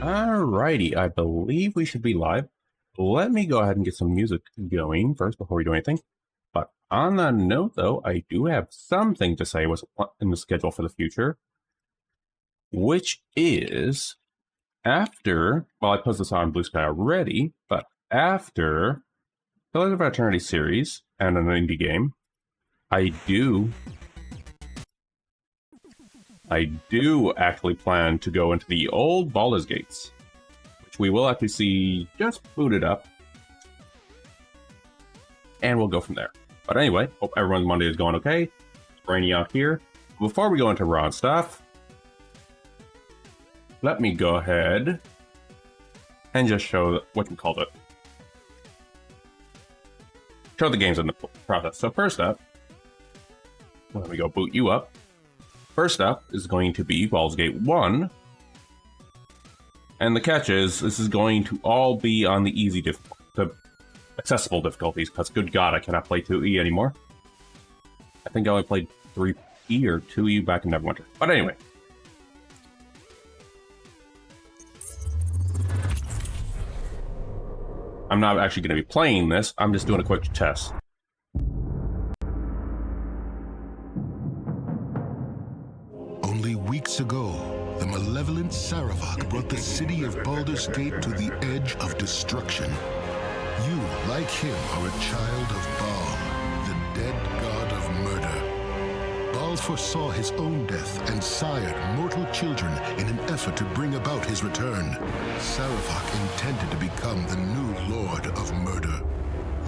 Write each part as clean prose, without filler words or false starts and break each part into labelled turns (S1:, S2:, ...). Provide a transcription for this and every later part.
S1: Alrighty, I believe we should be live. Let me go ahead and get some music going first before we do anything. But on that note, though, I do have something to say what's in the schedule for the future, which is after, well, I posted this on Blue Sky already, but after Pillars of Eternity series and an indie game, I do actually plan to go into the old Baldur's Gates, which we will actually see just booted up, and we'll go from there. But anyway, hope everyone's Monday is going okay. It's rainy out here. Before we go into raw stuff, let me go ahead and just show what we called it. Show the games in the process. So first up, let me go boot you up. First up is going to be Baldur's Gate 1. And the catch is, this is going to all be on the easy the accessible difficulties, because good god, I cannot play 2E anymore. I think I only played 3E or 2E back in Neverwinter. But anyway. I'm not actually going to be playing this, I'm just doing a quick test.
S2: Weeks ago, the malevolent Saravak brought the city of Baldur's Gate to the edge of destruction. You, like him, are a child of Baal, the dead god of murder. Baal foresaw his own death and sired mortal children in an effort to bring about his return. Saravak intended to become the new lord of murder.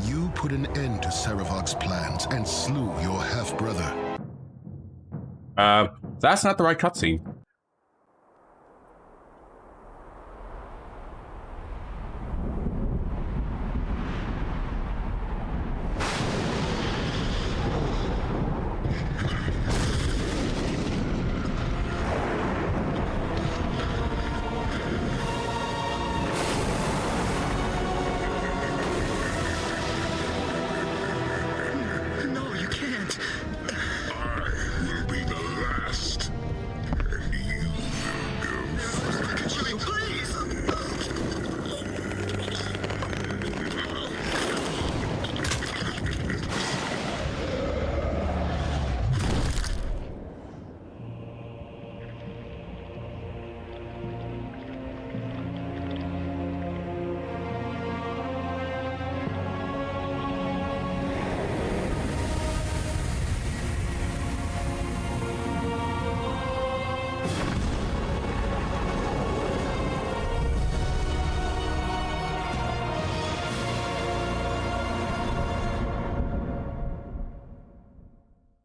S2: You put an end to Saravak's plans and slew your half-brother.
S1: That's not the right cutscene.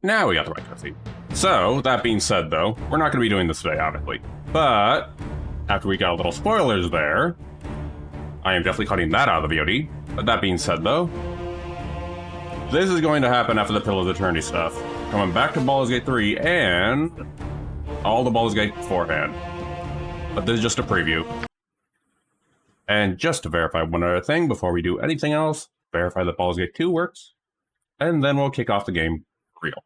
S1: Now we got the right cutscene. So, that being said though, we're not going to be doing this today, obviously. But, after we got a little spoilers there, I am definitely cutting that out of the VOD. But that being said though, this is going to happen after the Pillars of Eternity stuff. Coming back to Baldur's Gate 3 and all the Baldur's Gate beforehand. But this is just a preview. And just to verify one other thing before we do anything else, verify that Baldur's Gate 2 works, and then we'll kick off the game real.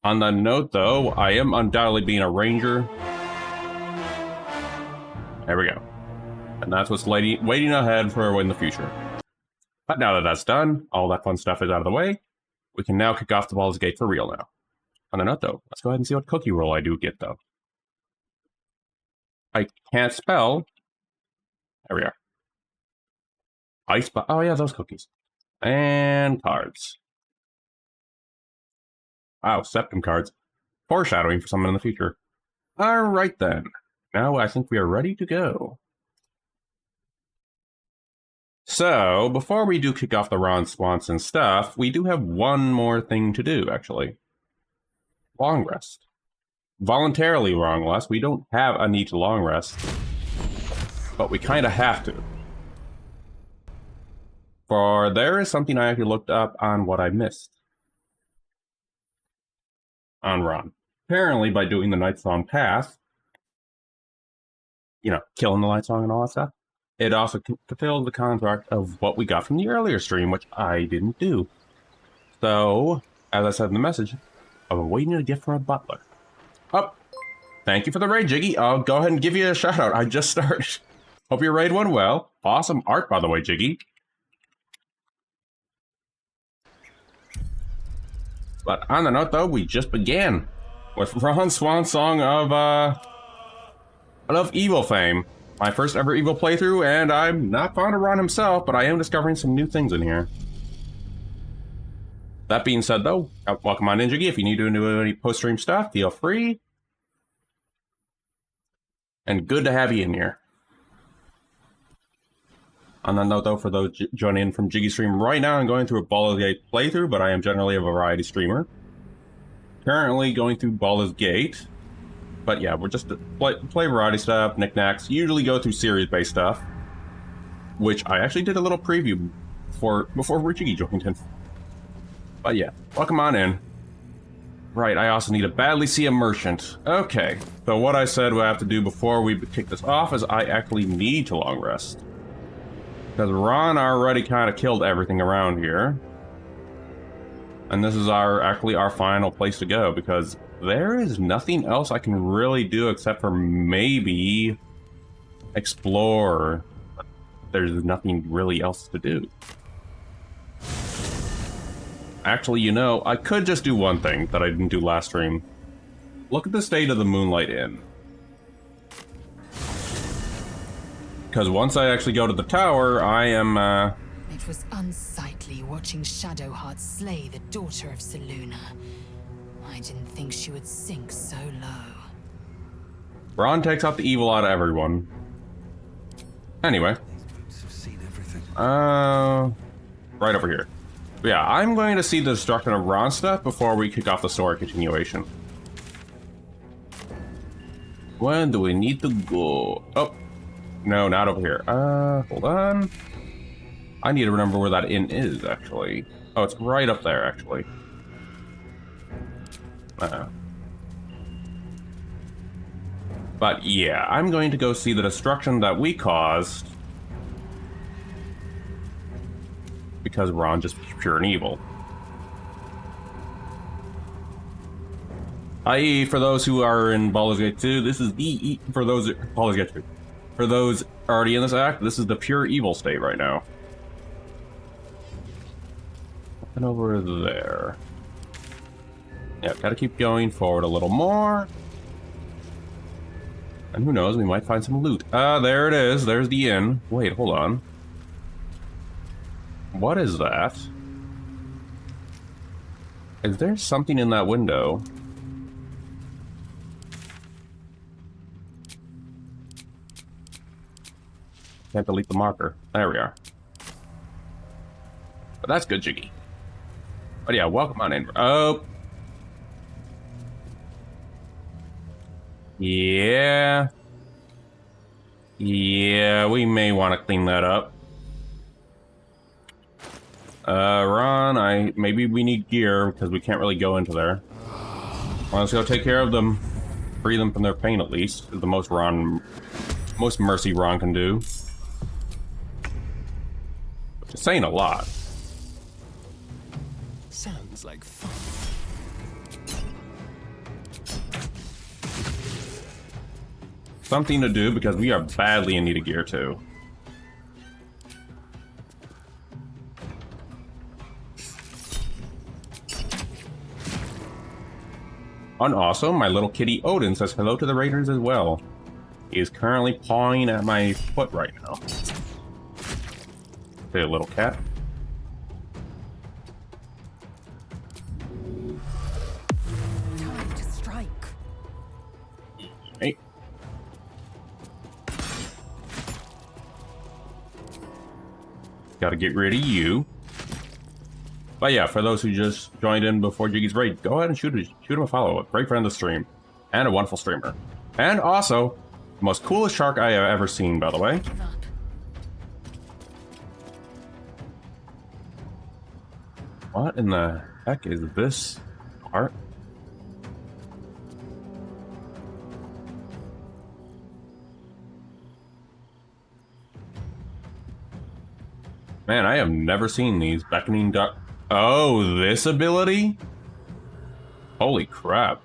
S1: On that note, though, I am undoubtedly being a ranger. There we go. And that's what's waiting ahead for in the future. But now that that's done, all that fun stuff is out of the way, we can now kick off the Baldur's Gate for real now. On that note, though, let's go ahead and see what cookie roll I do get, though. I can't spell. There we are. Oh yeah, those cookies. And cards. Wow, septum cards. Foreshadowing for someone in the future. Alright then. Now I think we are ready to go. So, before we do kick off the Ron Swanson stuff, we do have one more thing to do, actually. Long rest. Voluntarily long rest. We don't have a need to long rest. But we kind of have to. For there is something I actually looked up on what I missed. On Ron. Apparently, by doing the Night Song path, you know, killing the Night Song and all that stuff, it also fulfilled the contract of what we got from the earlier stream, which I didn't do. So, as I said in the message, I'm waiting to get from a butler. Oh, Thank you for the raid, Jiggy. I'll go ahead and give you a shout out. I just started. Hope your raid went well. Awesome art, by the way, Jiggy. But on the note, though, we just began with Ron's swan song of Evil fame. My first ever Evil playthrough, and I'm not fond of Ron himself, but I am discovering some new things in here. That being said, though, welcome on in, Jiggy. If you need to do any post-stream stuff, feel free. And good to have you in here. On that note, though, for those joining in from Jiggy Stream right now, I'm going through a Baldur's Gate playthrough, but I am generally a variety streamer. Currently going through Baldur's Gate. But yeah, we're just play variety stuff, knickknacks, usually go through series-based stuff. Which I actually did a little preview before Jiggy joined in. But yeah, welcome on in. Right, I also need to badly see a merchant. Okay, so what I said we have to do before we kick this off is I actually need to long rest. Because Ron already kind of killed everything around here. And this is actually our final place to go, because there is nothing else I can really do except for maybe explore. There's nothing really else to do. Actually, you know, I could just do one thing that I didn't do last stream. Look at the state of the Moonlight Inn. Because once I actually go to the tower, I am,
S3: It was unsightly watching Shadowheart slay the daughter of Selûne. I didn't think she would sink so low.
S1: Ron takes out the evil out of everyone. Anyway. Right over here. But yeah, I'm going to see the destruction of Ron stuff before we kick off the story continuation. When do we need to go? Oh. No, not over here. Hold on. I need to remember where that inn is, actually. Oh, it's right up there, actually. But yeah, I'm going to go see the destruction that we caused. Because Ron just pure and evil. I.e., for those who are in Baldur's Gate 2, this is the... For those... Baldur's Gate 2. For those already in this act, this is the pure evil state right now. And over there. Yeah, gotta keep going forward a little more. And who knows, we might find some loot. There it is. There's the inn. Wait, hold on. What is that? Is there something in that window? Can't delete the marker. There we are. But that's good, Jiggy. But yeah, welcome on in. Oh. Yeah. Yeah, we want to clean that up. Ron, maybe we need gear because we can't really go into there. Well, let's go take care of them. Free them from their pain at least. Is the most mercy Ron can do. Which is saying a lot.
S4: Sounds like fun.
S1: Something to do because we are badly in need of gear too. And also, my little kitty Odin says hello to the raiders as well. He is currently pawing at my foot right now. Say a little cat.
S3: Time to strike.
S1: Hey. Gotta get rid of you. But yeah, for those who just joined in before Jiggy's raid, go ahead and shoot him a follow. A great friend of the stream. And a wonderful streamer. And also, the most coolest shark I have ever seen, by the way.
S3: Give up.
S1: What in the heck is this art? Man, I have never seen these beckoning duck. Oh, this ability? Holy crap.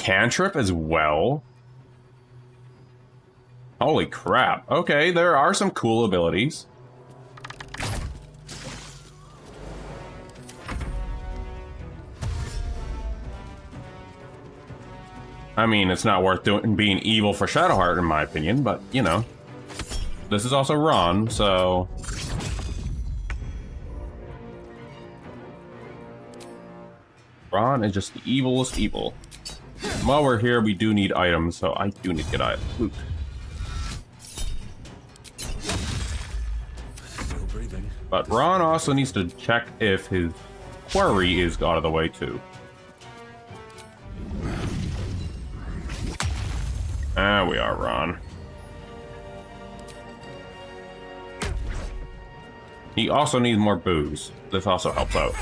S1: cantrip as well? Holy crap. Okay, there are some cool abilities. I mean, it's not worth being evil for Shadowheart, in my opinion, but, you know. This is also Ron, so... Ron is just the evilest evil. While we're here, we do need items, so I do need to get loot.
S4: Still breathing.
S1: But Ron also needs to check if his quarry is out of the way, too. Ah, we are, Ron. He also needs more booze. This also helps out.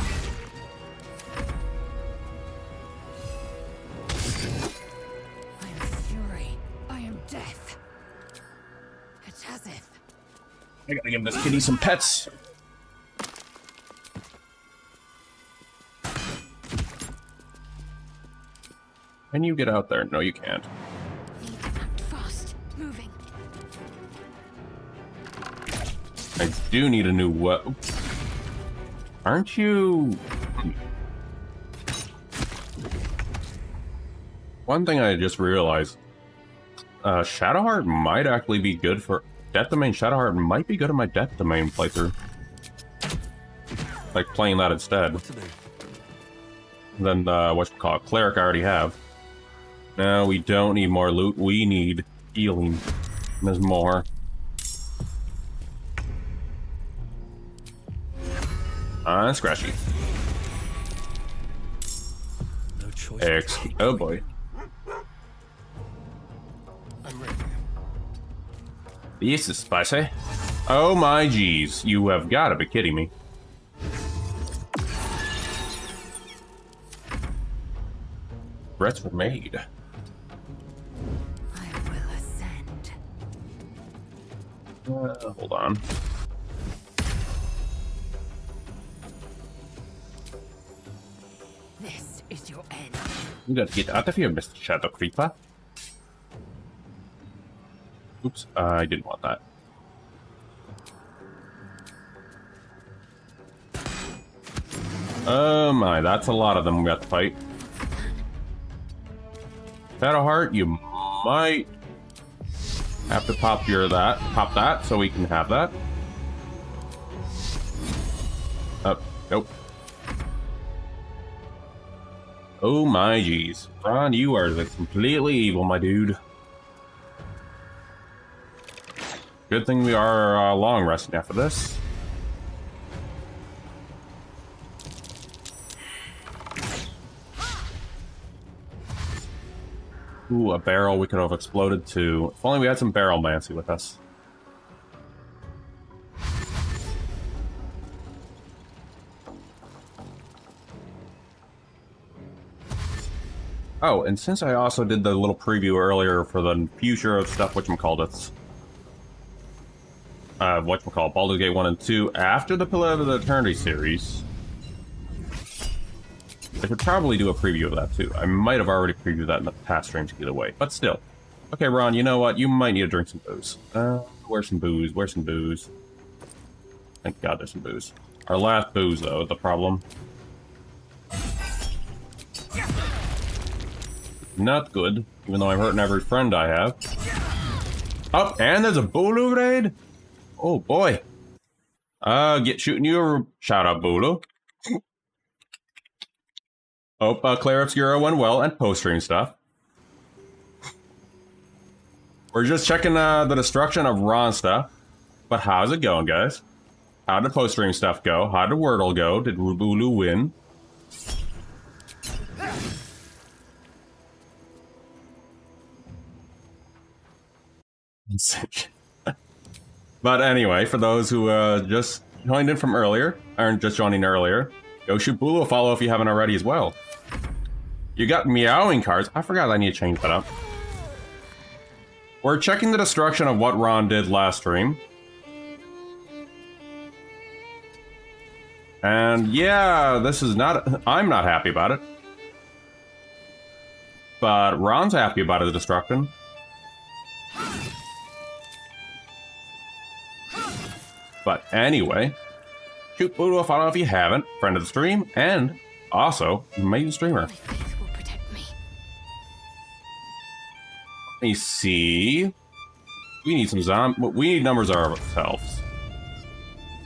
S3: I am fury. I am death. Hatazeth.
S1: I gotta give this kitty some pets. Can you get out there? No, you can't.
S3: Need to act fast. Moving.
S1: I do need a new Aren't you... One thing I just realized. Shadowheart might actually be good for... Death Domain Shadowheart might be good in my Death Domain playthrough. Like playing that instead.
S4: What to do?
S1: Then, whatchamacallit, Cleric I already have. No, we don't need more loot. We need healing. There's more. Scratchy.
S4: No choice.
S1: Oh boy.
S4: I'm ready.
S1: This is spicy. Oh my jeez. You have got to be kidding me. Threats were made.
S3: I will ascend.
S1: Hold on.
S3: This is your end.
S1: You gotta get out of here, Mr. Shadow Creeper. Oops, I didn't want that. Oh my, that's a lot of them we got to fight. Shadowheart, you might have to pop that so we can have that. Nope. Oh my jeez. Ron, you are completely evil, my dude. Good thing we are long resting after this. Ooh, a barrel we could have exploded to. If only we had some barrel mancy with us. Oh, and since I also did the little preview earlier for the future of stuff, whatchamacallit, Baldur's Gate 1 and 2, after the Pillar of the Eternity series, I should probably do a preview of that too. I might have already previewed that in the past streams either way, but still. Okay, Ron, you know what? You might need to drink some booze. Where's some booze? Where's some booze? Thank God there's some booze. Our last booze, though, is the problem. Not good, even though I'm hurting every friend I have. Oh, and there's a Bulu raid? Oh, boy. Get shooting you a shout out, Bulu. Hope Claire Obscura went well and post-stream stuff. We're just checking the destruction of Ron stuff. But how's it going, guys? How did post-stream stuff go? How did Wordle go? Did Bulu win? But anyway, for those who just joined in from earlier, or just joining earlier, go shoot Bulu a follow if you haven't already as well. You got meowing cards. I forgot I need to change that up. We're checking the destruction of what Ron did last stream. And yeah, this is not... I'm not happy about it. But Ron's happy about the destruction. But anyway, shoot Voodoo follow if you haven't, friend of the stream, and also main streamer.
S3: My faith will protect me.
S1: Let me see. We need some we need numbers ourselves.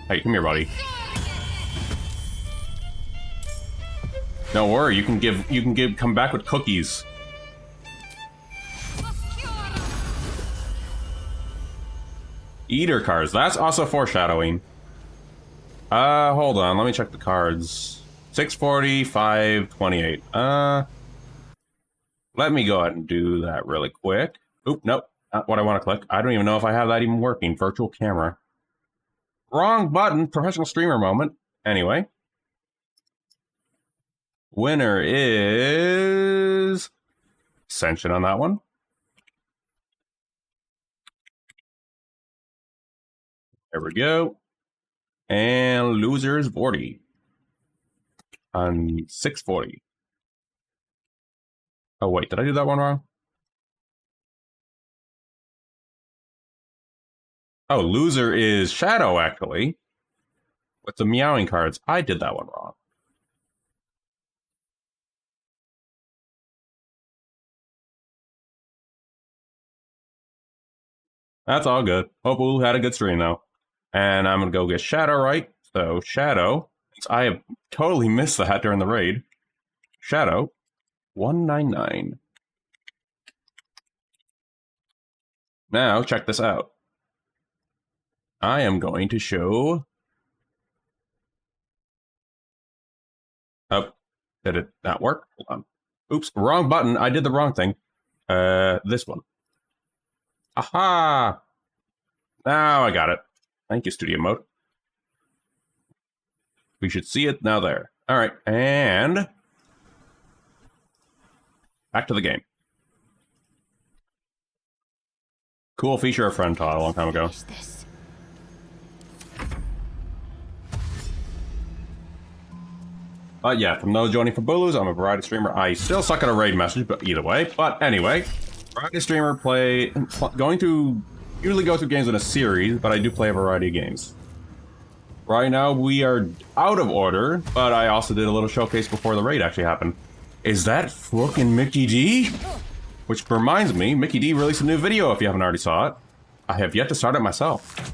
S1: Hey, come here, buddy. Don't worry, you can come back with cookies. Eater cards. That's also foreshadowing. Hold on. Let me check the cards. 640, 528. Let me go ahead and do that really quick. Oop, nope. Not what I want to click. I don't even know if I have that even working. Virtual camera. Wrong button. Professional streamer moment. Anyway. Winner is... Ascension on that one. There we go. And loser is 40. On 640. Oh, wait. Did I do that one wrong? Oh, loser is Shadow, actually. With the meowing cards. I did that one wrong. That's all good. Hope we had a good stream, though. And I'm going to go get Shadow right. So, Shadow. I have totally missed that during the raid. Shadow. 199. Now, check this out. I am going to show... Oh, did it not work? Hold on. Oops, wrong button. I did the wrong thing. This one. Aha! Now I got it. Thank you, Studio Mode. We should see it now there. Alright, and... back to the game. Cool feature a friend taught a long time ago. But yeah, from those joining for Bulus, I'm a variety streamer. I still suck at a raid message, but either way. But anyway, variety streamer usually go through games in a series, but I do play a variety of games. Right now, we are out of order, but I also did a little showcase before the raid actually happened. Is that fucking Mickey D? Which reminds me, Mickey D released a new video if you haven't already saw it. I have yet to start it myself.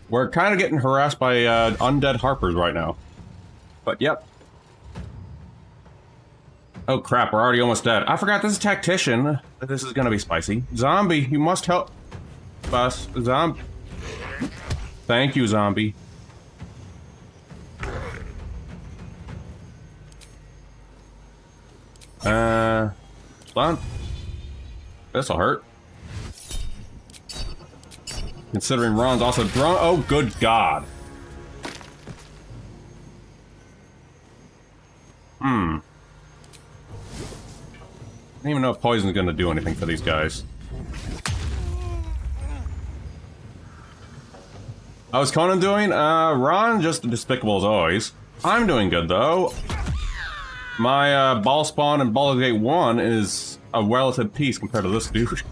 S1: We're kind of getting harassed by undead harpers right now. But yep. Oh crap, we're already almost dead. I forgot this is Tactician. This is gonna be spicy. Zombie, you must help us. Zombie. Thank you, Zombie. Hold on. This'll hurt. Considering Ron's also drunk. Oh, good God. I don't even know if poison's gonna do anything for these guys. How's Conan doing? Ron just despicable as always. I'm doing good though. My ball spawn in Baldur's Gate 1 is a relative piece compared to this dude.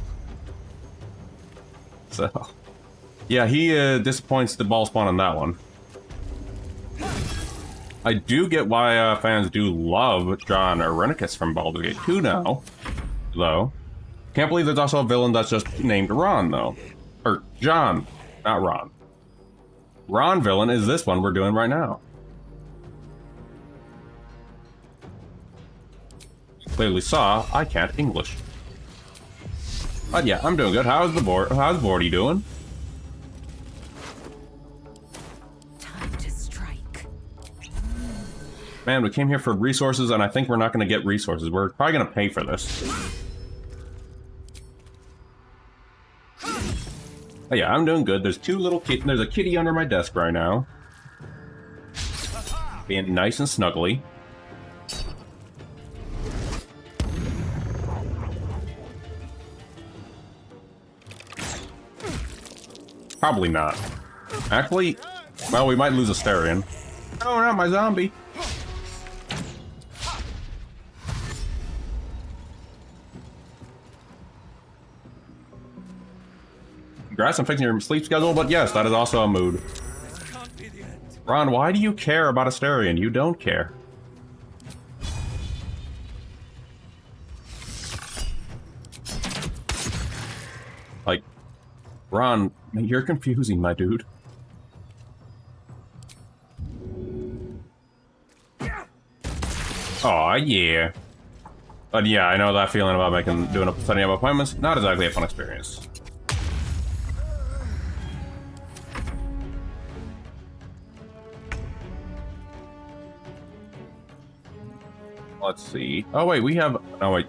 S1: So, yeah, he disappoints the ball spawn on that one. I do get why fans do love John Irenicus from Baldur's Gate 2 now, though. Can't believe there's also a villain that's just named Ron, though. Or John, not Ron. Ron villain is this one we're doing right now. You clearly saw I can't English. But yeah, I'm doing good. How's Bordy doing?
S3: Time to strike.
S1: Man, we came here for resources, and I think we're not going to get resources. We're probably going to pay for this. Oh yeah, I'm doing good. There's there's a kitty under my desk right now. Being nice and snuggly. Probably not. Actually, well, we might lose a Starion. Oh, not my zombie. congrats on fixing your sleep schedule, but yes, that is also a mood.
S4: Can't be the end.
S1: Ron, why do you care about Asterion? You don't care. Like, Ron, you're confusing, my dude. Aw, yeah. But yeah, I know that feeling about setting up appointments. Not exactly a fun experience. Let's see. Oh wait, we have. Oh wait.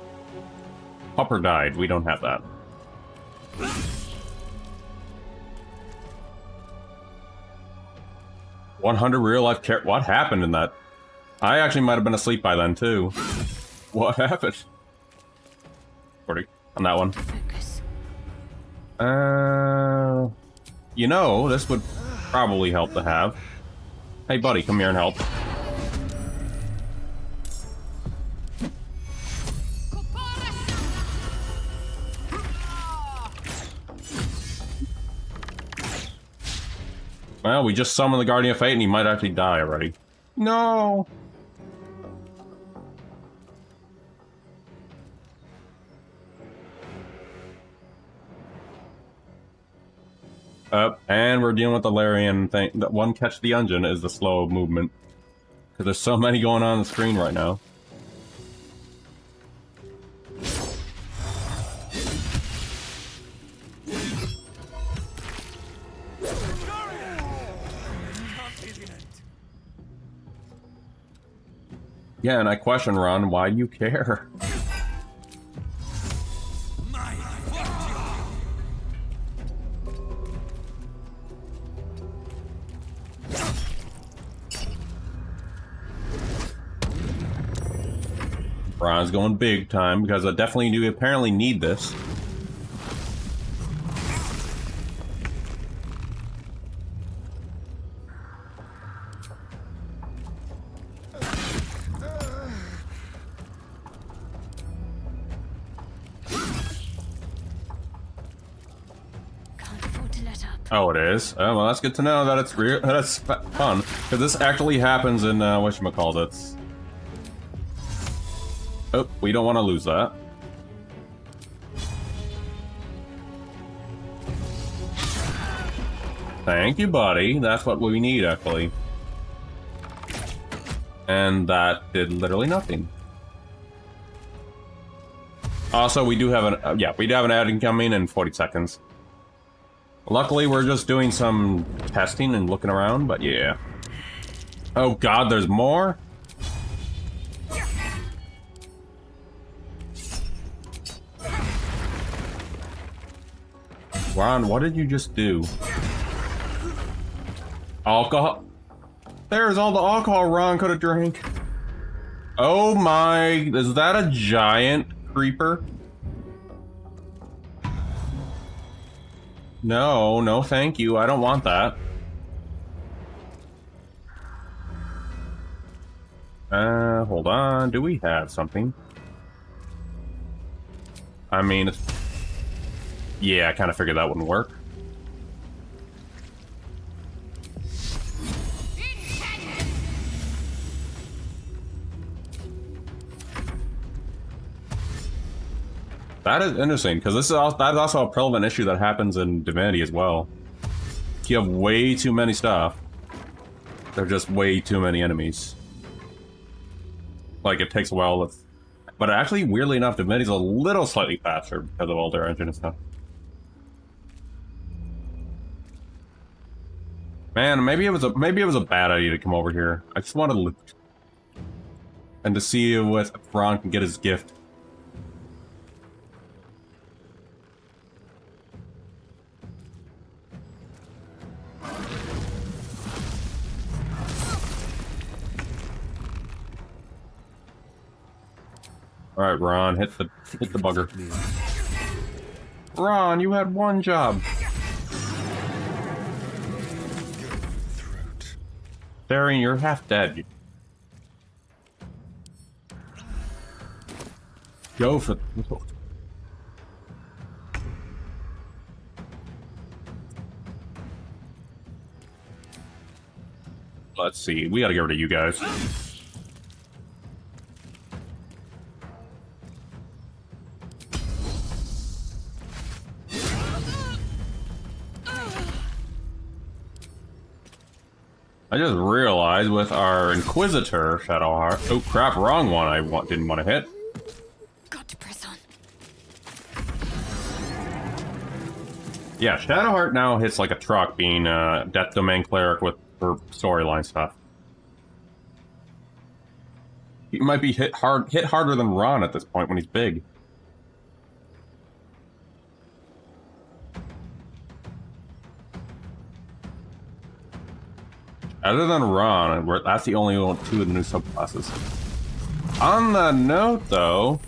S1: Hopper died. We don't have that. $100 real life care. What happened in that? I actually might have been asleep by then too. What happened? 40 on that one.
S3: Focus.
S1: You know, this would probably help to have. Hey, buddy, come here and help. Well, we just summoned the Guardian of Fate and he might actually die already. No! And we're dealing with the Larian thing. That one catch the engine is the slow movement. Because there's so many going on the screen right now. Yeah, and I question, Ron, why do you care? Ron's going big time because I definitely do apparently need this. Oh, it is? Oh, well, that's good to know that it's real. That's fun. Because this actually happens in, whatchamacallit. Oh, we don't want to lose that. Thank you, buddy. That's what we need, actually. And that did literally nothing. Also, we do have an, we do have an ad incoming in 40 seconds. Luckily, we're just doing some testing and looking around, but yeah. Oh god, there's more? Ron, what did you just do? Alcohol? There's all the alcohol Ron could have drank. Oh my, is that a giant creeper? No, no thank you, I don't want that. Hold on, do we have something? I mean, it's... yeah, I kind of figured that wouldn't work. That is interesting, because this is also, that is also a prevalent issue that happens in Divinity as well. You have way too many stuff. There are just way too many enemies. Like, it takes a while to... But actually, weirdly enough, Divinity's a little slightly faster because of all their engine and stuff. Man, maybe it was a bad idea to come over here. I just wanted to loot. And to see if Ron can get his gift. Alright, Ron, hit the bugger. Ron, you had one job. Darian, you're half dead. Go for... Let's see. We gotta get rid of you guys. I just realized with our Inquisitor Shadowheart. Oh crap! Wrong one. Didn't want to hit.
S3: Got to press on.
S1: Yeah, Shadowheart now hits like a truck, being Death Domain cleric with her storyline stuff. He might be hit harder than Ron at this point when he's big. Other than Ron, that's the only two of the new subclasses. On that note, though,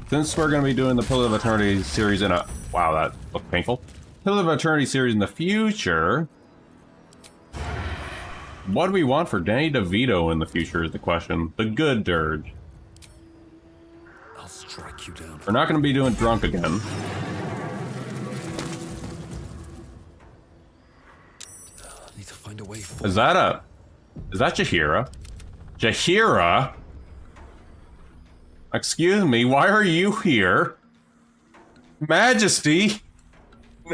S1: since we're going to be doing the Pillar of Eternity series in a... Wow, that looked painful. Pillar of Eternity series in the future... What do we want for Danny DeVito in the future is the question. The good dirge.
S4: I'll strike you down.
S1: We're not going to be doing drunk again.
S4: Need to find a way forward.
S1: Is that Jaheira? Jaheira? Excuse me, why are you here? Majesty?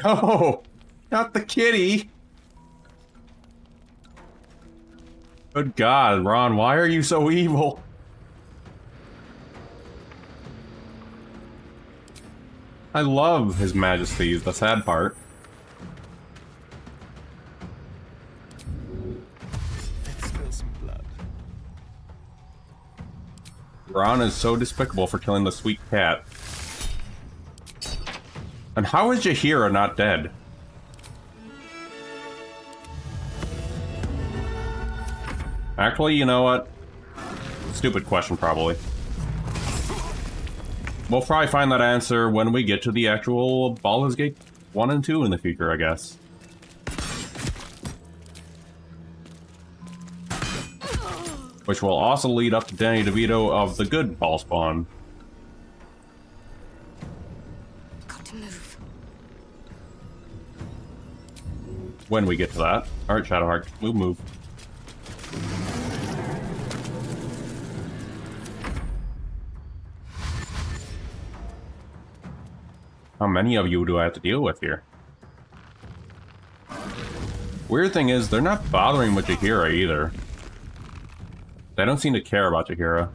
S1: No, not the kitty. Good God, Ron, why are you so evil? I love His Majesty, is the sad part.
S4: Let's spill some blood.
S1: Ron is so despicable for killing the sweet cat. And how is Jaheira not dead? Actually, you know what? Stupid question, probably. We'll probably find that answer when we get to the actual Baldur's Gate 1 and 2 in the future, I guess. Which will also lead up to Danny DeVito of the good Ballspawn.
S3: Got to move.
S1: When we get to that. Alright, Shadowheart, move. How many of you do I have to deal with here? Weird thing is, they're not bothering with Jaheira either. They don't seem to care about Jaheira.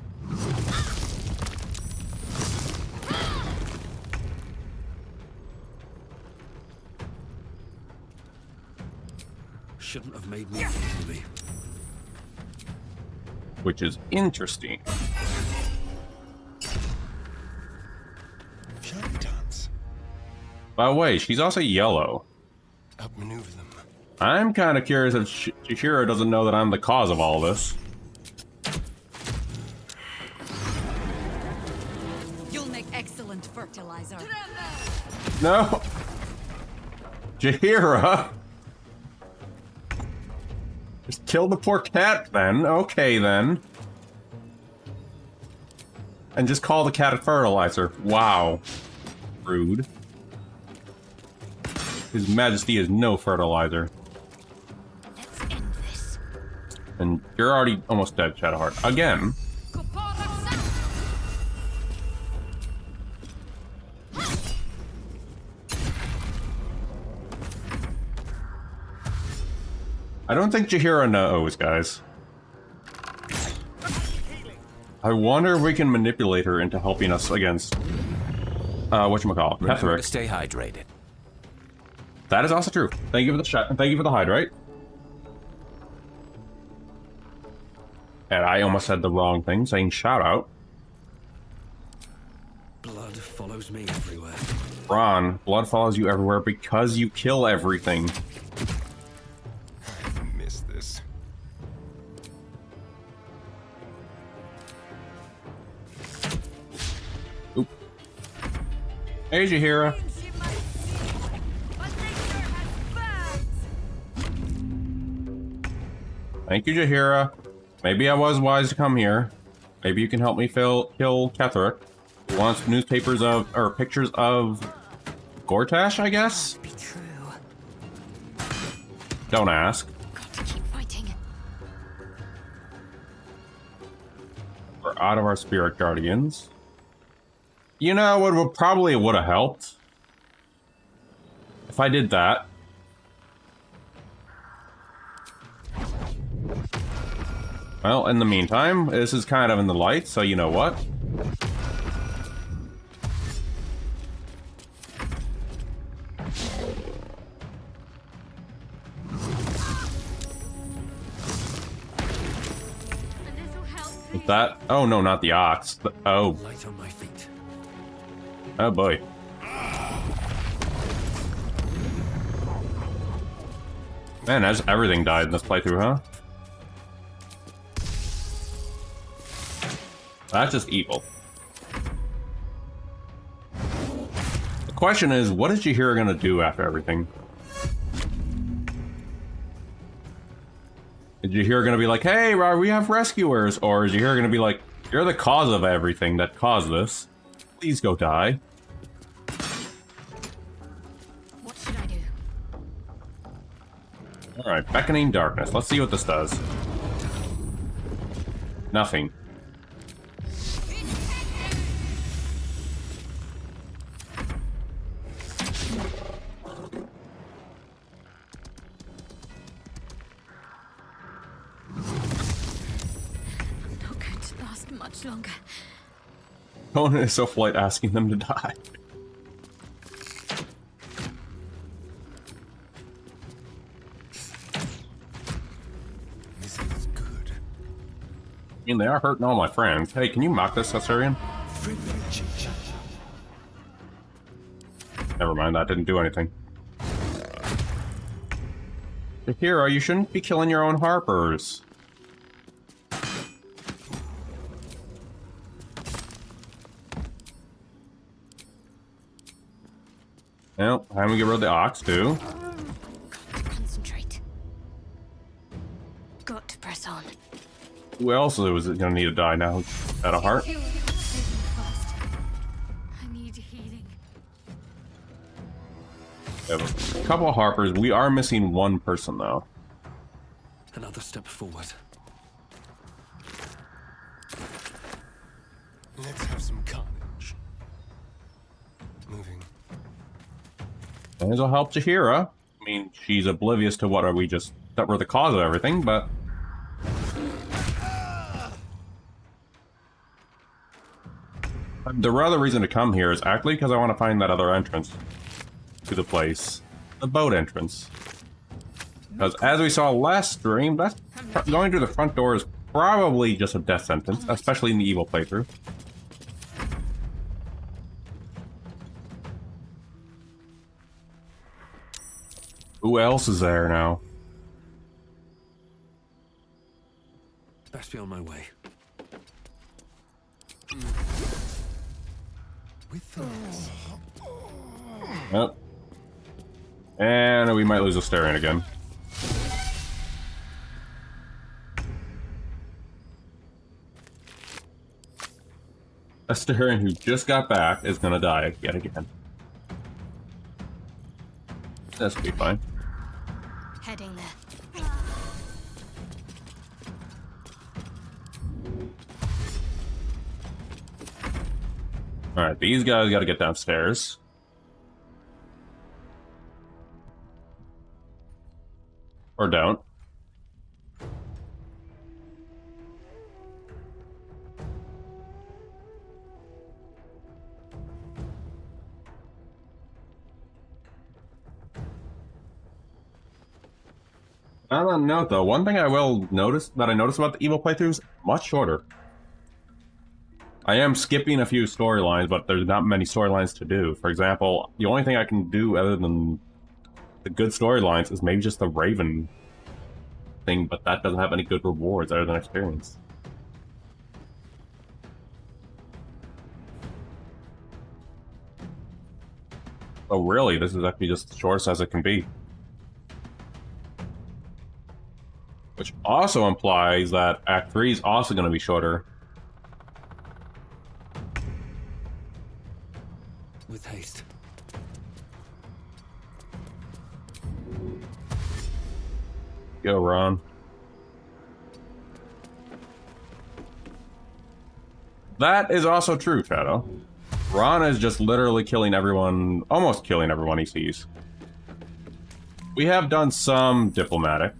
S4: Shouldn't have made me easily.
S1: Which is interesting.
S4: Charlatans.
S1: By the way, she's also yellow.
S4: Outmaneuver them.
S1: I'm kind of curious if Jaheira doesn't know that I'm the cause of all this.
S5: You'll make excellent fertilizer.
S1: No! Jaheira! Just kill the poor cat then. Okay then. And just call the cat a fertilizer. Wow. Rude. His Majesty is no fertilizer.
S5: Let's end this.
S1: And you're already almost dead, Shadowheart. Again. I don't think Jaheira knows, guys. I wonder if we can manipulate her into helping us against whatchamacallit,
S6: Remember to
S1: Ketheric.
S6: stay hydrated.
S1: That is also true. Thank you for the shot, and thank you for the hydrate. And I almost said the wrong thing, saying shout out.
S4: Blood follows me everywhere.
S1: Ron, blood follows you everywhere because you kill everything.
S4: I miss this.
S1: Oop. Hey, Jaheira. Thank you, Jaheira. Maybe I was wise to come here. Maybe you can help me kill Ketheric, who wants newspapers of, or pictures of Gortash, I guess?
S3: Be true.
S1: Don't ask.
S3: Got to keep fighting.
S1: We're out of our spirit guardians. You know what would probably would have helped? If I did that. Well, in the meantime, this is kind of in the light, so you know what? Is that? Oh no, not the ox. Oh.
S4: Light on my feet.
S1: Oh boy. Man, as everything died in this playthrough, huh? That's just evil. The question is, what is Jaheira gonna do after everything? Is Jaheira gonna be like, hey, we have rescuers? Or is Jaheira gonna be like, you're the cause of everything that caused this. Please go die.
S5: What should I do?
S1: Alright, beckoning darkness. Let's see what this does. Nothing.
S5: Not going to last much longer.
S1: Conan is so polite asking them to die.
S4: This is good.
S1: I mean, they are hurting all my friends. Hey, can you mock this, Caesarian? Never mind, that didn't do anything. Jaheira, you shouldn't be killing your own harpers. Well, time to get rid of the ox, too.
S5: Got to concentrate. Got to press on.
S1: Who else is gonna need to die now? At a heart?
S5: Save me first. I need healing.
S1: We have a couple of harpers. We are missing one person, though.
S4: Another step forward. Let's have some carnage. Moving.
S1: This will help Jaheira. I mean, she's oblivious to what are we just... that we're the cause of everything, but... The other reason to come here is actually because I want to find that other entrance to the place. The boat entrance. Because as we saw last stream, that's going through the front door is probably just a death sentence, especially in the evil playthrough. Who else is there now?
S4: Best be on my way. With finesse.
S1: Yep. And we might lose Astarion again. Astarion, who just got back, is gonna die yet again. This will be fine.
S5: Heading there.
S1: Alright, these guys gotta get downstairs. Or don't. On that note, though, one thing I will notice that I noticed about the evil playthroughs, much shorter. I am skipping a few storylines, but there's not many storylines to do. For example, the only thing I can do other than the good storylines is maybe just the Raven thing, but that doesn't have any good rewards other than experience. So really, this is actually just the shortest as it can be. Which also implies that Act 3 is also going to be shorter.
S4: With haste.
S1: Go, Ron. That is also true, Shadow. Ron is just literally killing everyone, almost killing everyone he sees. We have done some diplomatic,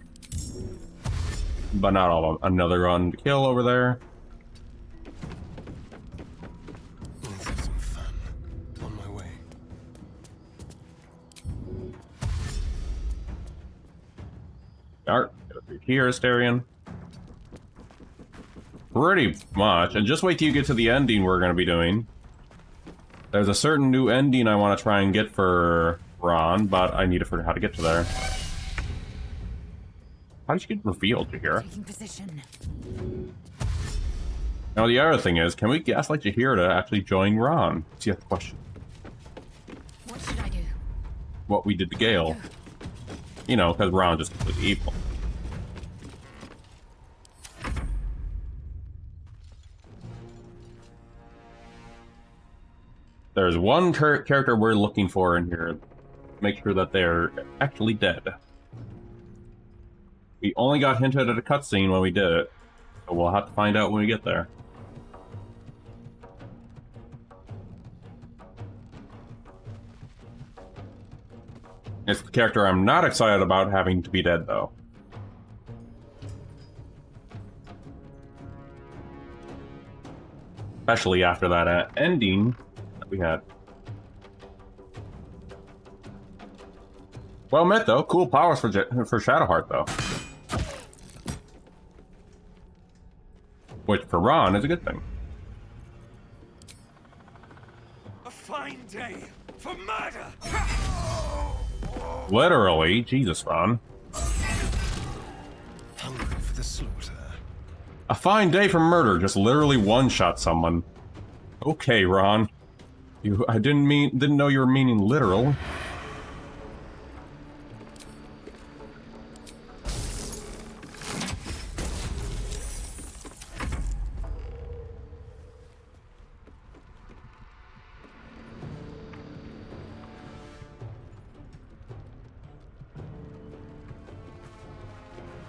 S1: but not all of them. Another run to kill over there.
S4: Let's have some fun. On my way.
S1: Art, here, Asterion. Pretty much, and just wait till you get to the ending we're going to be doing. There's a certain new ending I want to try and get for Ron, but I need to figure out how to get to there. How did you get revealed to here?
S3: Taking position.
S1: Now the other thing is, can we gaslight Jahir to actually join Ron? See the question.
S3: What should I do?
S1: What we did to Gale. You know, because Ron just completely evil. There's one character we're looking for in here. Make sure that they're actually dead. We only got hinted at a cutscene when we did it, so we'll have to find out when we get there. It's the character I'm not excited about having to be dead, though. Especially after that ending that we had. Well met, though. Cool powers for Shadowheart, though. Which, for Ron, is a good thing.
S4: A fine day for murder!
S1: Literally. Jesus, Ron.
S4: Hungry for the slaughter.
S1: A fine day for murder. Just literally one-shot someone. Okay, Ron. I didn't know you were meaning literal.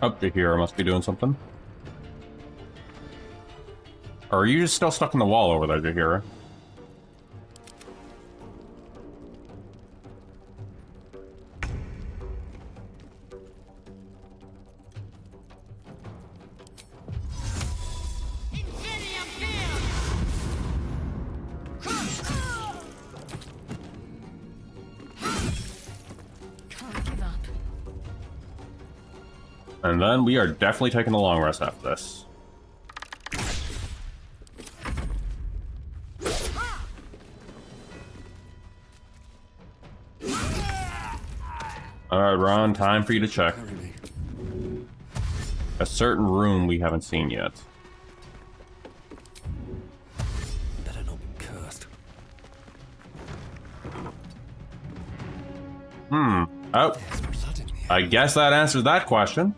S1: Up to here, I must be doing something. Or are you just still stuck in the wall over there, Jahira?
S3: Can't give up.
S1: And then we are definitely taking a long rest after this. Alright, Ron, time for you to check.
S4: Carry me.
S1: A certain room we haven't seen yet.
S4: Better not be cursed.
S1: Oh,
S4: There's blood in here.
S1: I guess that answers that question.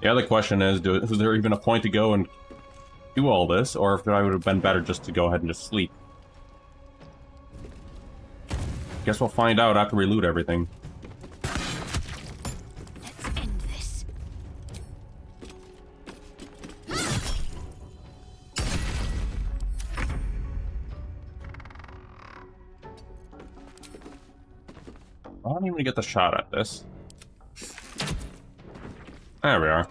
S1: The other question is there even a point to go and do all this, or if I would have been better just to go ahead and just sleep? Guess we'll find out after we loot everything.
S5: Let's end this.
S1: I don't even get the shot at this. There we are.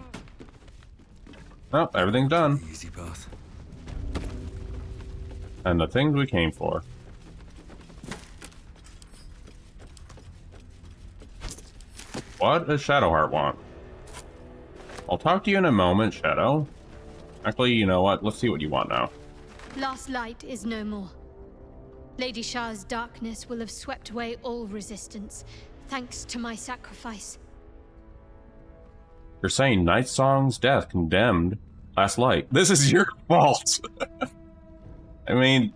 S1: Oh, everything's done.
S4: Easy path.
S1: And the things we came for. What does Shadowheart want? I'll talk to you in a moment, Shadow. Actually, you know what? Let's see what you want now.
S5: Last light is no more. Lady Shah's darkness will have swept away all resistance, thanks to my sacrifice.
S1: You're saying Night Song's death condemned Last Light. This is your fault. I mean,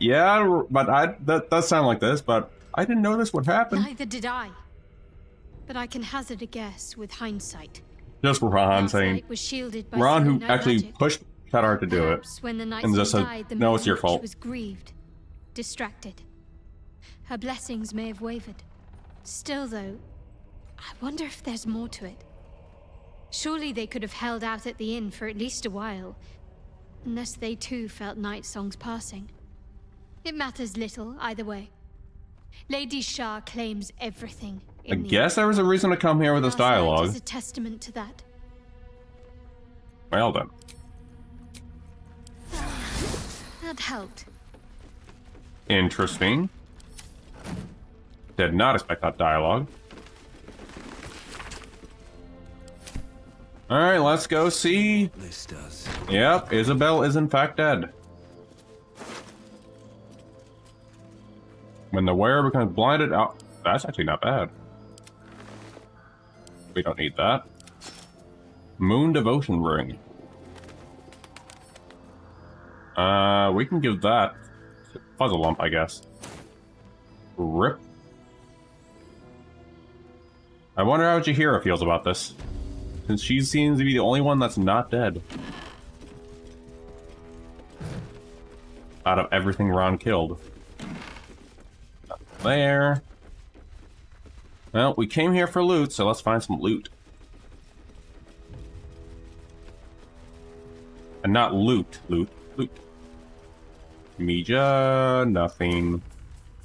S1: yeah, but that does sound like this, but I didn't know this would happen.
S5: Neither did I. But I can hazard a guess with hindsight.
S1: Just Ron
S5: Last
S1: saying,
S5: light was shielded by
S1: Ron who
S5: Selene
S1: actually
S5: magic.
S1: pushed Shadowheart to do it.
S5: Perhaps when the
S1: And
S5: Night
S1: just
S5: Song
S1: said,
S5: died, the
S1: "No, it's your
S5: Moon Witch
S1: fault."
S5: was grieved. distracted. Her blessings may have wavered. Still, though, I wonder if there's more to it. Surely they could have held out at the inn for at least a while, unless they too felt Night Song's passing. It matters little, either way. Lady Shah claims everything.
S1: I guess there was a reason to come here with this dialogue.
S5: Is a testament to that.
S1: Well then.
S5: That helped.
S1: Interesting. Did not expect that dialogue. Alright, let's go see.
S4: This does.
S1: Yep, Isabel is in fact dead. When the wearer becomes blinded out. Oh, that's actually not bad. We don't need that. Moon Devotion Ring. We can give that Puzzle Lump, I guess. Rip. I wonder how Jaheira feels about this, since she seems to be the only one that's not dead. Out of everything Ron killed. Nothing there. Well, we came here for loot, so let's find some loot. And not loot. Loot. Mija, nothing.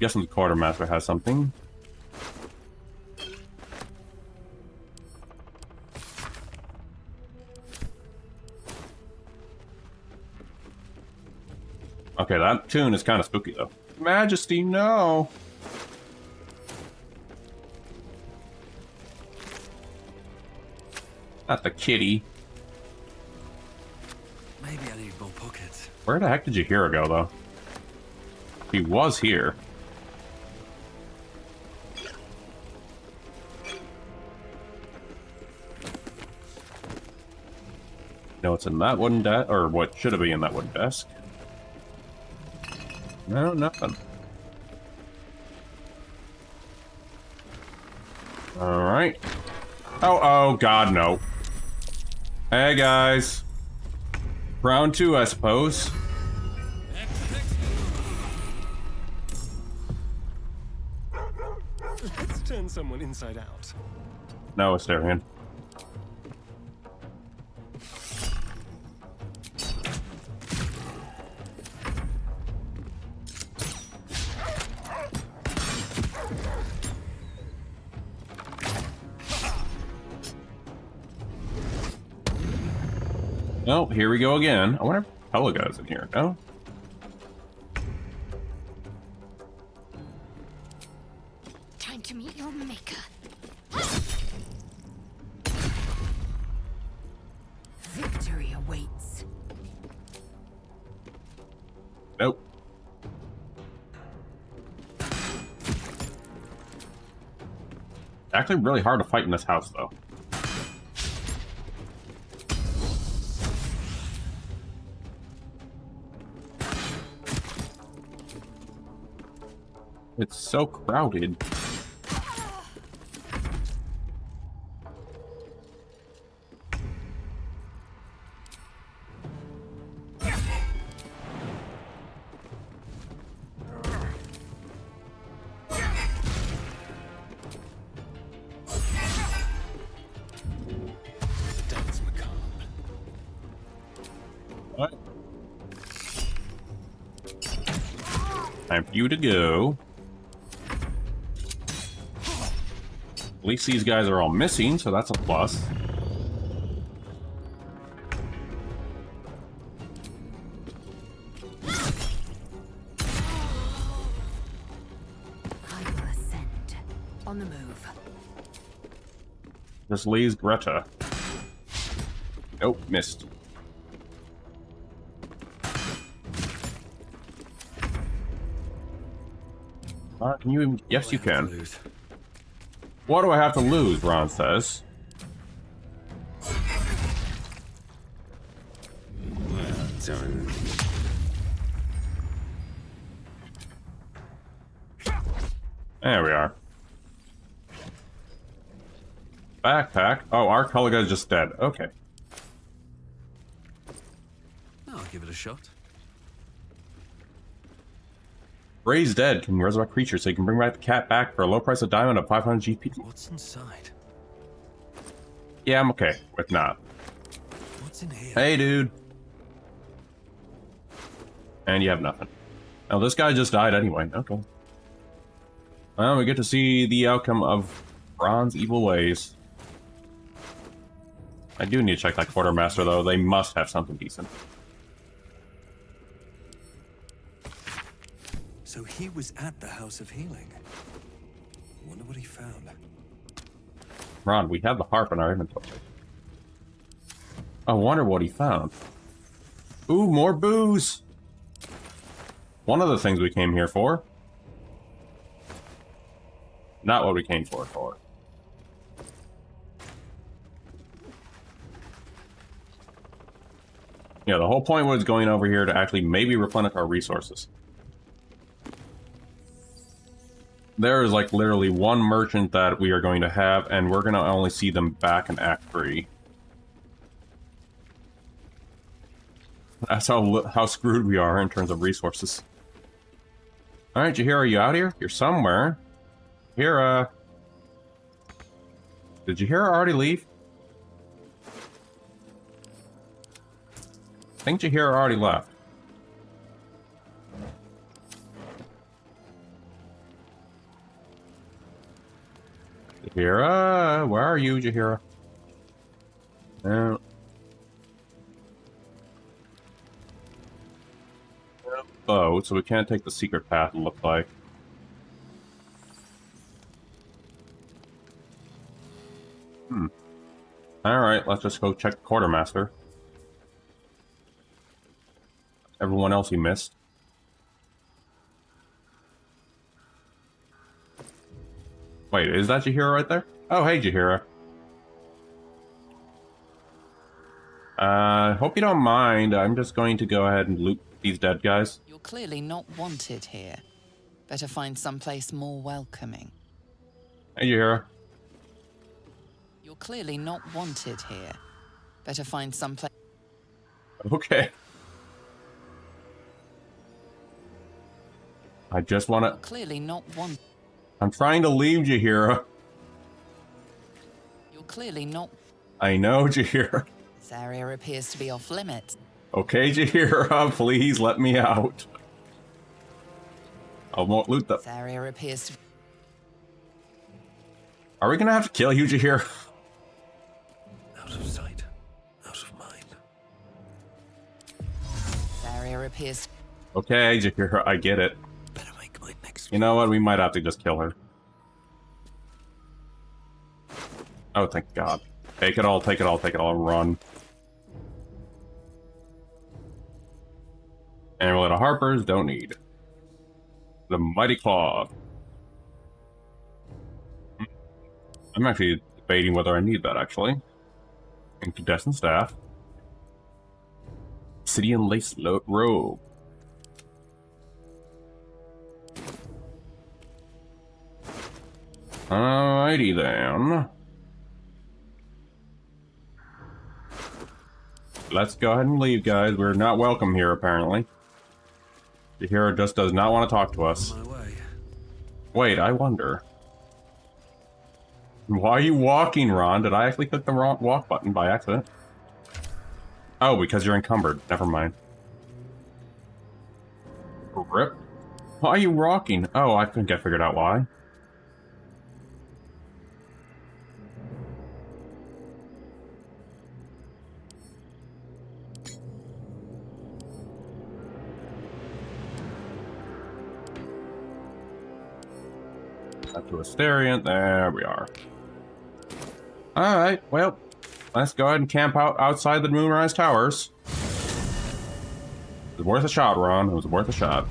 S1: Guessing the quartermaster has something. Okay, that tune is kind of spooky though. Majesty, no! Not the kitty.
S4: Maybe I need more pockets.
S1: Where the heck did Jaheira go though? He was here. No, it's in that wooden desk, or what should have been in that wooden desk. No, nothing. Alright. Oh, God, no. Hey, guys. Round 2, I suppose.
S4: Let's turn someone inside out.
S1: No, Asterion. Oh, here we go again. I wonder if Pelago's in here. No?
S5: Time to meet your maker.
S3: Victory awaits.
S1: Nope. Actually really hard to fight in this house, though. It's so crowded.
S4: Dance macabre.
S1: What? Time for you to go. At least these guys are all missing, so that's a plus.
S3: I will ascend. On the move.
S1: This leaves Greta. Nope, missed. Can you even... Yes, you can. What do I have to lose, Ron says.
S4: Well done.
S1: There we are. Backpack. Oh, our Pelago is just dead. Okay.
S4: I'll give it a shot.
S1: Raise dead can resurrect creatures, so you can bring back the cat back for a low price of diamond of 500 GP.
S4: What's inside?
S1: Yeah, I'm okay with not.
S4: What's in here?
S1: Hey, dude. And you have nothing. Oh, this guy just died anyway. Okay. Well, we get to see the outcome of Ron's evil ways. I do need to check that quartermaster, though. They must have something decent.
S4: So he was at the House of Healing. Wonder what he found.
S1: Ron, we have the harp in our inventory. I wonder what he found. Ooh, more booze! One of the things we came here for. Not what we came for. Yeah, the whole point was going over here to actually maybe replenish our resources. There is like literally one merchant that we are going to have, and we're going to only see them back in Act 3. That's how screwed we are in terms of resources. Alright, Jaheira, are you out here? You're somewhere. Jaheira. Did Jaheira already leave? I think Jaheira already left. Jaheira, where are you, Jaheira? No. Oh, so we can't take the secret path, it looks like. Alright, let's just go check the quartermaster. Everyone else he missed. Wait, is that Jaheira right there? Oh, hey, Jaheira. Hope you don't mind. I'm just going to go ahead and loot these dead guys.
S6: You're clearly not wanted here. Better find someplace more welcoming.
S1: Hey, Jaheira.
S6: You're clearly not wanted here. Better find someplace.
S1: Okay. I just want to...
S6: Clearly not wanted.
S1: I'm trying to leave, Jaheira.
S6: You're clearly not.
S1: I know, Jaheira.
S6: This area appears to be off limits.
S1: Okay, Jaheira, please let me out. I won't loot them.
S6: This area appears to.
S1: Are we gonna have to kill you, Jaheira?
S4: Out of sight, out of mind.
S6: This area appears.
S1: Okay, Jaheira, I get it.
S4: Better make my next.
S1: You know what? We might have to just kill her. Oh, thank God. Take it all, take it all, take it all, run. Amulet of Harpers, don't need. The Mighty Claw. I'm actually debating whether I need that, actually. Incandescent Staff. Obsidian Lace Robe. Alrighty then. Let's go ahead and leave, guys. We're not welcome here, apparently. Jaheira just does not want to talk to us.
S4: My way.
S1: Wait, I wonder. Why are you walking, Ron? Did I actually click the wrong walk button by accident? Oh, because you're encumbered. Never mind. Rip. Why are you walking? Oh, I think I figured out why. Up to Asterion. There we are. Alright, well, let's go ahead and camp out outside the Moonlight Towers. It was worth a shot, Ron. It was worth a shot.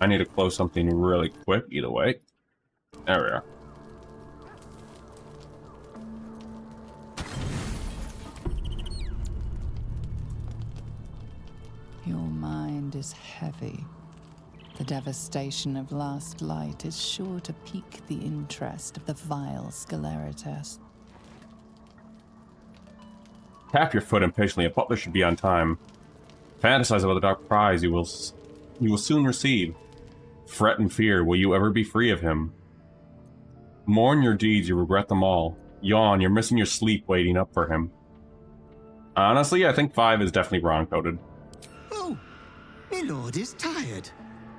S1: I need to close something really quick, either way. There we are.
S6: Your mind is heavy. The devastation of last light is sure to pique the interest of the vile Sceleritas.
S1: Tap your foot impatiently. A butler should be on time. Fantasize about the dark prize you will soon receive. Fret and fear, will you ever be free of him? Mourn your deeds, you regret them all. Yawn, you're missing your sleep waiting up for him. Honestly, I think 5 is definitely wrong-coded.
S7: Oh, my lord is tired.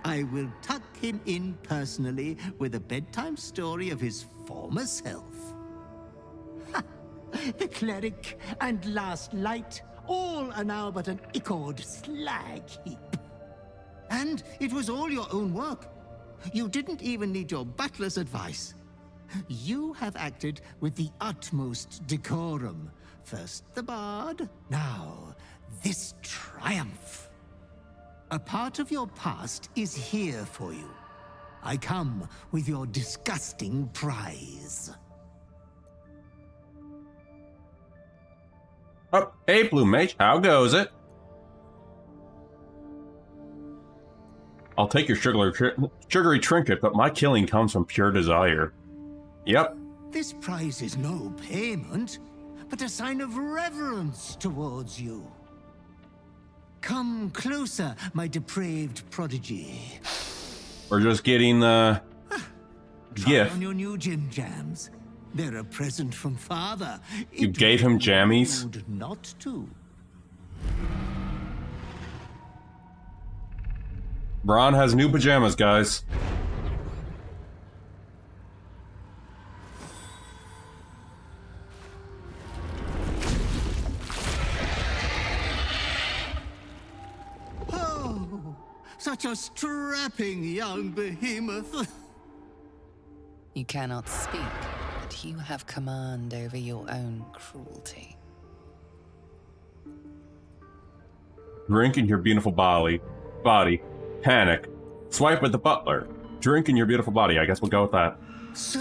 S7: I will tuck him in personally with a bedtime story of his former self. Ha! The cleric and last light, all are now but an ichord slag heap. And it was all your own work. You didn't even need your butler's advice. You have acted with the utmost decorum. First the bard, now this triumph. A part of your past is here for you. I come with your disgusting prize.
S1: Oh, hey, Blue Mage, how goes it? I'll take your sugary trinket, but my killing comes from pure desire. Yep.
S7: This prize is no payment, but a sign of reverence towards you. Come closer, my depraved prodigy.
S1: We're just getting the
S7: Try
S1: gift.
S7: on your new gym jams. They're a present from father.
S1: You gave him jammies?
S7: Rude not to.
S1: Bron has new pajamas, guys.
S7: Oh, such a strapping young behemoth.
S6: You cannot speak, but you have command over your own cruelty.
S1: Drink in your beautiful body. Panic. Swipe with the butler. Drink in your beautiful body. I guess we'll go with that.
S7: So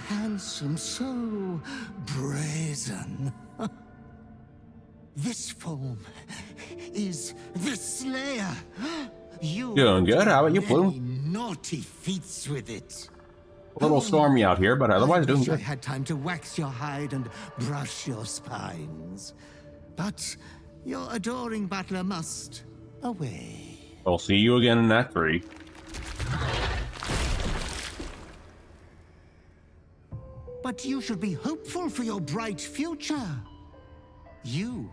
S7: handsome, so brazen. This form is the Slayer. You
S1: Doing good. How about you,
S7: many
S1: Plume?
S7: naughty feats with it.
S1: A little stormy out here, but otherwise doing
S7: wish I
S1: good.
S7: had time to wax your hide and brush your spines. But your adoring butler must away.
S1: We'll see you again in Act 3.
S7: But you should be hopeful for your bright future. You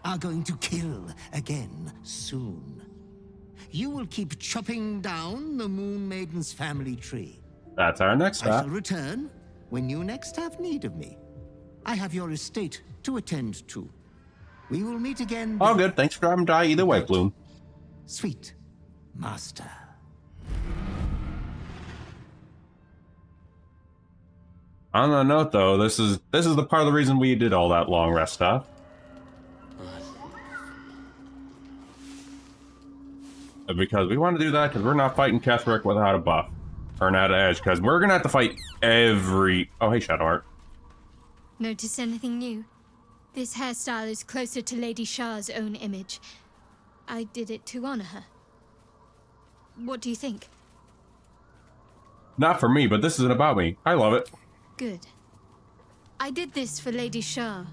S7: are going to kill again soon. You will keep chopping down the Moon Maiden's family tree.
S1: That's our next
S7: I
S1: stop.
S7: shall return when you next have need of me. I have your estate to attend to. We will meet again.
S1: Oh, good. Thanks for driving by either way, Bloom.
S7: Sweet master.
S1: On that note, though, this is the part of the reason we did all that long rest stuff. Because we want to do that because we're not fighting Ketherick without a buff. Or not edge, because we're going to have to fight every... Oh, hey, Shadowheart.
S5: Notice anything new? This hairstyle is closer to Lady Shah's own image. I did it to honor her. What do you think?
S1: Not for me, but this isn't about me. I love it.
S5: Good. I did this for Lady Shah.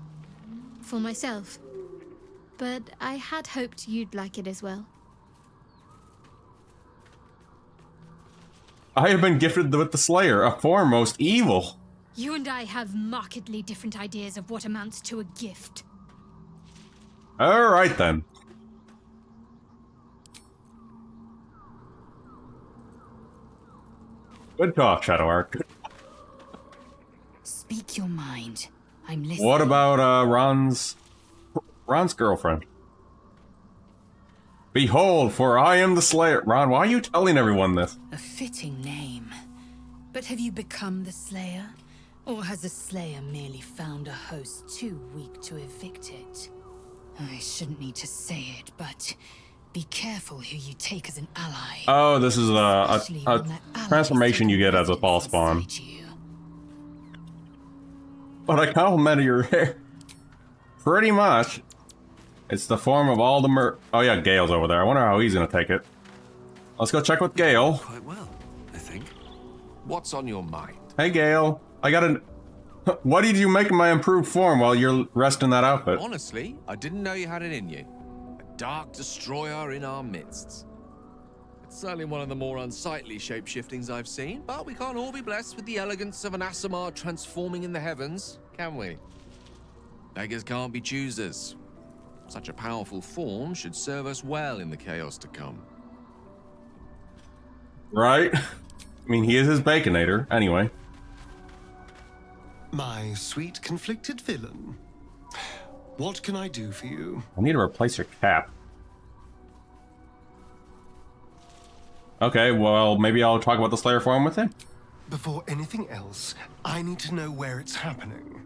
S5: For myself. But I had hoped you'd like it as well.
S1: I have been gifted with the Slayer, a foremost evil.
S5: You and I have markedly different ideas of what amounts to a gift.
S1: Alright then. Good talk, Shadowheart.
S3: Speak your mind. I'm listening.
S1: What about Ron's girlfriend? Behold, for I am the Slayer. Ron, why are you telling everyone this?
S3: A fitting name. But have you become the Slayer? Or has the Slayer merely found a host too weak to evict it? I shouldn't need to say it, but be careful who you take as an ally.
S1: Oh, this is
S3: Especially
S1: a
S3: when that ally
S1: transformation
S3: is
S1: you get as a
S3: taken
S1: fall spawn.
S3: inside you.
S1: But I complimented your hair. Pretty much. It's the form of all the Oh yeah, Gale's over there. I wonder how he's gonna take it. Let's go check with Gale.
S4: Quite well, I think.
S8: What's on your mind?
S1: Hey Gale, I got an... What did you make of my improved form while you're resting that outfit?
S8: Honestly, I didn't know you had it in you. dark destroyer in our midst. It's certainly one of the more unsightly shape-shiftings I've seen, but we can't all be blessed with the elegance of an Asimar transforming in the heavens, can we? Beggars can't be choosers. Such a powerful form should serve us well in the chaos to come.
S1: Right? I mean, he is his Baconator, anyway.
S9: My sweet conflicted villain. What can I do for you?
S1: I need to replace your cap. Okay, well, maybe I'll talk about the Slayer form with him.
S9: Before anything else, I need to know where it's happening.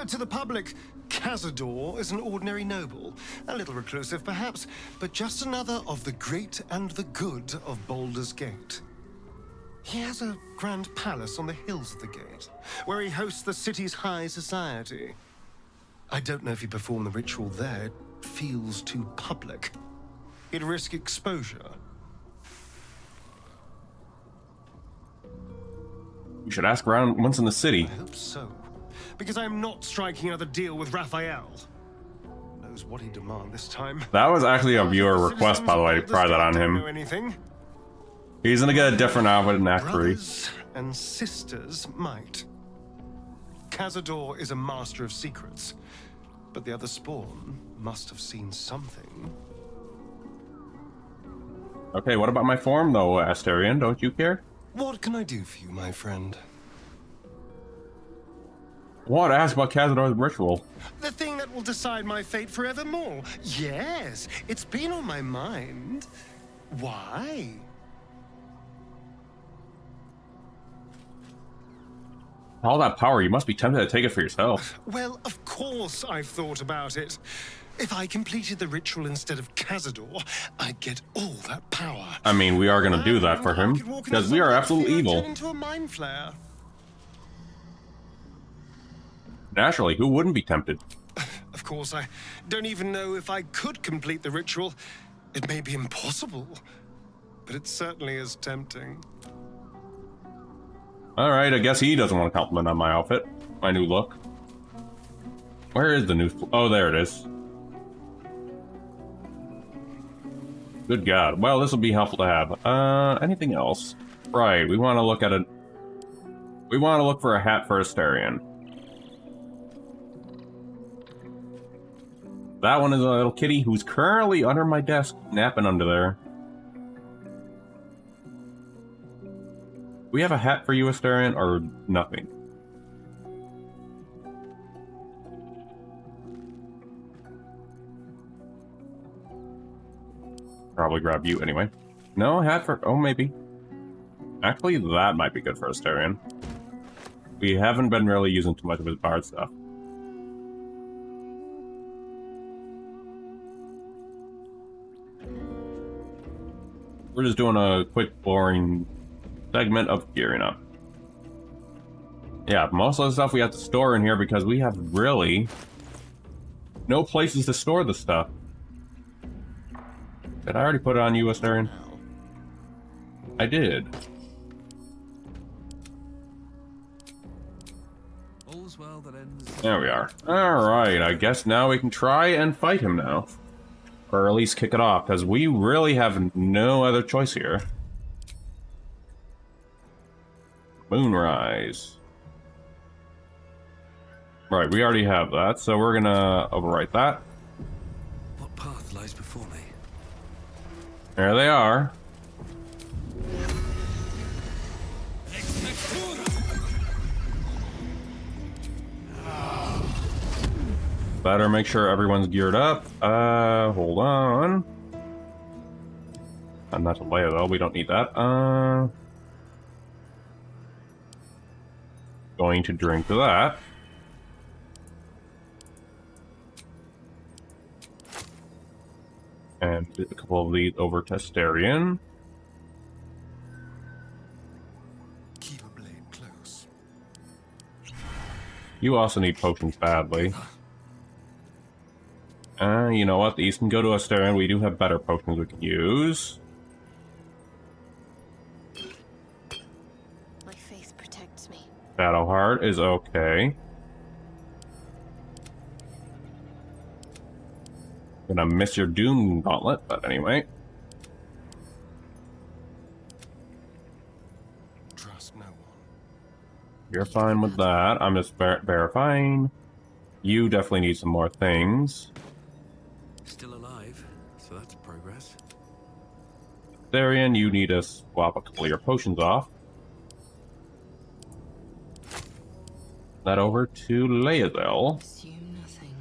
S9: To the public, Cazador is an ordinary noble. A little reclusive, perhaps, but just another of the great and the good of Baldur's Gate. He has a grand palace on the hills of the gate, where he hosts the city's high society. I don't know if he performed the ritual there. It feels too public. He'd risk exposure.
S1: You should ask around once in the city.
S9: I hope so, because I'm not striking another deal with Raphael. Knows what he demand this time.
S1: That was actually a viewer request, by the way, to pry that on him.
S9: Know anything?
S1: He's gonna get a different outfit in Act 3.
S9: Brothers and sisters might. Cazador is a master of secrets, but the other spawn must have seen something.
S1: Okay, what about my form, though, Astarion? Don't you care?
S9: What can I do for you, my friend?
S1: What? Ask about Cazador's ritual.
S9: The thing that will decide my fate forevermore. Yes, it's been on my mind. Why?
S1: All that power, you must be tempted to take it for yourself.
S9: Well, of course I've thought about it. If I completed the ritual instead of Cazador, I'd get all that power.
S1: I mean, we are gonna do that for him, because we are absolute evil.
S9: Turn into a mind flare.
S1: Naturally, who wouldn't be tempted?
S9: Of course, I don't even know if I could complete the ritual. It may be impossible, but it certainly is tempting.
S1: Alright, I guess he doesn't want to compliment on my outfit. My new look. Where is the new... Oh, there it is. Good God. Well, this will be helpful to have. Anything else? Right, we want to look at it. We want to look for a hat for Astarion. That one is a little kitty who's currently under my desk, napping under there. We have a hat for you, Astarion, or nothing? Probably grab you anyway. No, hat for... Oh, maybe. Actually, that might be good for Astarion. We haven't been really using too much of his bard stuff. We're just doing a quick, boring segment of gearing up. Yeah, most of the stuff we have to store in here because we have really no places to store the stuff. Did I already put it on you, Astarion? I did.
S4: All's well that ends.
S1: There we are. Alright, I guess now we can try and fight him now. Or at least kick it off, because we really have no other choice here. Moonrise. Right, we already have that, so we're gonna overwrite that.
S4: What path lies before me?
S1: There they are. Better make sure everyone's geared up. Hold on. And that's a layer though, we don't need that. Going to drink that. And a couple of these over to Astarion.
S9: Keep a blade close.
S1: You also need potions badly. You know what? These can go to Astarion. We do have better potions we can use.
S5: My faith protects me.
S1: Battleheart is okay. Gonna miss your Doom Gauntlet, but anyway.
S9: Trust no one.
S1: You're fine with that. I'm just verifying. You definitely need some more things.
S4: Still alive, so that's progress.
S1: Darian, you need to swap a couple of your potions off. That over to Laezel.
S3: Assume nothing.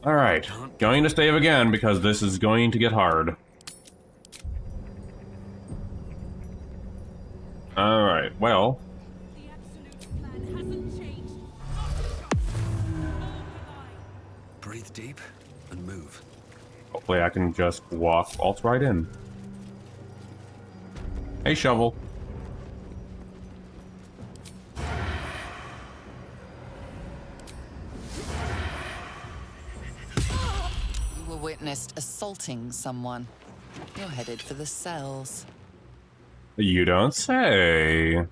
S1: Alright, going to save again because this is going to get hard. Alright, well.
S10: The absolute plan hasn't changed.
S4: Breathe deep and move.
S1: Hopefully I can just walk right in. Hey, Shovel.
S6: You were witnessed assaulting someone. You're headed for the cells.
S1: You don't say.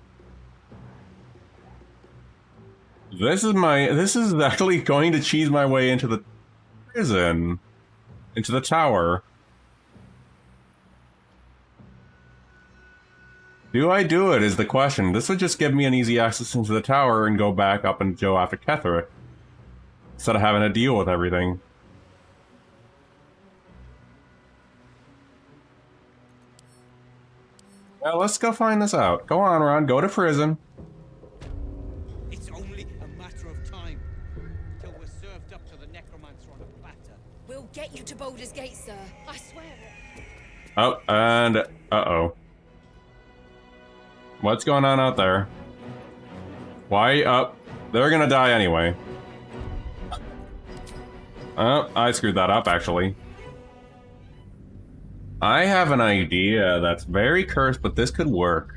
S1: This is actually going to cheese my way into the prison. Into the tower. Do I do it is the question. This would just give me an easy access into the tower and go back up and go after Ketheric. Instead of having to deal with everything. Well, let's go find this out. Go on, Ron. Go to prison.
S11: It's only a matter of time till we're served up to the necromancer on a platter.
S3: We'll get you to Baldur's Gate, sir. I swear it.
S1: Oh, and uh-oh. What's going on out there? Why? Oh, they're gonna die anyway. Oh, I screwed that up, actually. I have an idea that's very cursed, but this could work.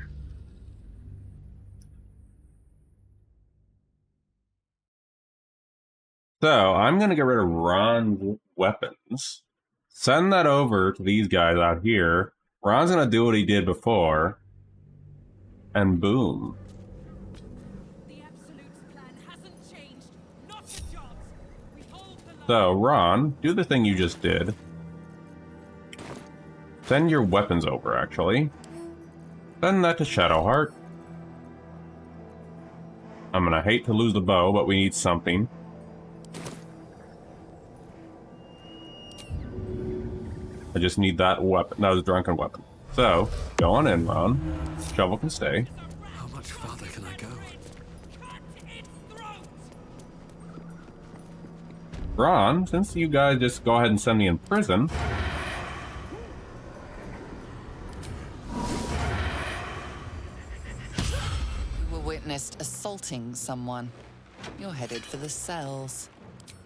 S1: So, I'm gonna get rid of Ron's weapons. Send that over to these guys out here. Ron's gonna do what he did before. And boom.
S10: The Absolute's plan hasn't changed. Not a chance. We hold the line.
S1: So, Ron, do the thing you just did. Send your weapons over, actually. Send that to Shadowheart. I'm gonna hate to lose the bow, but we need something. I just need that weapon. That was a drunken weapon. So, go on in, Ron. Shovel can stay.
S4: How much farther can I go?
S10: Cut its throat.
S1: Ron, since you guys just go ahead and send me in prison...
S6: You were witnessed assaulting someone. You're headed for the cells.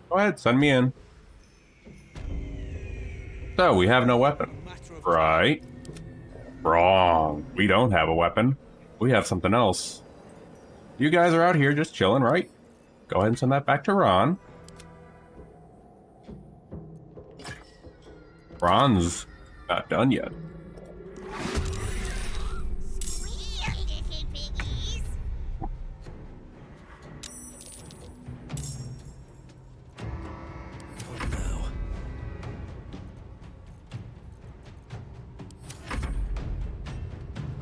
S1: Go ahead, send me in. So, we have no weapon. Right? Wrong. We don't have a weapon. We have something else. You guys are out here just chilling, right? Go ahead and send that back to Ron. Ron's not done yet.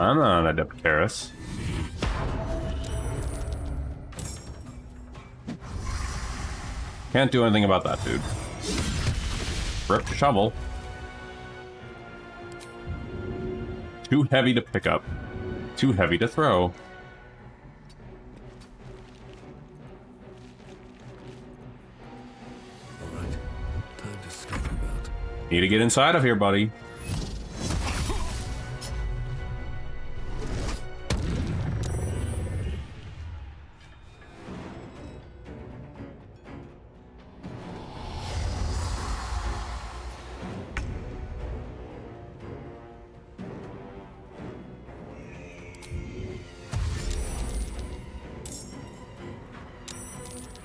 S1: I'm on a Dipteris. Can't do anything about that, dude. Rip the shovel. Too heavy to pick up. Too heavy to throw.
S4: Alright, time to scope about.
S1: Need to get inside of here, buddy.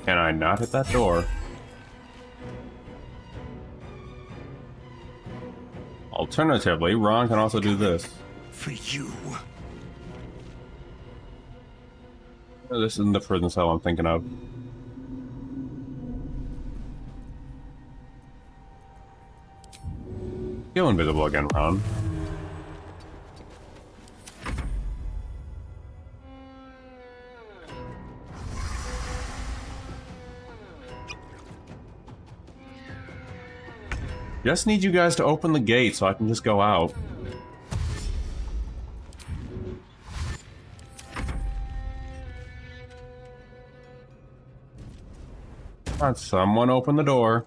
S1: Can I not hit that door? Alternatively, Ron can also do this.
S4: For you.
S1: This isn't the prison cell I'm thinking of. Feel invisible again, Ron. Just need you guys to open the gate so I can just go out. Come on, someone open the door.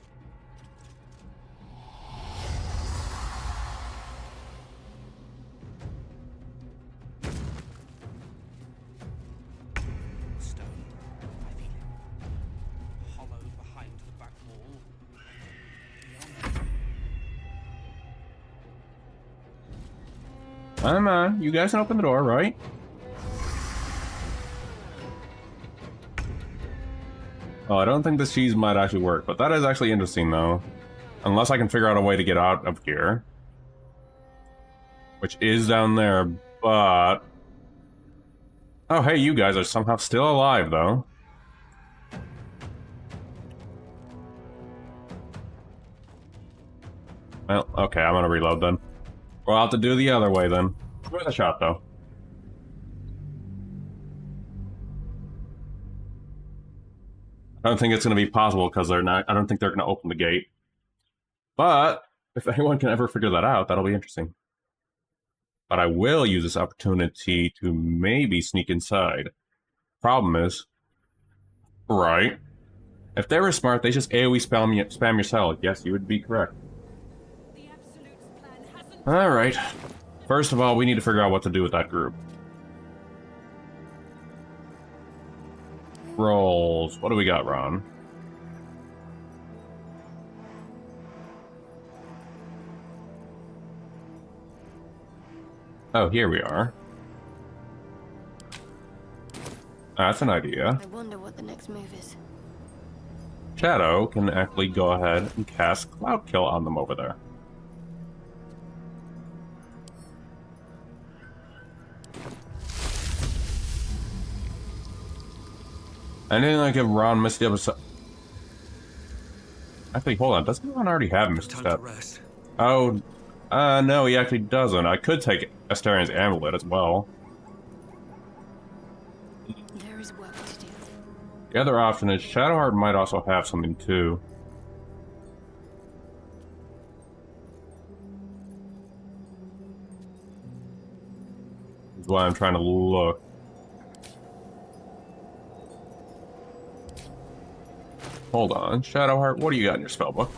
S11: Stone. I feel it. Hollow behind the back wall.
S1: Come on, you guys can open the door, right? Oh, I don't think this cheese might actually work, but that is actually interesting, though. Unless I can figure out a way to get out of here. Which is down there, but... Oh, hey, you guys are somehow still alive, though. Well, okay, I'm gonna reload then. We'll have to do the other way then. Worth a shot, though. I don't think it's going to be possible because they're not. I don't think they're going to open the gate. But if anyone can ever figure that out, that'll be interesting. But I will use this opportunity to maybe sneak inside. Problem is, right? If they were smart, they just AoE spam your cell. Yes, you would be correct. All right. First of all, we need to figure out what to do with that group. Rolls. What do we got, Ron? Oh, here we are. That's an idea.
S12: I wonder what the next move is.
S1: Shadow can actually go ahead and cast Cloud Kill on them over there. I didn't like if Ron missed the episode. Actually, hold on. Doesn't Ron already have Missed Step? Oh, no, he actually doesn't. I could take Astarion's Amulet as well.
S12: There is work to do.
S1: The other option is Shadowheart might also have something too. That's why I'm trying to look. Hold on, Shadowheart, what do you got in your spellbook?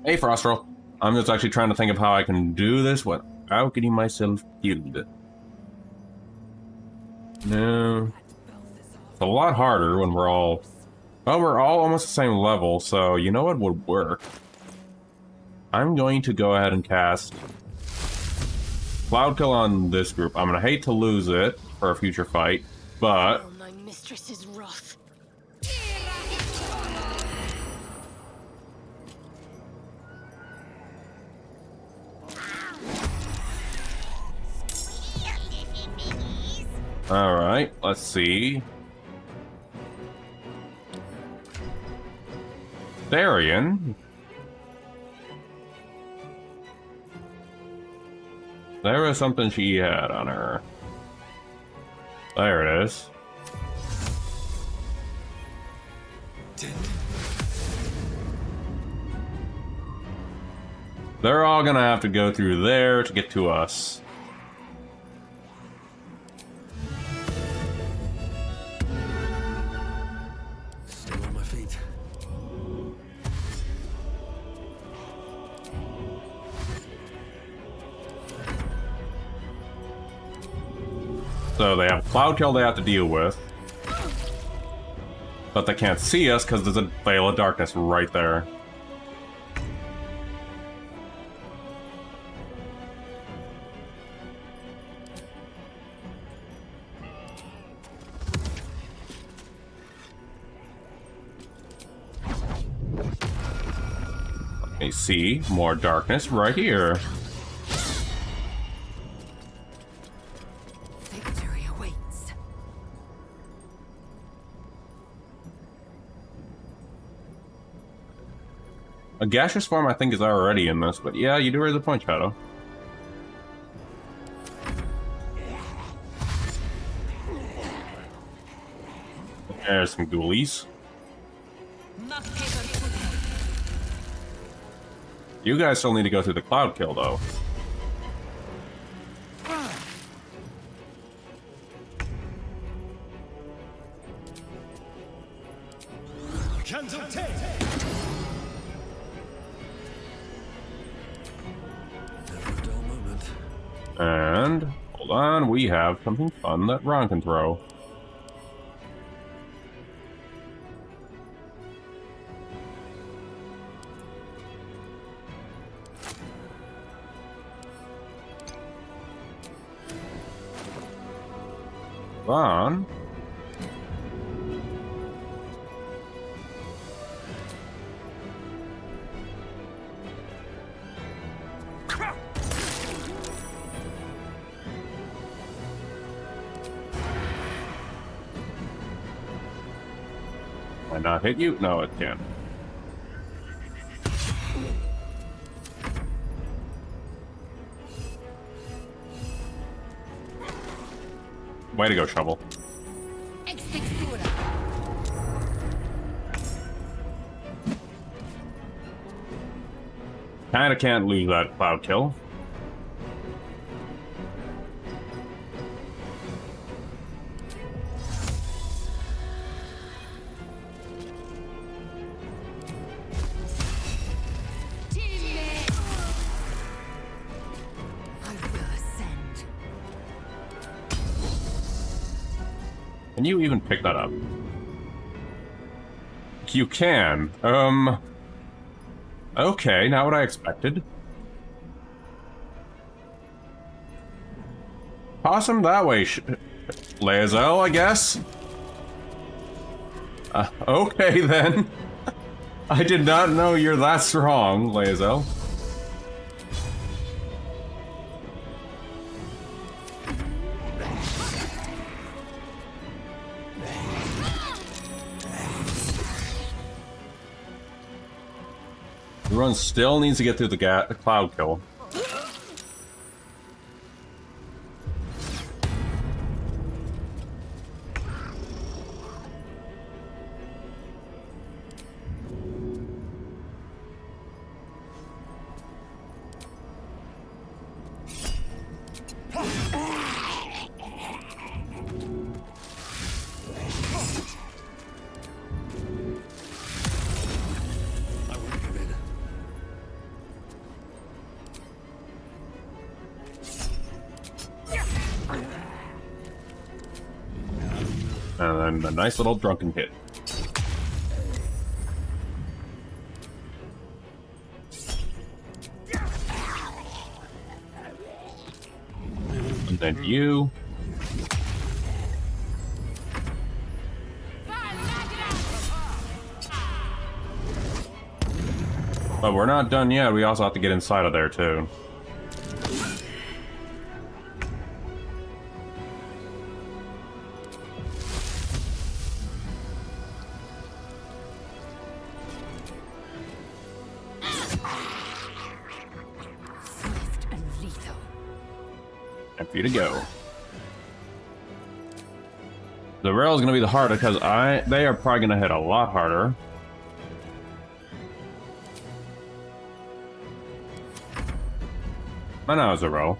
S1: Hey, Frostro. I'm just actually trying to think of how I can do this without getting myself killed. No. It's a lot harder when we're all... Well, we're all almost the same level, so you know what would work? I'm going to go ahead and cast Cloud Kill on this group. I'm gonna hate to lose it for a future fight, but...
S12: Oh, my mistress is wrath.
S1: Alright, let's see. Therian. There was something she had on her. There it is. They're all gonna have to go through there to get to us.
S4: Still on my feet.
S1: So they have Cloud Kill they have to deal with. But they can't see us because there's a Veil of Darkness right there. Let me see more darkness right here.
S3: Victory awaits.
S1: A gaseous form, I think, is already in this, but yeah, you do raise a point, Shadow. There's some ghoulies. You guys still need to go through the cloud kill, though. And, hold on, we have something fun that Ron can throw. Ron. Might not hit you? No, it can. Way to go, Shovel. Kinda can't lose that cloud kill. Can you even pick that up? You can. Okay, not what I expected. Toss him that way, Lae'zel, I guess? Okay then. I did not know you're that strong, Lae'zel. Everyone still needs to get through the cloud kill. And then a nice little drunken hit. And then you. But we're not done yet. We also have to get inside of there too. Time for you to go. The rail is going to be the harder because they are probably going to hit a lot harder. I know, Zero.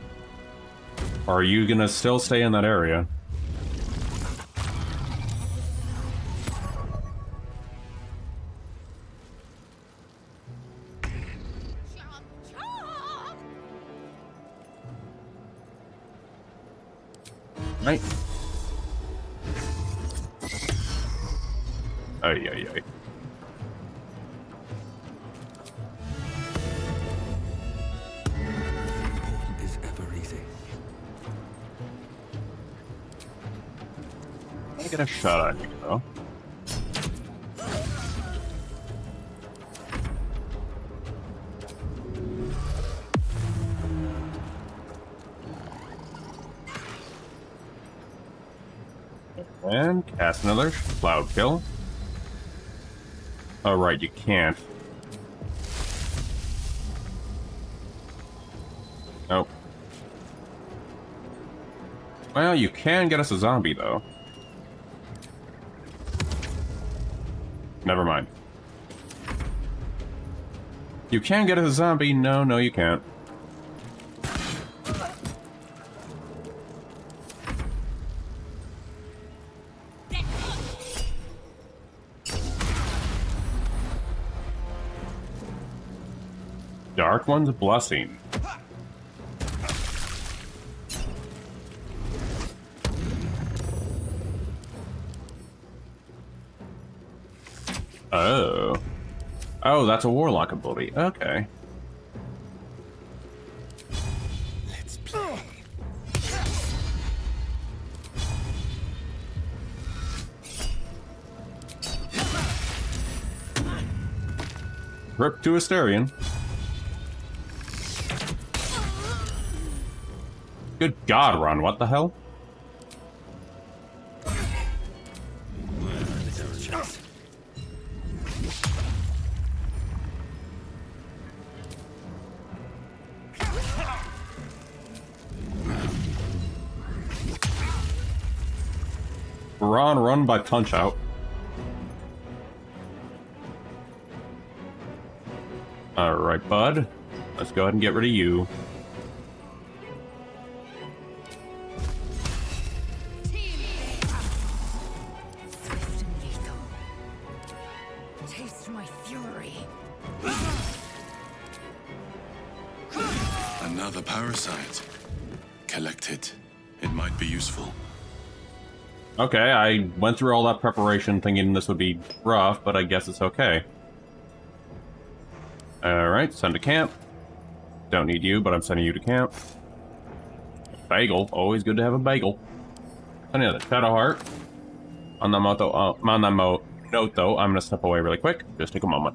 S1: Or are you going to still stay in that area? Right. Ay, ay, ay.
S4: Is ever easy.
S1: I get a shot at you, though. And cast another cloud kill. Oh, right, you can't. Oh. Well, you can get us a zombie, though. Never mind. You can get us a zombie. No, you can't. Dark One's blessing. Oh. Oh, that's a warlock ability. Okay.
S4: Let's play.
S1: Rip to Asterion. Good God, Ron, what the hell? Ron, run by Punch Out. Alright, bud. Let's go ahead and get rid of you.
S3: Swift and lethal. Taste my fury.
S2: Another parasite. Collect it. It might be useful.
S1: Okay, I went through all that preparation thinking this would be rough, but I guess it's okay. Alright, send to camp. Don't need you, but I'm sending you to camp. Bagel, always good to have a bagel. Another Shadow Heart. On that note, though, I'm gonna step away really quick. Just take a moment.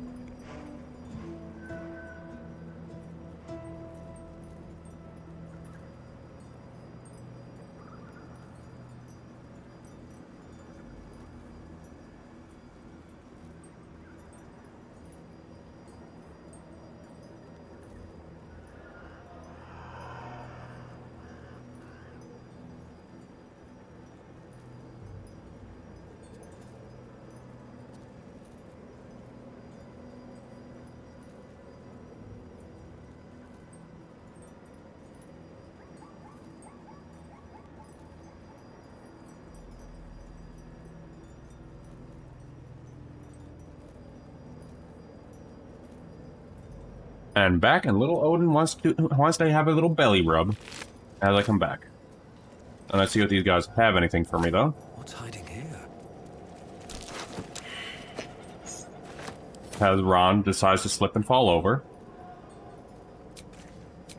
S1: And back, and little Odin wants to have a little belly rub as I come back. And let's see if these guys have anything for me, though.
S4: What's hiding here?
S1: As Ron decides to slip and fall over.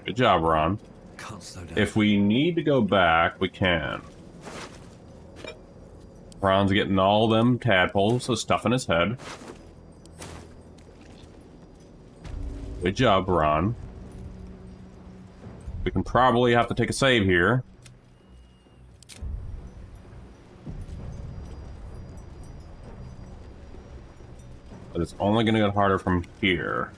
S1: Good job, Ron.
S4: Can't slow down.
S1: If we need to go back, we can. Ron's getting all them tadpoles of stuff in his head. Good job, Ron. We can probably have to take a save here. But it's only going to get harder from here.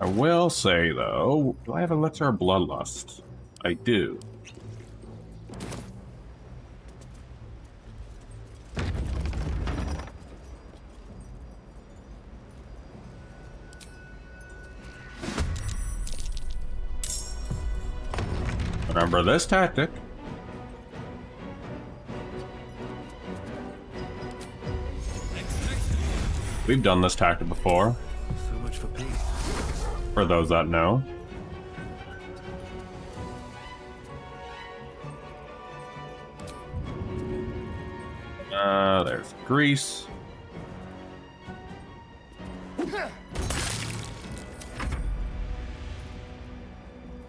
S1: I will say, though, do I have Elixir of Bloodlust? I do. Remember this tactic. We've done this tactic before.
S4: So much for peace.
S1: For those that know. There's Grease.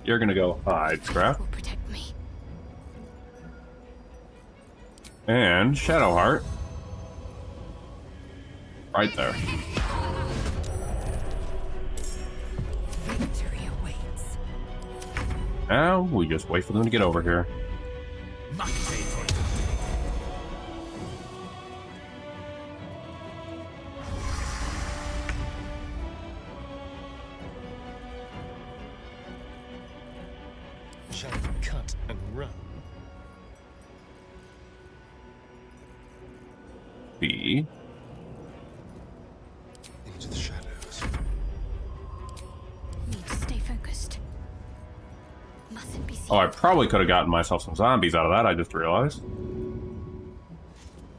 S1: You're gonna go hide, Scrap.
S12: Will protect me.
S1: And Shadowheart. Right there.
S3: Victory awaits.
S1: Now, we just wait for them to get over here.
S9: and run.
S1: B.
S9: Into the shadows.
S12: Need to stay focused. Mustn't be seen.
S1: Oh, I probably could have gotten myself some zombies out of that, I just realized.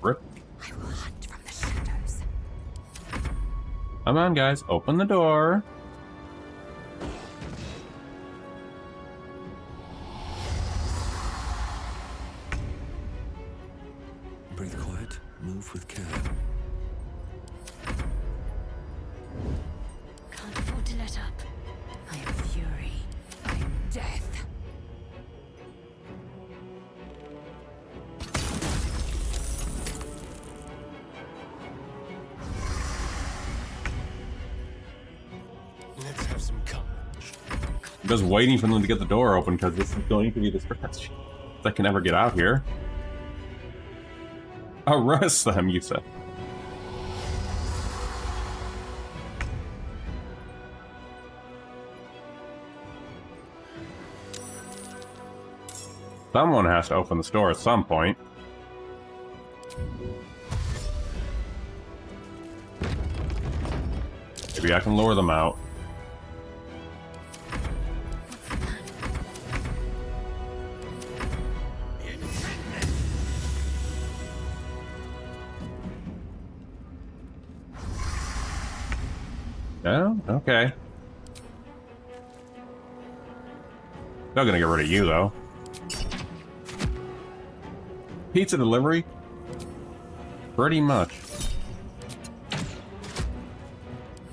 S1: Rip.
S12: I will hunt from the shadows.
S1: Come on, guys. Open the door.
S4: Breathe quiet, move with care.
S12: Can't afford to let up. I am fury. I am death.
S9: Let's have some courage.
S1: I'm just waiting for them to get the door open because this is going to be the stretch. If I can ever get out here. Arrest them, you said. Someone has to open the store at some point. Maybe I can lure them out. No? Okay. Not gonna get rid of you, though. Pizza delivery? Pretty much.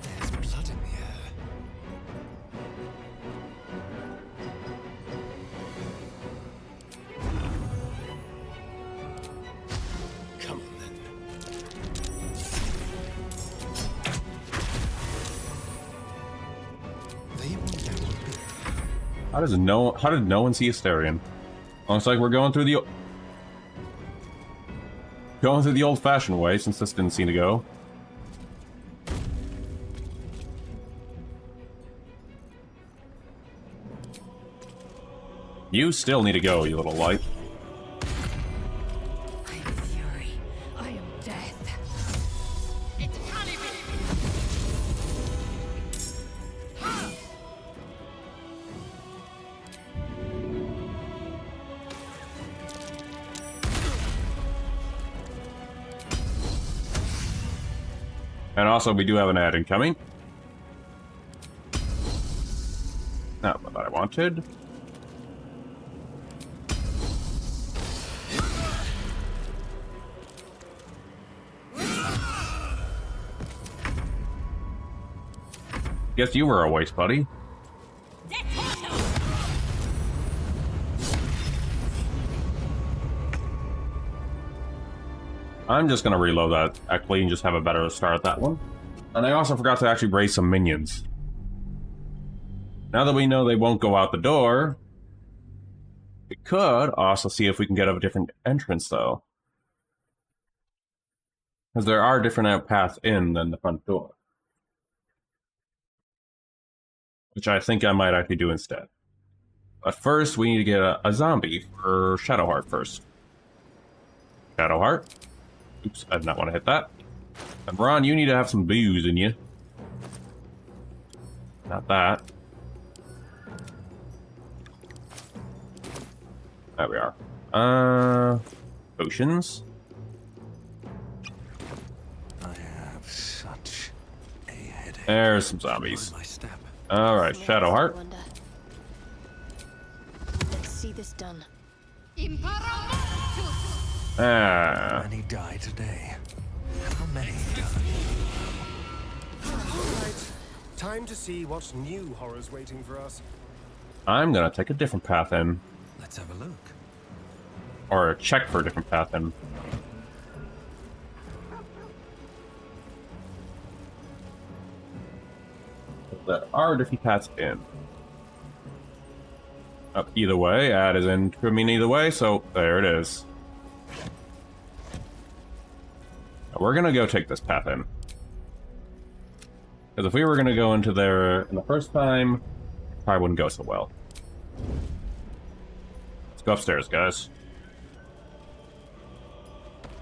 S9: There's blood in the air. Come on, then. They will never be.
S1: How did no one see Asterion? Looks like we're going through the old-fashioned way, since this didn't seem to go. You still need to go, you little light.
S12: I am fury. I am death. It's
S1: And also, we do have an ad incoming. Not what I wanted. Guess you were a waste, buddy. I'm just gonna reload that, actually, and just have a better start at that one. And I also forgot to actually raise some minions. Now that we know they won't go out the door, we could also see if we can get a different entrance, though. Because there are different paths in than the front door. Which I think I might actually do instead. But first, we need to get a zombie for Shadowheart first. Shadowheart. Oops, I did not want to hit that. And Ron, you need to have some booze in you. Not that. There we are. Potions.
S4: I have such a headache.
S1: There's some zombies.
S4: My step.
S1: Alright, Shadowheart.
S12: Let's see this done.
S1: Ah.
S4: Many die today. How many die?
S9: Right. Time to see what new horrors waiting for us.
S1: I'm gonna take a different path in.
S4: Let's have a look.
S1: Or check for a different path in. There are different paths in. Either way, ad is in could mean either way, so there it is. We're gonna go take this path in. Because if we were gonna go into there in the first time, it probably wouldn't go so well. Let's Go upstairs, guys.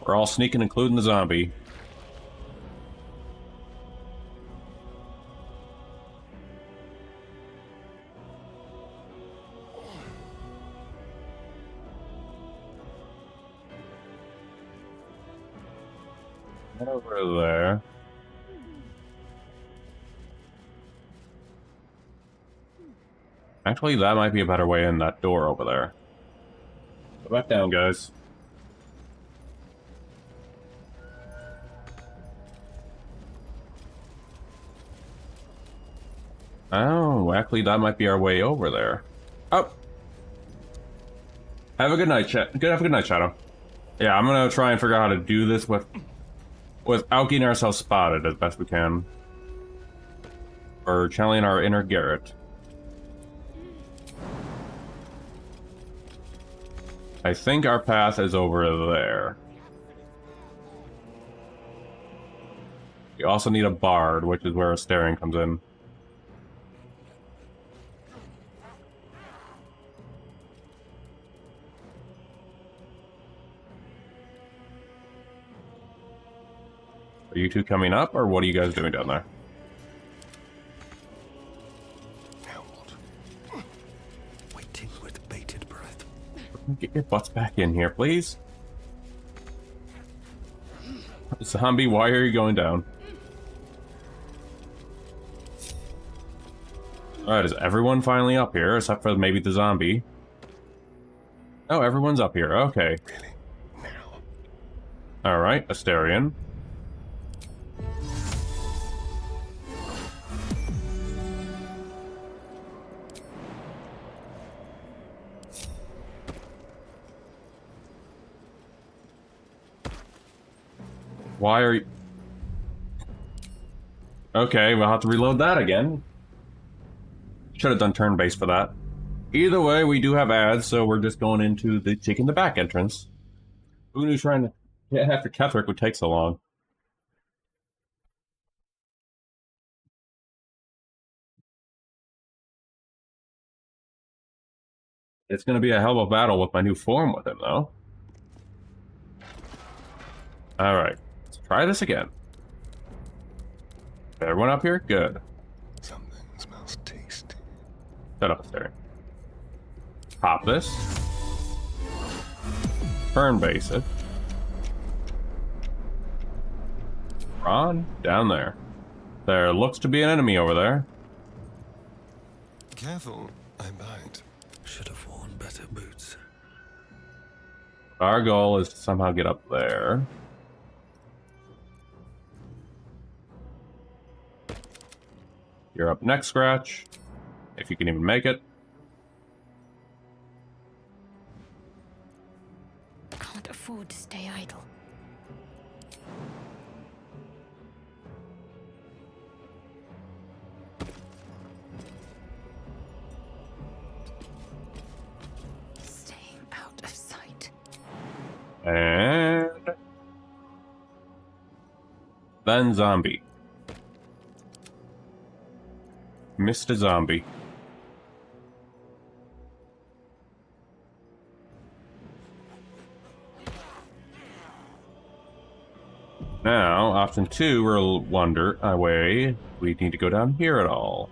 S1: We're all sneaking, including the zombie. Head over there. Actually, that might be a better way in, that door over there. Go back down, guys. Oh, actually, that might be our way over there. Oh! Have a good night, Have a good night, Shadow. Yeah, I'm gonna try and figure out how to do this without getting ourselves spotted as best we can. Or channeling our inner Garrett. I think our path is over there. We also need a bard, which is where a staring comes in. Are you two coming up, or what are you guys doing down there?
S4: Now what? Waiting with bated breath.
S1: Get your butts back in here, please. Zombie, why are you going down? Alright, is everyone finally up here, except for maybe the zombie? Oh, everyone's up here, okay.
S4: Really? Now?
S1: Alright, Asterion. Why are you... Okay, we'll have to reload that again. Should have done turn-based for that. Either way, we do have ads, so we're just going into taking the back entrance. Who knew trying to get after Ketherick would take so long? It's going to be a hell of a battle with my new form with him, though. Alright. Try this again. Everyone up here? Good.
S4: Something smells tasty.
S1: Shut up, Asterion. Pop this. Turn base it. Ron, down there. There looks to be an enemy over there.
S4: Careful, I bite. Should have worn better boots.
S1: Our goal is to somehow get up there. You're up next, Scratch. If you can even make it.
S12: Can't afford to stay idle. Staying out of sight.
S1: And... then zombie. Mr. Zombie. Now, option 2, we'll wonder, we need to go down here at all.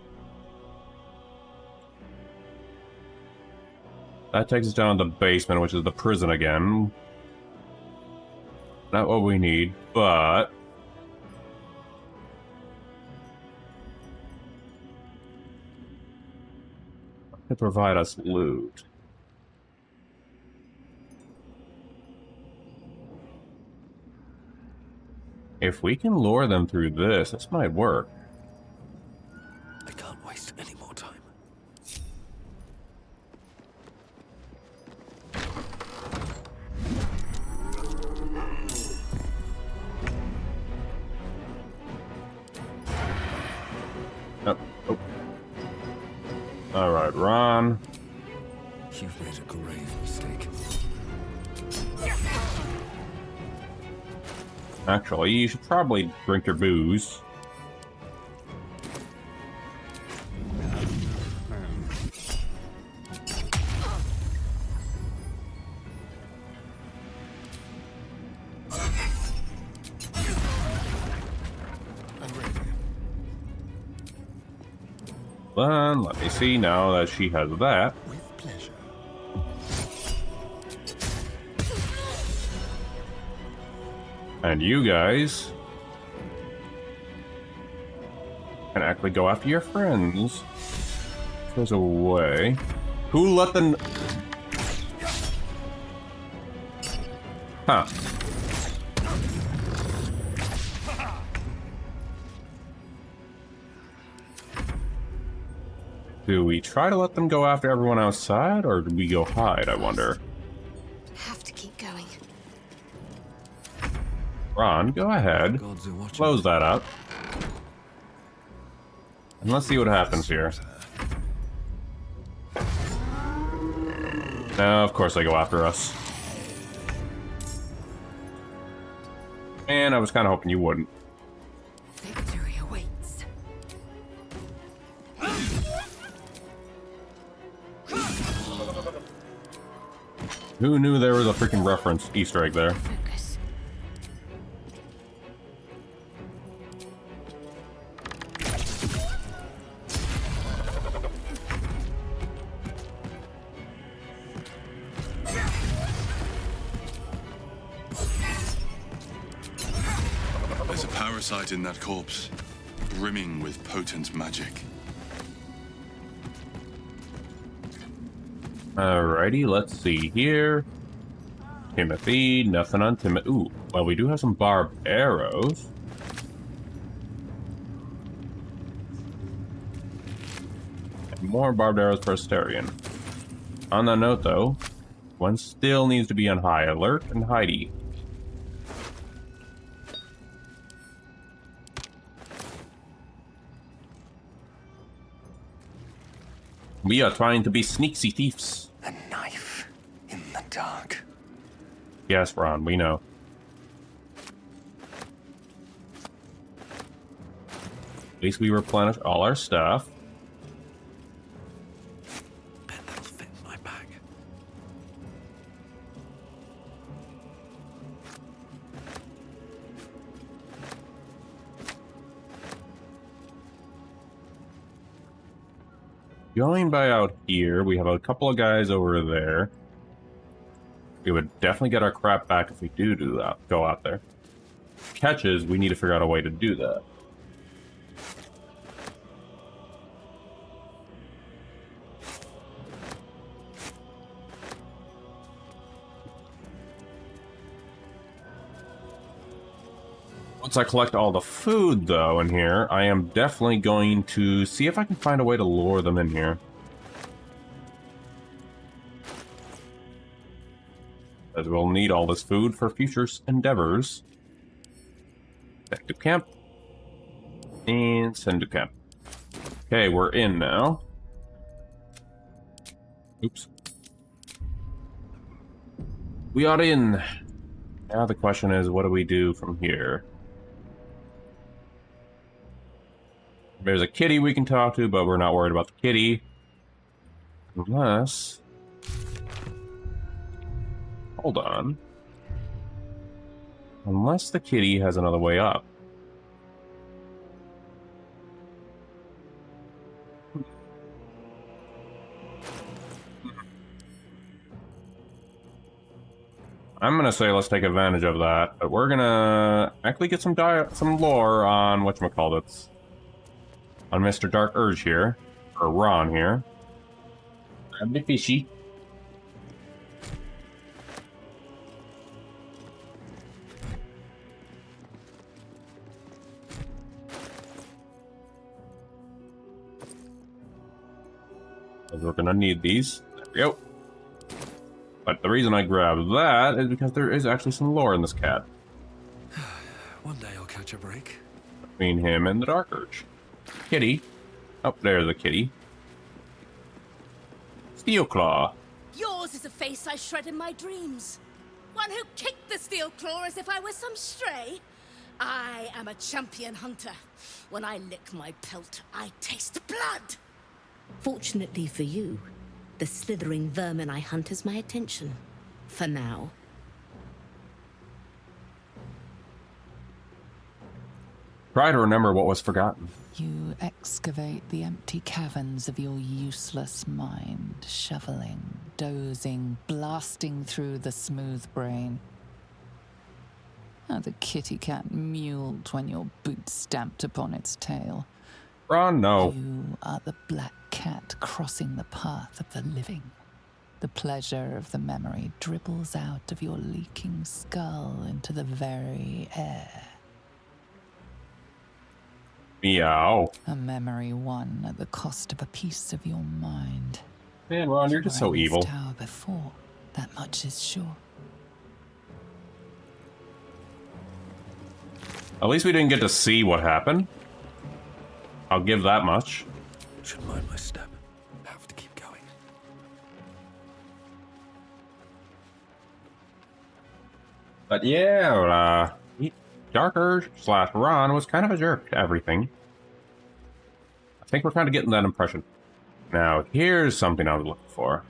S1: That takes us down to the basement, which is the prison again. Not what we need, but... to provide us loot. If we can lure them through this might work.
S4: I can't waste any more time.
S1: Oh, oh. Alright, Ron.
S4: You've made a grave mistake.
S1: Actually, you should probably drink your booze. Then, let me see now that she has that.
S2: With pleasure.
S1: And you guys can actually go after your friends. There's a way. Who let them... Huh. Do we try to let them go after everyone outside, or do we go hide, I wonder?
S12: Have to keep going.
S1: Ron, go ahead.
S4: Gods are watching.
S1: Close that up. And let's see what happens here. Now, of course they go after us. And I was kind of hoping you wouldn't.
S12: Victory awaits.
S1: Who knew there was a freaking reference Easter egg there?
S12: Focus.
S13: There's a parasite in that corpse, brimming with potent magic.
S1: Alrighty, let's see here. Timothy, nothing on Timothy. Ooh, well, we do have some barbed arrows. And more barbed arrows for Asterion. On that note, though, one still needs to be on high alert and Heidi. We are trying to be sneaky thieves.
S4: A knife in the dark.
S1: Yes, Ron, we know. At least we replenish all our stuff.
S4: Bet that'll fit in my bag.
S1: Going by out here, we have a couple of guys over there. We would definitely get our crap back if we do that. Go out there. Catches, we need to figure out a way to do that. Once I collect all the food, though, in here, I am definitely going to see if I can find a way to lure them in here. As we'll need all this food for future endeavors. Back to camp. And send to camp. Okay, we're in now. Oops. We are in. Now the question is, what do we do from here? There's a kitty we can talk to, but we're not worried about the kitty. Unless... Hold on. Unless the kitty has another way up. I'm gonna say let's take advantage of that, but we're gonna actually get some lore on whatchamacallits. On Mr. Dark Urge here, or Ron here. Grab the fishy. We're gonna need these. There we go. But the reason I grabbed that is because there is actually some lore in this cat.
S4: One day I'll catch a break.
S1: Between him and the Dark Urge. Kitty. Oh, there's a kitty. Steel Claw.
S12: Yours is a face I shred in my dreams. One who kicked the steel claw as if I was some stray. I am a champion hunter. When I lick my pelt, I taste blood. Fortunately for you, the slithering vermin I hunt has my attention. For now.
S1: Try to remember what was forgotten.
S6: You excavate the empty caverns of your useless mind, shoveling, dozing, blasting through the smooth brain. How the kitty cat mewled when your boot stamped upon its tail.
S1: Ron, no.
S6: You are the black cat crossing the path of the living. The pleasure of the memory dribbles out of your leaking skull into the very air.
S1: Meow.
S6: A memory won at the cost of a piece of your mind.
S1: Man, Ron, you're just so
S6: Were in this
S1: evil.
S6: tower before, that much is sure.
S1: At least we didn't get to see what happened. I'll give that much.
S4: Should mind my step. Have to keep going.
S1: But yeah, Dark Urge / Ron was kind of a jerk to everything. I think we're kind of getting that impression. Now, here's something I was looking for.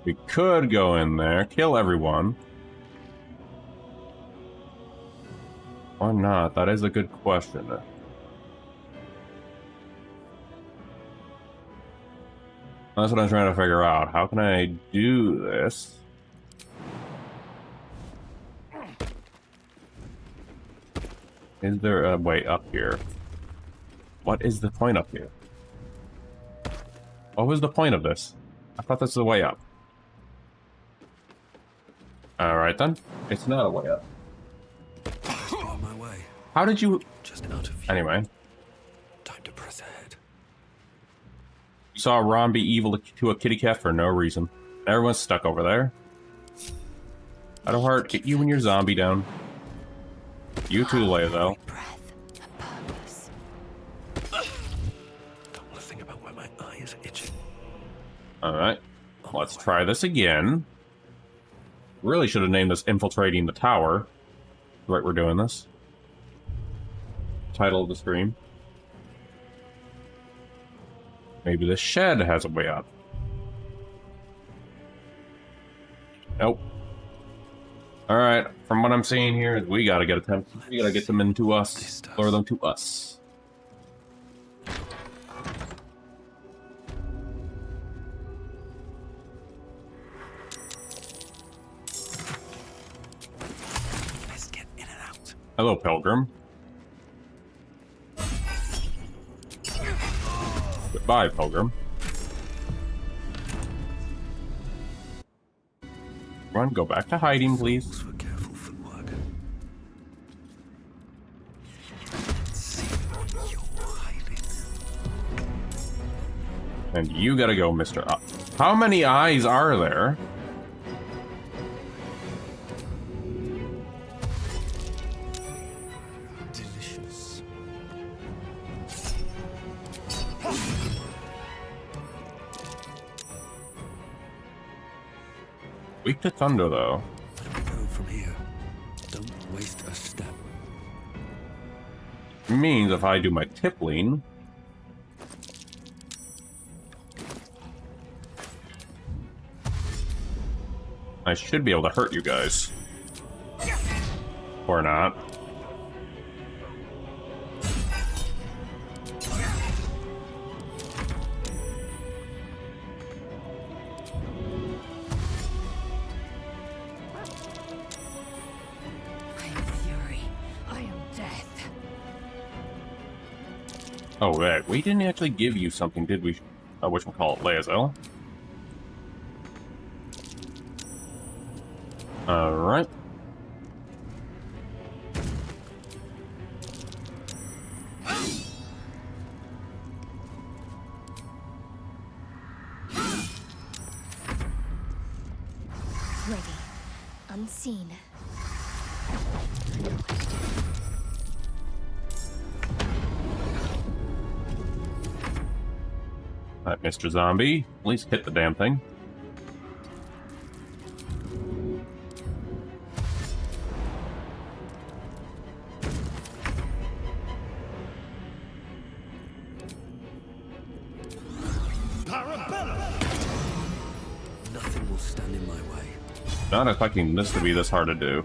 S1: We could go in there, kill everyone. Or not? That is a good question. That's what I'm trying to figure out. How can I do this? Is there a way up here? What is the point up here? What was the point of this? I thought this was a way up. Alright then. It's not a way up.
S4: On my way.
S1: How did you...
S4: Just out of view.
S1: Anyway.
S4: Time to press ahead.
S1: You saw Ron be evil to a kitty cat for no reason. Everyone's stuck over there. Shadowheart, get you and your zombie down. You too, Leia, though.
S4: Don't want to think about why my eye is itching.
S1: Alright. Let's try this again. Really should have named this Infiltrating the Tower. Right, we're doing this. Title of the stream. Maybe the shed has a way up. Nope. Alright, from what I'm seeing here, we gotta get we gotta get them into us. Lure them to us.
S4: Let's get in and out.
S1: Hello, Pilgrim. Goodbye, Pilgrim. Run, go back to hiding, please.
S4: For careful footwork.
S1: And you gotta go, Mr. How many eyes are there?
S4: Delicious.
S1: Weak to thunder, though.
S4: Where do we go from here? Don't waste a step.
S1: Means if I do my tippling... I should be able to hurt you guys. Or not.
S3: I am fury. I am death.
S1: Oh, right. We didn't actually give you something, did we? Whatchamacallit, Lae'zel. Alright.
S5: Ready. Unseen.
S1: Alright, Mr. Zombie. At least hit the damn thing.
S4: Nothing will stand in my way.
S1: Not expecting this to be this hard to do.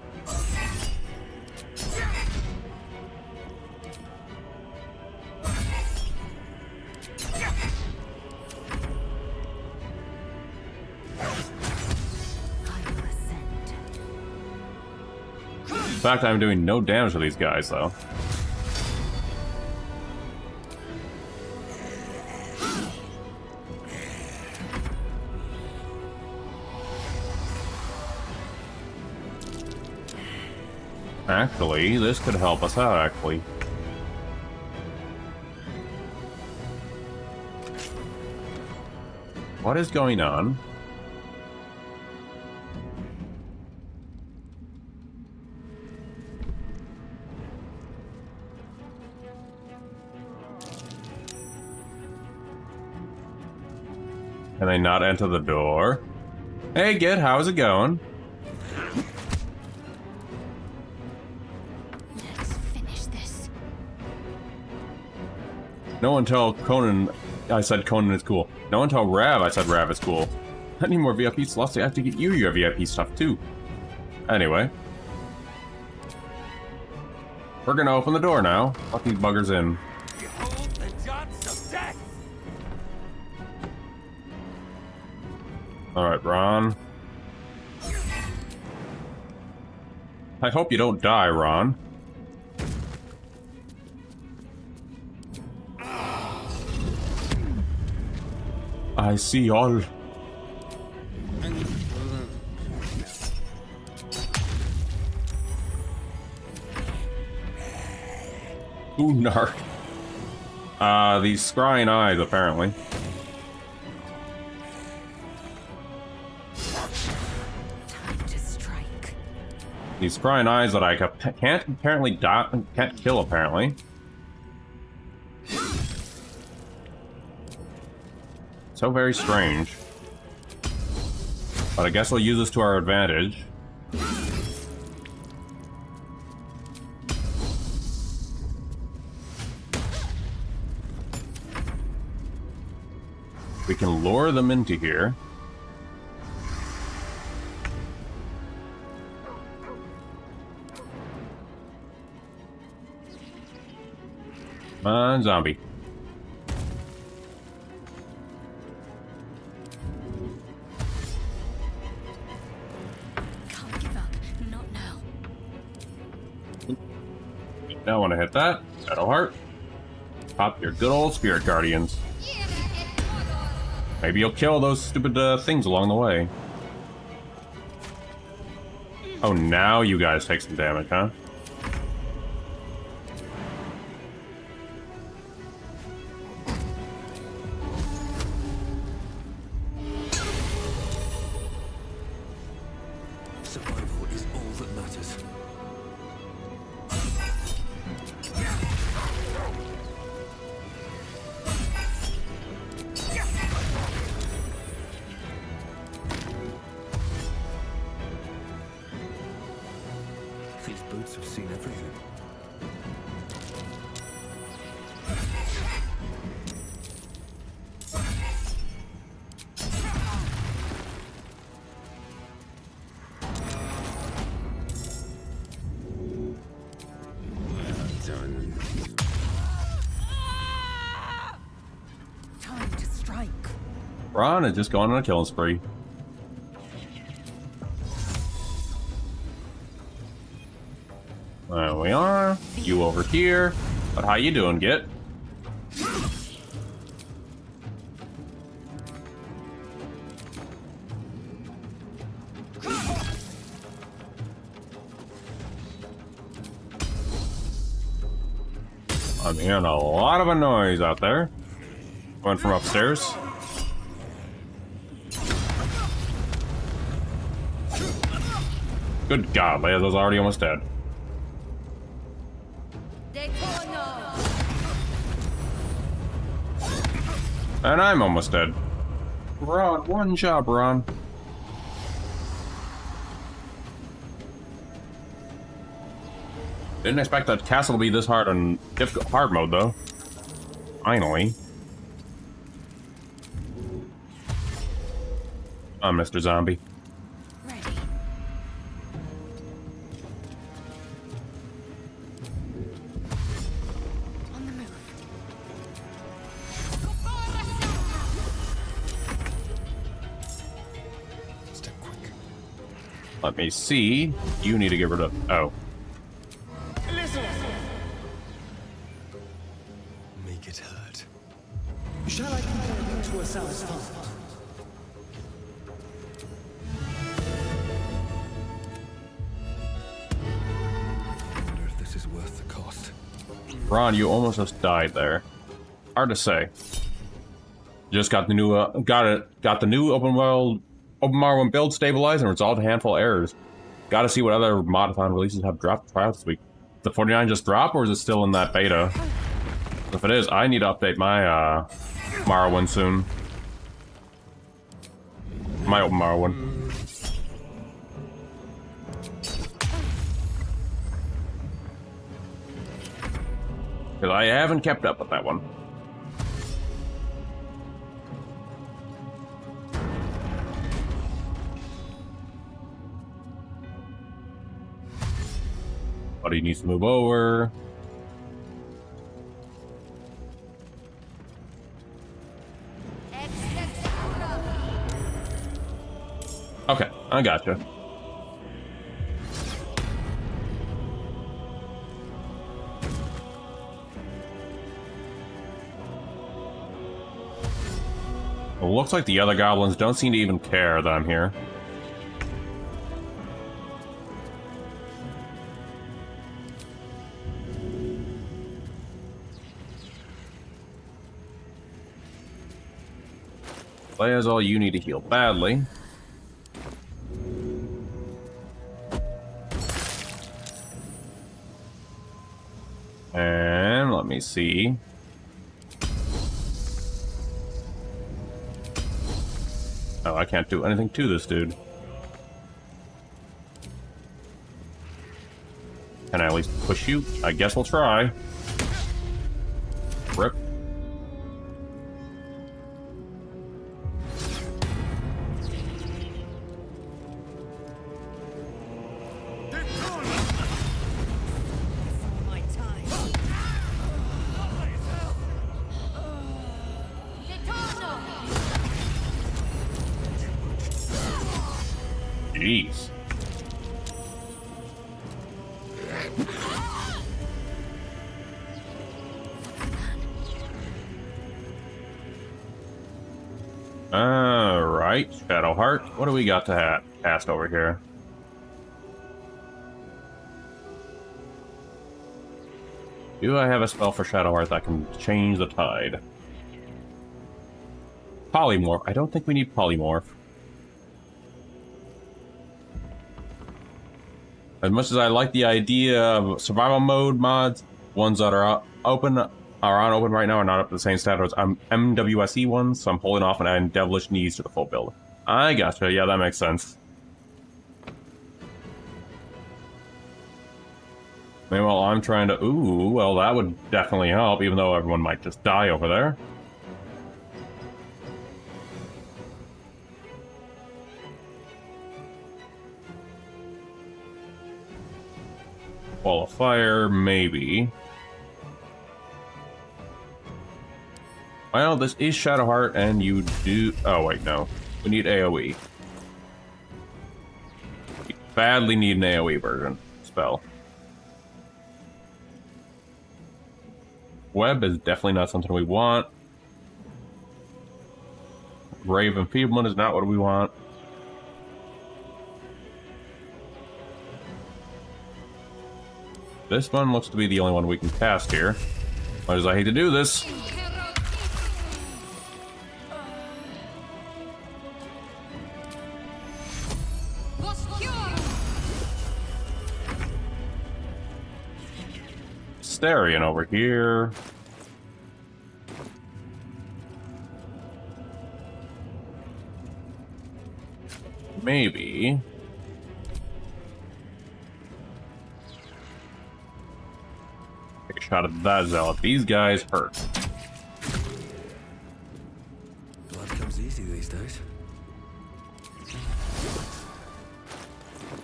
S1: In fact, I'm doing no damage to these guys, though. Actually, this could help us out, actually. What is going on? Can they not enter the door? Hey, Git, how's it going?
S5: Let's finish this.
S1: No one tell Conan I said Conan is cool. No one tell Rav I said Rav is cool. I need more VIP slots. I have to get you your VIP stuff too. Anyway. We're gonna open the door now. Let these buggers in.
S11: Behold the judge of death!
S1: Alright, Ron. I hope you don't die, Ron. I see all. Gunnar. These scrying eyes, apparently.
S3: Time to strike.
S1: These scrying eyes that I can't apparently can't kill, apparently. So very strange. But I guess we'll use this to our advantage. We can lure them into here. Come on, zombie.
S3: Can't give up. Not now.
S1: Don't want to hit that. Shadowheart. Pop your good old spirit guardians. Maybe you'll kill those stupid things along the way. Oh, now you guys take some damage, huh?
S4: Survival is all that matters. These boots have seen everything.
S3: Time to strike.
S1: Ron is just going on a killing spree. There we are. You over here. But how you doing, Git? I'm hearing a lot of a noise out there. Coming from upstairs. Good God, Lea's already almost dead. And I'm almost dead. Ron, one job, Ron. Didn't expect that castle to be this hard on hard mode, though. Finally. I'm Mr. Zombie.
S3: Ready. On the move.
S9: Step quick.
S1: Let me see. You need to get rid of. Oh.
S4: Make it hurt.
S11: Shall I compare them to a sour's fault?
S4: I wonder if this is worth the cost.
S1: Ron, you almost just died there. Hard to say. Just got the new got the new open Marvel 1 build stabilized and resolved a handful of errors. Got to see what other modified releases have dropped trials this week. The 49 just dropped, or is it still in that beta? If it is, I need to update my Morrowind soon. My open Morrowind. Because I haven't kept up with that one. Buddy needs to move over. Okay, I gotcha. Well, looks like the other goblins don't seem to even care that I'm here. Leia's all you need to heal badly. And let me see. Oh, I can't do anything to this dude. Can I at least push you? I guess we'll try. Rip. Jeez. Alright, Shadowheart. What do we got to cast over here? Do I have a spell for Shadowheart that can change the tide? Polymorph. I don't think we need Polymorph. As much as I like the idea of survival mode mods, ones that are open are on open right now are not up to the same status as MWSE ones, so I'm holding off on adding Devilish Knees to the full build. I gotcha, yeah, that makes sense. Meanwhile, I'm trying to... Ooh, well, that would definitely help, even though everyone might just die over there. Wall of Fire, maybe. Well, this is Shadowheart, and you do... Oh, wait, no. We need AoE. We badly need an AoE version spell. Web is definitely not something we want. Grave Enfeeblement is not what we want. This one looks to be the only one we can cast here. Much as I hate to do this. Starion over here. Maybe. Take a shot at that zealot. These guys hurt.
S4: Blood comes easy these days.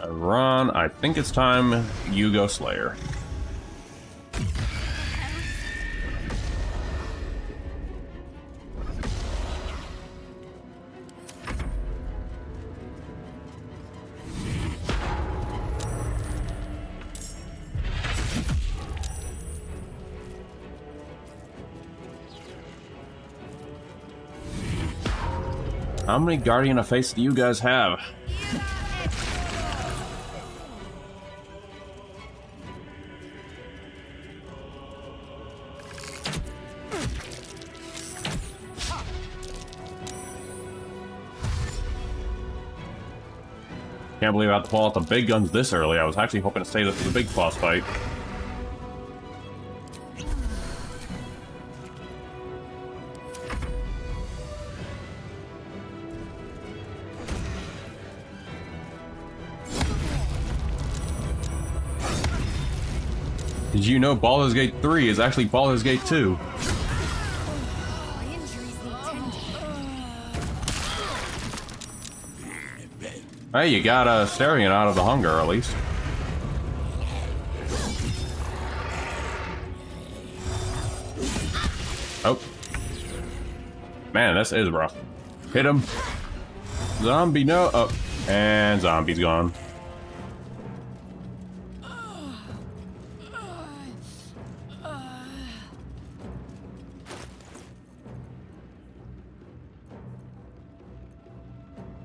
S1: Ron, I think it's time you go Slayer. How many Guardian of Faith do you guys have? Can't believe I have to pull out the big guns this early. I was actually hoping to save this for the big boss fight. Did you know Baldur's Gate 3 is actually Baldur's Gate 2? Hey, you got Asterion out of the hunger, at least. Oh. Man, this is rough. Hit him. Zombie, no. Oh. And zombie's gone.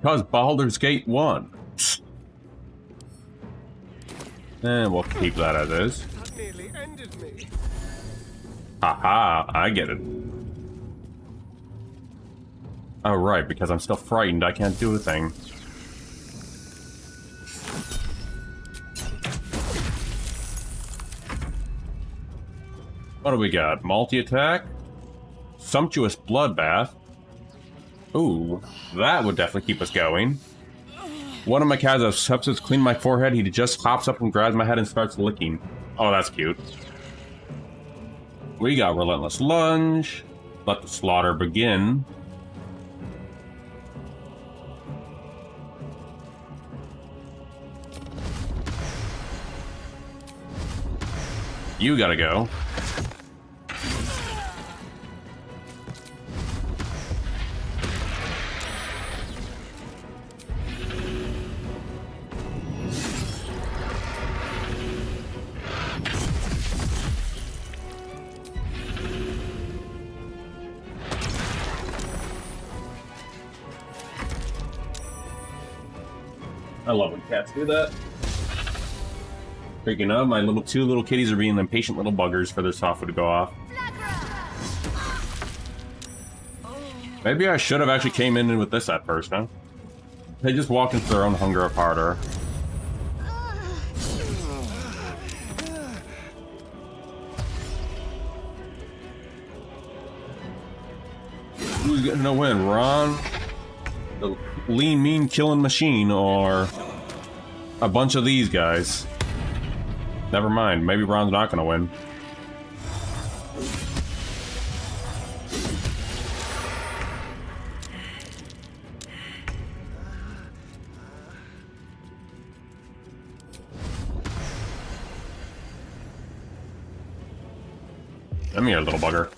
S1: Because Baldur's Gate 1. And we'll keep that as is.
S9: That nearly ended me.
S1: Haha, I get it. Oh, right, because I'm still frightened, I can't do a thing. What do we got? Multi-attack? Sumptuous Bloodbath? Ooh, that would definitely keep us going. One of my cats has substance clean my forehead. He just hops up and grabs my head and starts licking. Oh, that's cute. We got Relentless Lunge. Let the slaughter begin. You gotta go. I love when cats do that. Freaking out, my two little kitties are being impatient little buggers for their software to go off. Maybe I should have actually came in with this at first, huh? They just walk into their own hunger of harder. Who's gonna win, Ron? The lean, mean, killing machine, or a bunch of these guys? Never mind, maybe Ron's not gonna win. Come here, little bugger.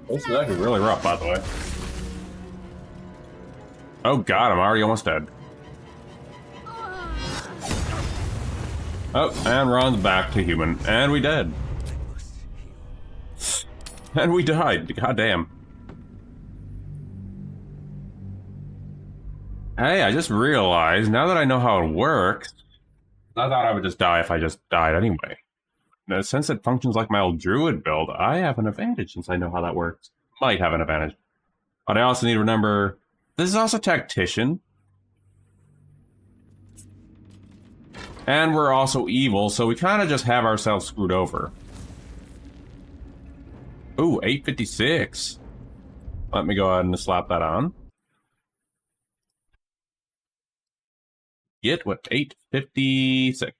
S1: This is actually really rough, by the way. Oh god, I'm already almost dead. Oh, and Ron's back to human. And we dead. And we died. God damn. Hey, I just realized, now that I know how it works, I thought I would just die if I just died anyway. Now, since it functions like my old druid build, I have an advantage since I know how that works. Might have an advantage. But I also need to remember, this is also tactician. And we're also evil, so we kind of just have ourselves screwed over. Ooh, 856. Let me go ahead and slap that on. Get what? 856.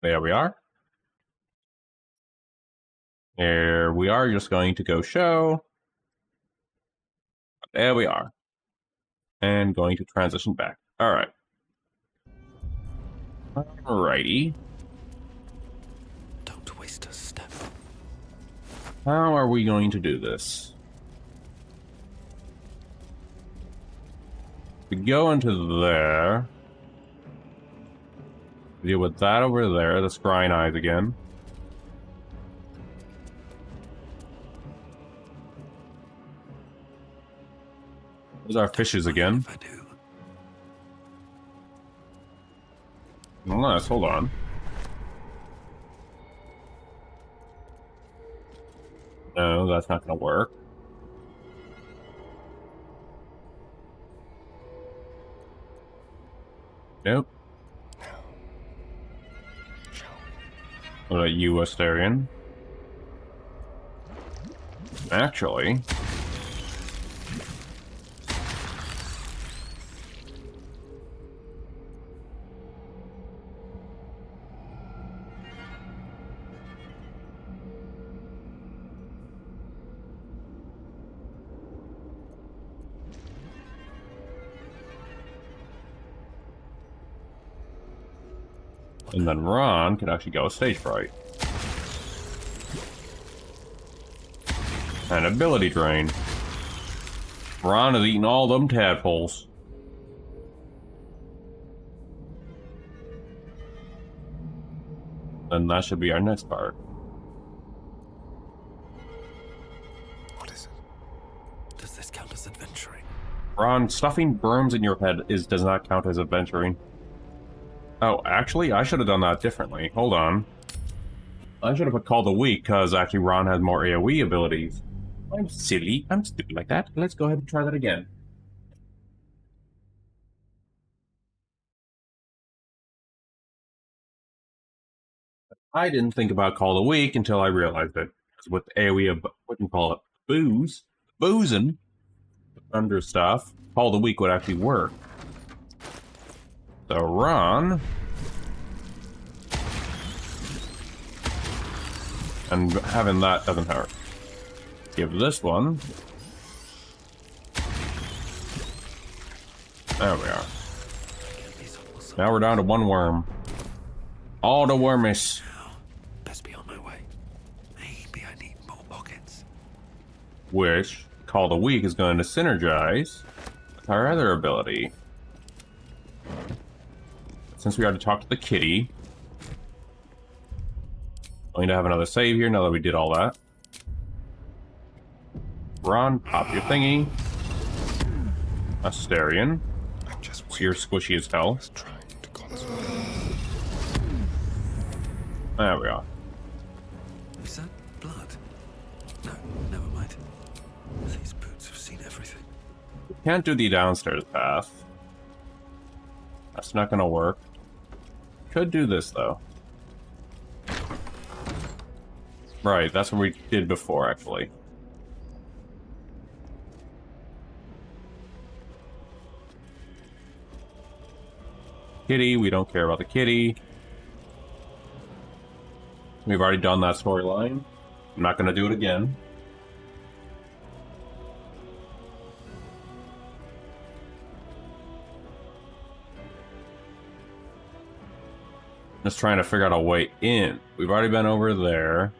S1: There we are. There we are. Just going to go show. There we are. And going to transition back. All right. Alrighty.
S4: Don't waste a step.
S1: How are we going to do this? We go into there. Deal with that over there, the scrying eyes again. There's our fishes again.
S4: If I do.
S1: Unless, hold on. No, that's not gonna work. Nope. What about you, Astarion? Actually... And then Ron could actually go stage fright. And ability drain. Ron is eating all them tadpoles. Then that should be our next part.
S4: What is it? Does this count as adventuring?
S1: Ron, stuffing brooms in your head does not count as adventuring. Oh, actually, I should have done that differently. Hold on. I should have put Call the Weak, because actually Ron has more AoE abilities. I'm silly. I'm stupid like that. Let's go ahead and try that again. I didn't think about Call the Weak until I realized it. Because with AoE of, what do you call it? Boozing under stuff, Call the Weak would actually work. So Ron, and having that doesn't hurt. Give this one. There we are. Now we're down to one worm. All the wormies.
S4: Best be on my way. Maybe I need more pockets.
S1: Which Call the Weak is going to synergize with our other ability. Since we already talked to the kitty, going to have another save here now that we did all that. Ron, pop your thingy. Astarion. So you're squishy as hell. There we are.
S4: Is that blood? No, never mind. These boots have seen everything.
S1: Can't do the downstairs path. That's not gonna work. Could do this though. Right, that's what we did before actually. Kitty, we don't care about the kitty. We've already done that storyline. I'm not gonna do it again. Just trying to figure out a way in. We've already been over there.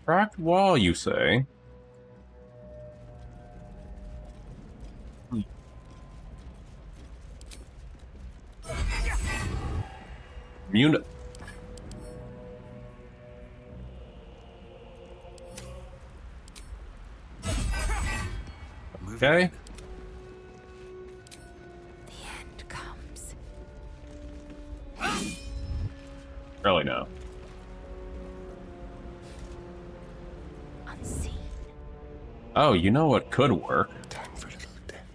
S1: Cracked wall, you say? Unit. Okay.
S3: The end comes.
S1: Really no.
S3: Unseen.
S1: Oh, you know what could work?
S2: Time for a little death.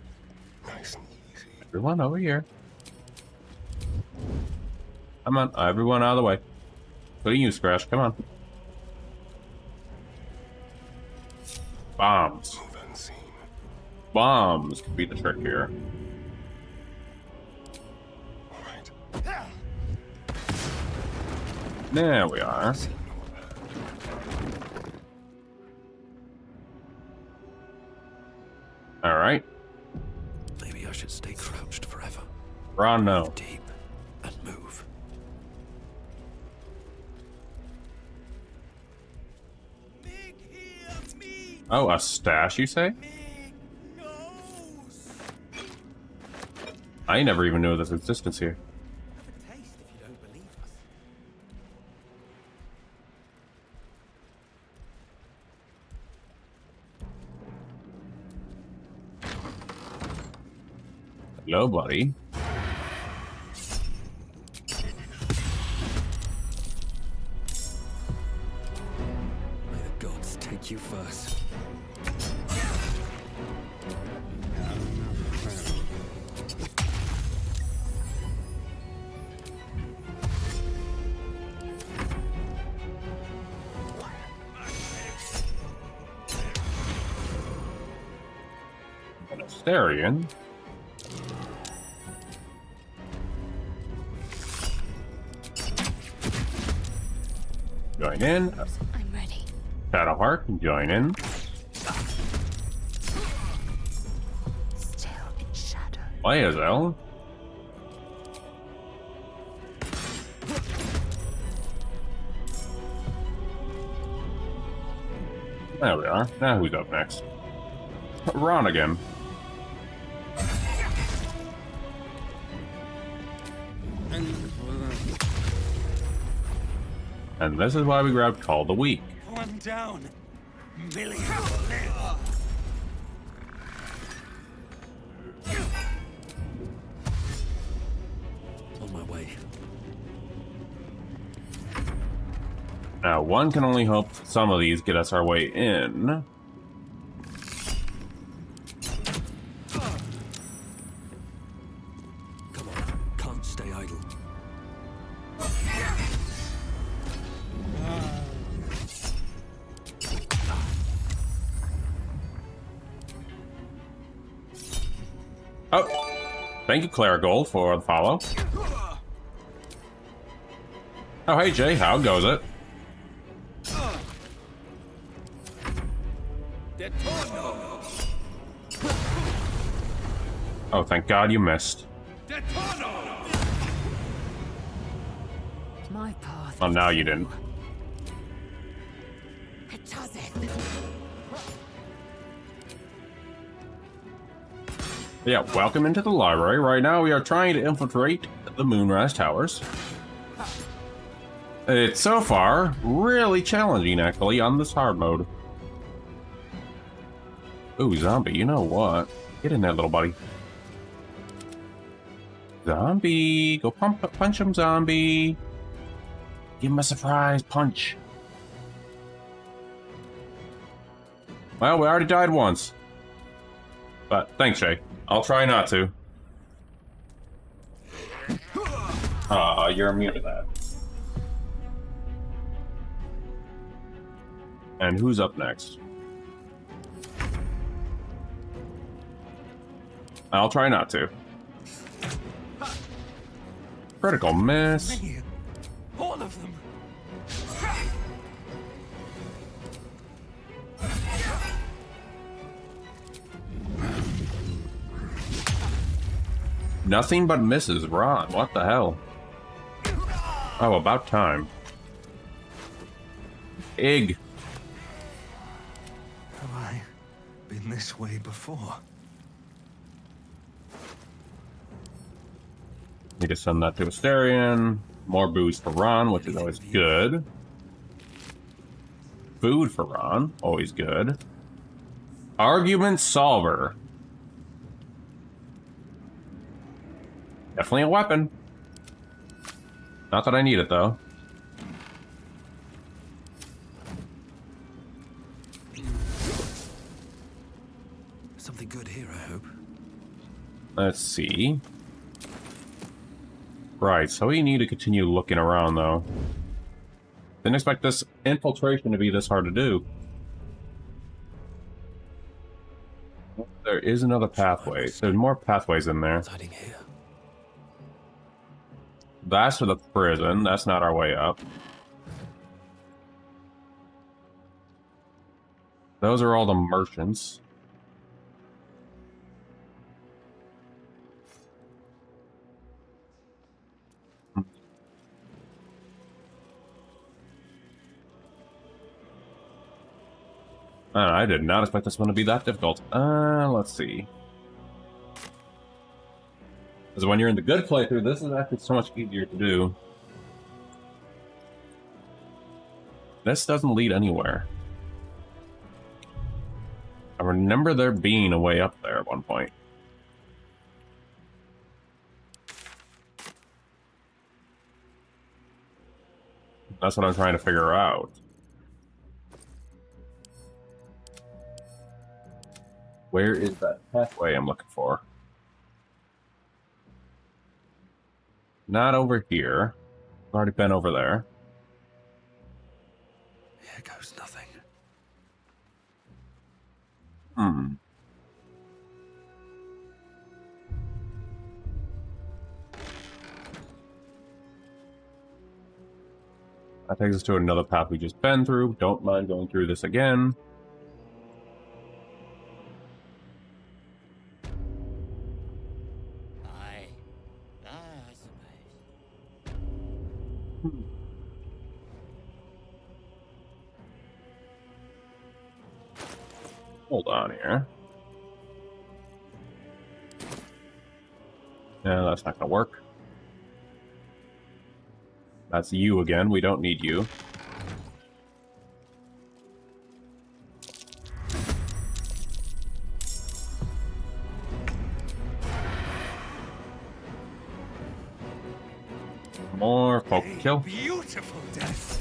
S1: Everyone over here. Come on, everyone out of the way. Including you, Scratch. Come on. Bombs. Bombs could be the trick here. There we are. All right.
S4: Maybe I should stay crouched forever.
S1: Ron, no.
S4: Deep and move.
S1: Oh, a stash, you say? I never even knew this existence here. Hello, buddy.
S4: May the gods take you first.
S1: An Asterion. Join in.
S5: I'm ready.
S1: Shadowheart, join in.
S6: Still in shadow.
S1: Laezel. There we are. Now who's up next? Ron again. And this is why we grabbed Call the Weak.
S11: One down. Millions live.
S4: On my way.
S1: Now, one can only hope some of these get us our way in.
S4: Come on, can't stay idle.
S1: Oh, thank you, Clarigold, for the follow. Oh, hey, Jay, how goes it? Oh, thank God you missed.
S3: My path.
S1: Oh, now you didn't. Yeah, welcome into the library. Right now we are trying to infiltrate the Moonlight Towers. It's so far really challenging, actually, on this hard mode. Ooh, zombie, you know what? Get in there, little buddy. Zombie! Go punch him, zombie! Give him a surprise punch. Well, we already died once. But thanks, Shay. I'll try not to. You're immune to that. And who's up next? I'll try not to. Critical miss.
S11: All of them.
S1: Nothing but misses, Ron. What the hell? Oh, about time. Egg.
S4: Have I been this way before?
S1: Need to send that to Asterion. More booze for Ron, which is always good. Food for Ron, always good. Argument solver. Definitely a weapon. Not that I need it, though.
S4: Something good here, I hope.
S1: Let's see. Right, so we need to continue looking around, though. Didn't expect this infiltration to be this hard to do. There is another pathway. There's more pathways in there.
S4: Hiding here.
S1: That's to the prison. That's not our way up. Those are all the merchants. I did not expect this one to be that difficult. Let's see. Because when you're in the good playthrough, this is actually so much easier to do. This doesn't lead anywhere. I remember there being a way up there at one point. That's what I'm trying to figure out. Where is that pathway I'm looking for? Not over here. I've already been over there.
S4: Here goes nothing.
S1: That takes us to another path we just been through. Don't mind going through this again.
S11: I suppose.
S1: Hold on here. Yeah, that's not gonna work. That's you again. We don't need you. More folk to kill.
S11: Beautiful death.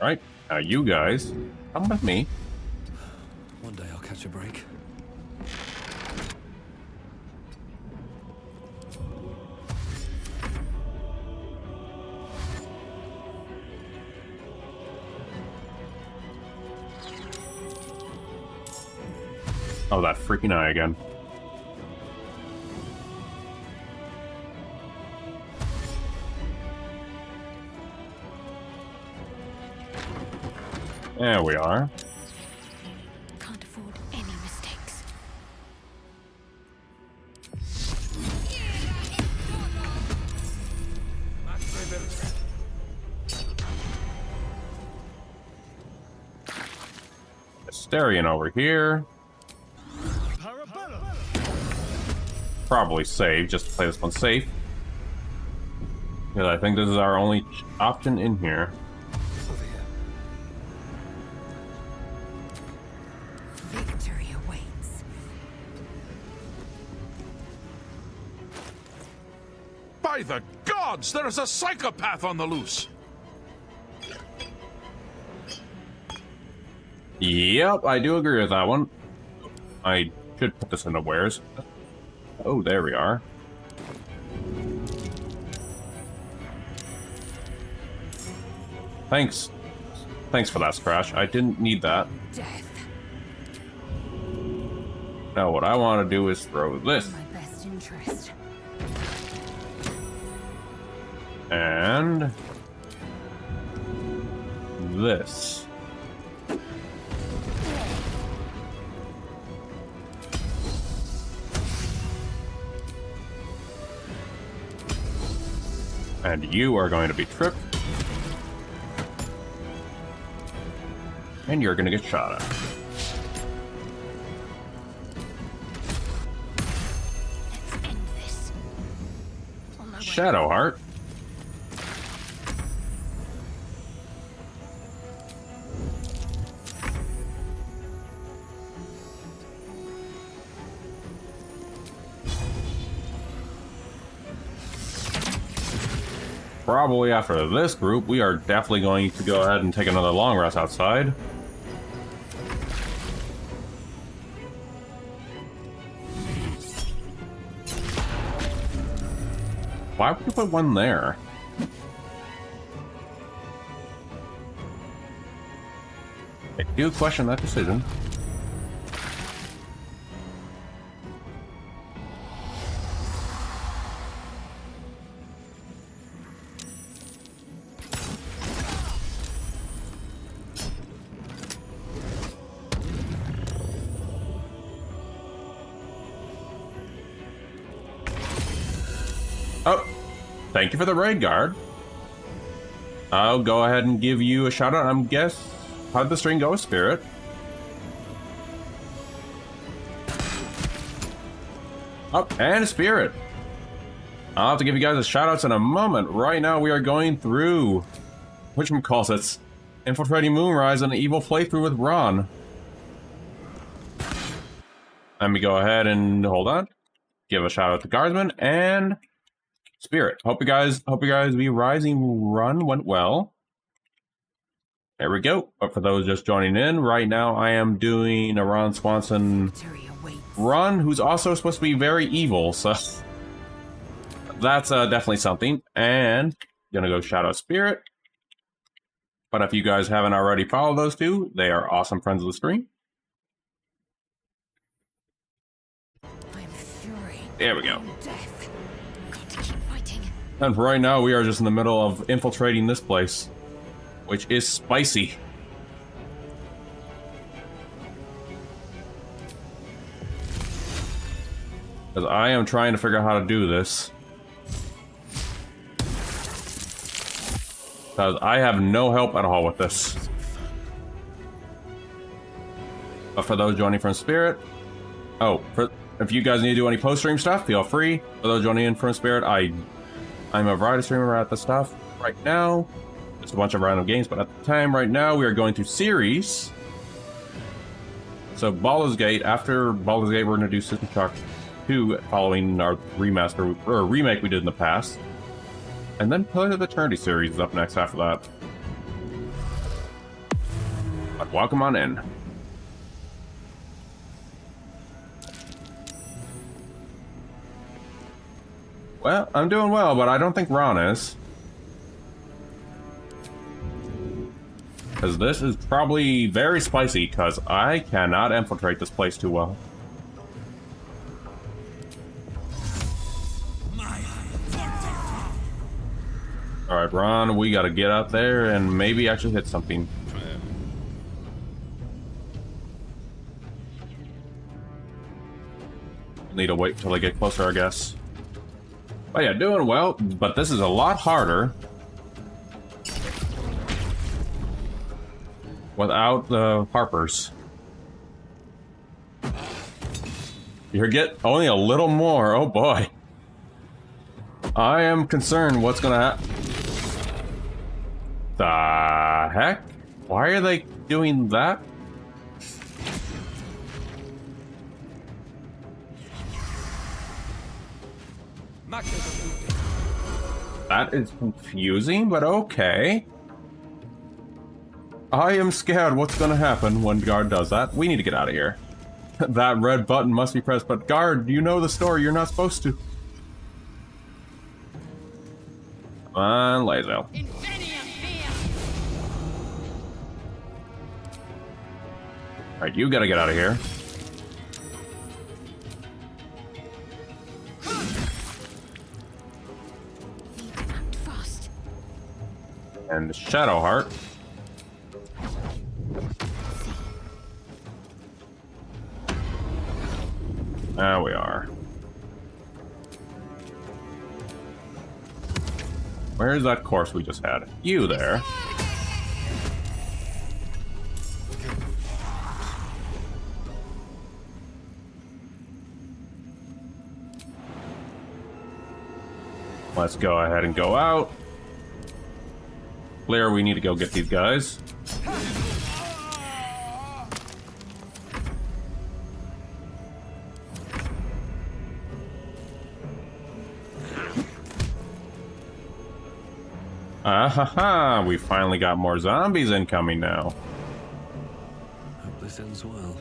S1: Alright, now you guys, come with me.
S4: One day I'll catch a break.
S1: Oh, that freaking eye again. There we are.
S5: Can't afford any mistakes.
S1: Asterion over here. Probably save, just to play this one safe. Because I think this is our only option in here.
S3: Victory awaits.
S14: By the gods, there is a psychopath on the loose!
S1: Yep, I do agree with that one. I should put this into wares. Oh, there we are. Thanks. Thanks for that, Scratch. I didn't need that.
S3: Death.
S1: Now what I want to do is throw this.
S3: In my best interest.
S1: And this. And you are going to be tripped. And you're going to get shot at.
S3: Let's end this. On my way.
S1: Shadowheart. probably after this group, we are definitely going to go ahead and take another long rest outside. Why would you put one there? I do question that decision. Oh, thank you for the raid guard. I'll go ahead and give you a shout out. I'm guess how'd the string go, Spirit? Oh, and Spirit. I'll have to give you guys a shout outs in a moment. Right now we are going through whatchamacallits, infiltrating Moonrise and an evil playthrough with Ron. Let me go ahead and hold on. Give a shout out to Guardsman and Spirit. Hope you guys the Rising run went well. There we go. But for those just joining in, right now I am doing a Ron Swanson run, who's also supposed to be very evil, so that's definitely something. And gonna go shout out Spirit. But if you guys haven't already followed those two, they are awesome friends of the stream. There we go. And right now we are just in the middle of infiltrating this place, which is spicy. Because I am trying to figure out how to do this. Because I have no help at all with this. But for those joining from Spirit, if you guys need to do any post-stream stuff, feel free. For those joining in from Spirit, I'm a variety streamer at the stuff right now. Just a bunch of random games, but at the time right now we are going through series. So Baldur's Gate, after Baldur's Gate we're going to do System Shock 2 following our remaster or remake we did in the past. And then Pillars of Eternity series is up next after that. But welcome on in. Well, I'm doing well, but I don't think Ron is. Because this is probably very spicy, because I cannot infiltrate this place too well. Alright, Ron, we gotta get out there and maybe actually hit something. Need to wait till they get closer, I guess. Oh yeah, doing well, but this is a lot harder without the Harpers. You get only a little more, oh boy. I am concerned what's gonna happen. The heck? Why are they doing that? That is confusing, but okay. I am scared what's gonna happen when Guard does that. We need to get out of here. That red button must be pressed, but Guard, you know the story, you're not supposed to. Come on, Lazo. Alright, you gotta get out of here. And Shadowheart. There we are. Where's that course we just had? You there. Let's go ahead and go out. Clear, we need to go get these guys. Ah ha ha! We finally got more zombies incoming now.
S4: Hope this ends well.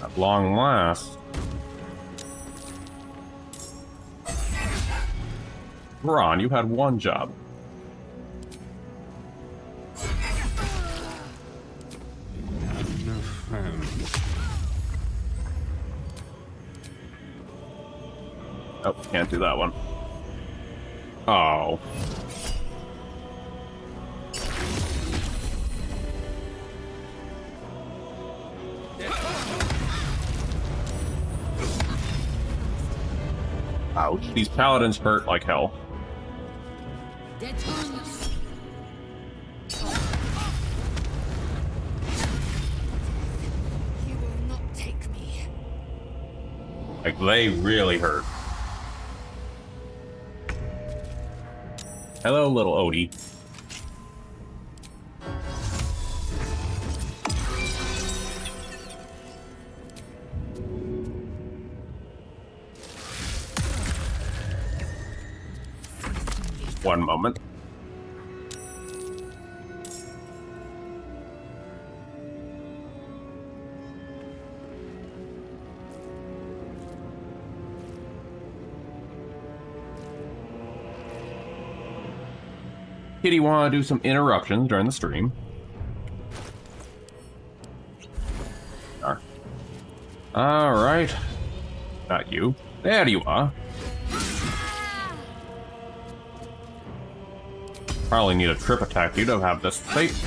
S1: At long last. Ron, you had one job. Oh, can't do that one. Oh. Ouch. These paladins hurt like hell.
S3: You will not take me.
S1: Like, they really hurt. Hello, little Odie. One moment. Kitty want to do some interruptions during the stream. Alright. Not you. There you are. Probably need a trip attack you to have this safe.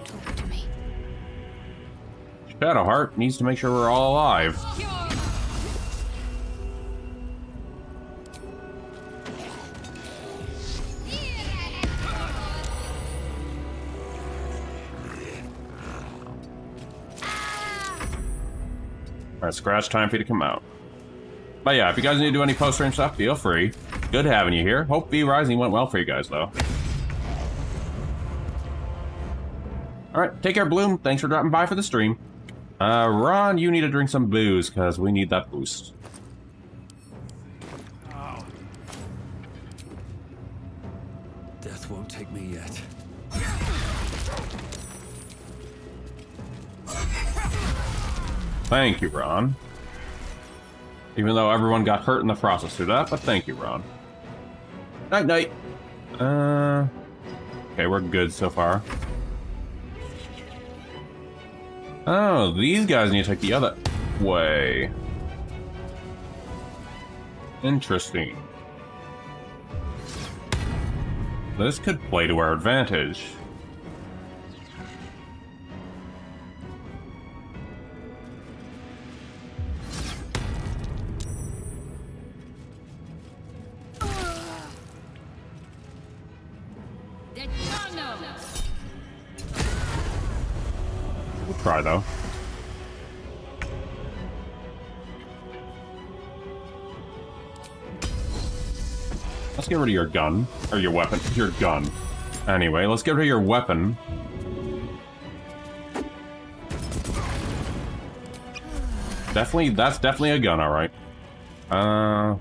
S3: Talk to me.
S1: Shadowheart needs to make sure we're all alive. Alright, Scratch, time for you to come out. But yeah, if you guys need to do any post-stream stuff, feel free. Good having you here. Hope V Rising went well for you guys, though. Alright, take care, Bloom. Thanks for dropping by for the stream. Ron, you need to drink some booze, because we need that boost.
S4: Death won't take me yet.
S1: Thank you, Ron. Even though everyone got hurt in the process through that, but thank you, Ron. Night-night. Okay, we're good so far. Oh, these guys need to take the other way. Interesting. This could play to our advantage. We'll try, though. Let's get rid of your gun. Or your weapon. Your gun. Anyway, let's get rid of your weapon. Definitely, that's definitely a gun, alright. Not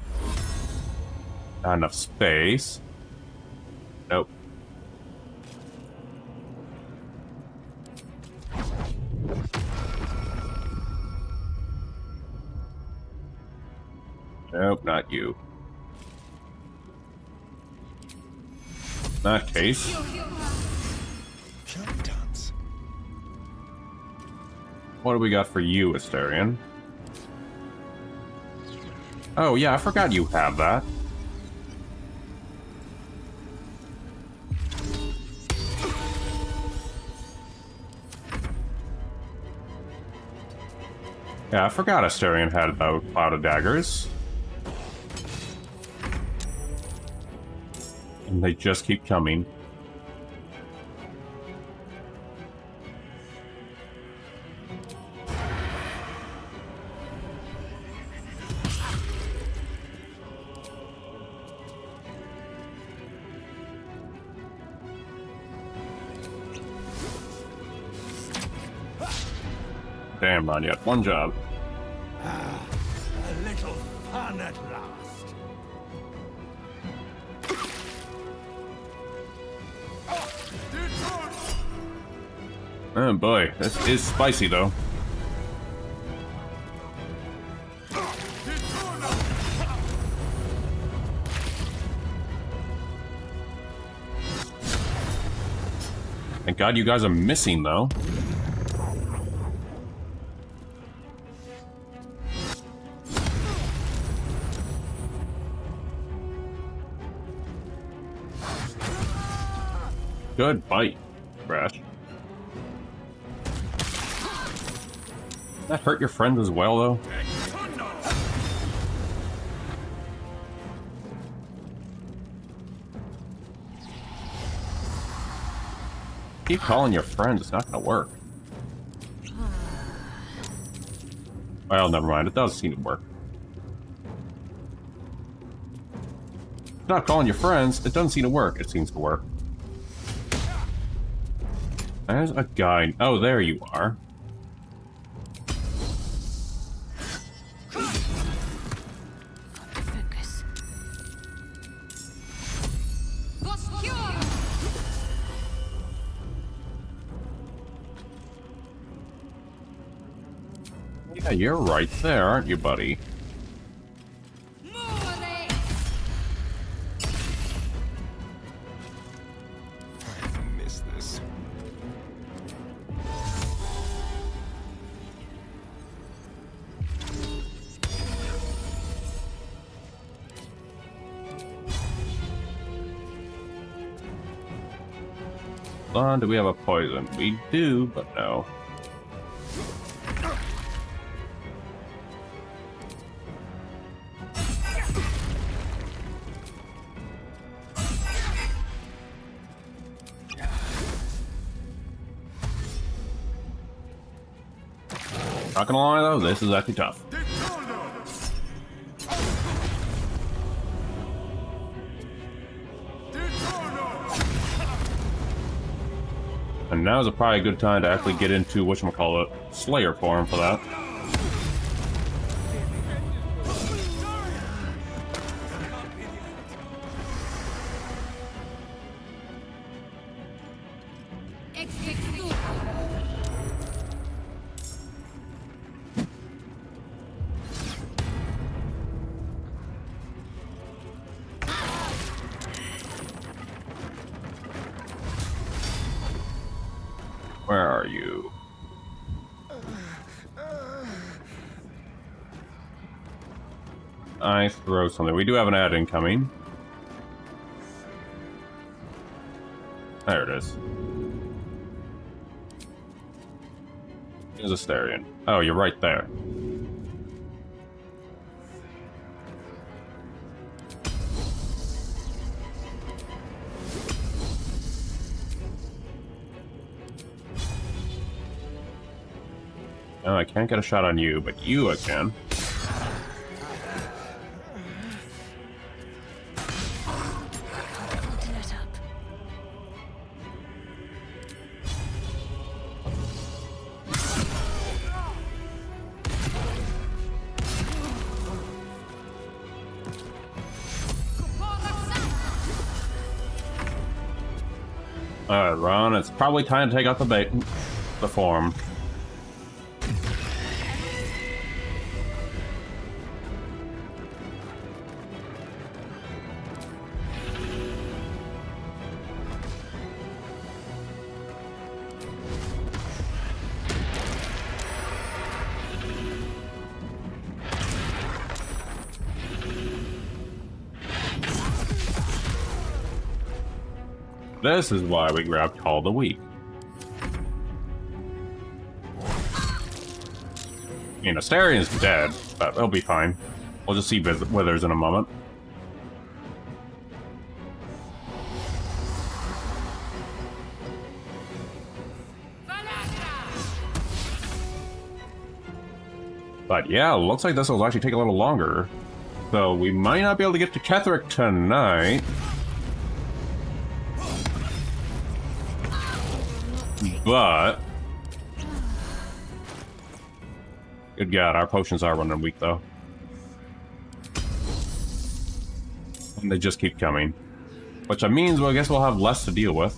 S1: enough space. Nope. Nope, not you. In that case. What do we got for you, Asterion? Oh yeah, I forgot you have that. Yeah, I forgot Asterion had about Cloud of Daggers. And they just keep coming. Damn, Ron, you had one job.
S11: A little fun at last.
S1: Oh boy, this is spicy though. Thank God you guys are missing though. Good bite, Brash. That hurt your friends as well, though? Keep calling your friends, it's not gonna work. Well, never mind, it does seem to work. Not calling your friends, it doesn't seem to work. It seems to work. There's a guy. Oh, there you are.
S3: Focus.
S1: Yeah, you're right there, aren't you, buddy? Do we have a poison? We do, but no. Not gonna lie though, this is actually tough. And now's probably a good time to actually get into whatchamacallit, Slayer form for that. Where are you? I throw something. We do have an ad incoming. There it is. Here's a Asterion. Oh, you're right there. No, I can't get a shot on you, but you I can. Alright, Ron, it's probably time to take out the form. This is why we grabbed Call of the Week. I mean, Asterian's dead, but he'll be fine. We'll just see Withers in a moment. But yeah, looks like this will actually take a little longer. So we might not be able to get to Ketheric tonight. But good God, our potions are running weak though. And they just keep coming. Which means, well, I guess we'll have less to deal with.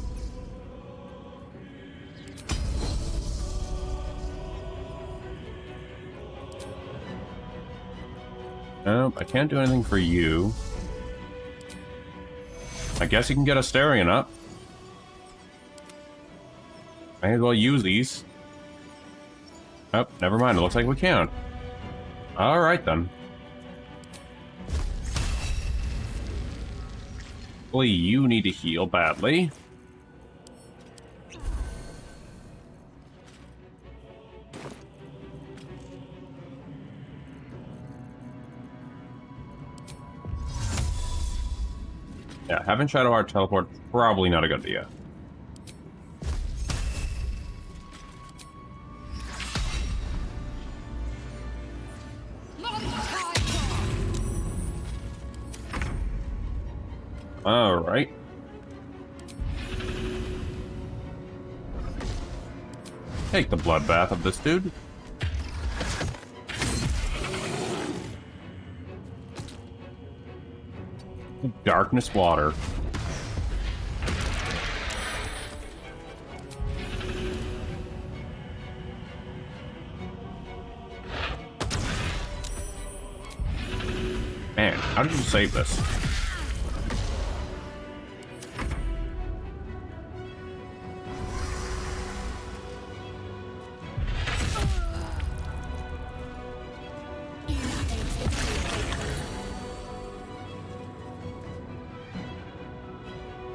S1: Nope, I can't do anything for you. I guess you can get Asterion up. May as well use these. Oh, never mind. It looks like we can't. Alright then. Lee, you need to heal badly. Yeah, having Shadowheart teleport probably not a good idea. Alright. Take the bloodbath of this dude. Darkness water. Man, how did you save this?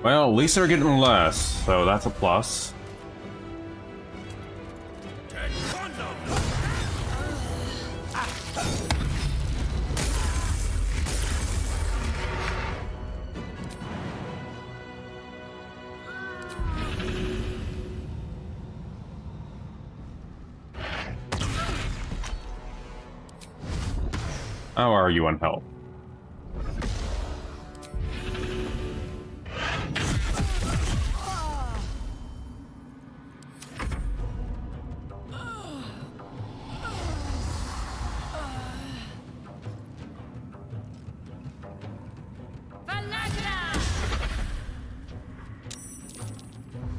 S1: Well, at least they're getting less, so that's a plus. How are you on health?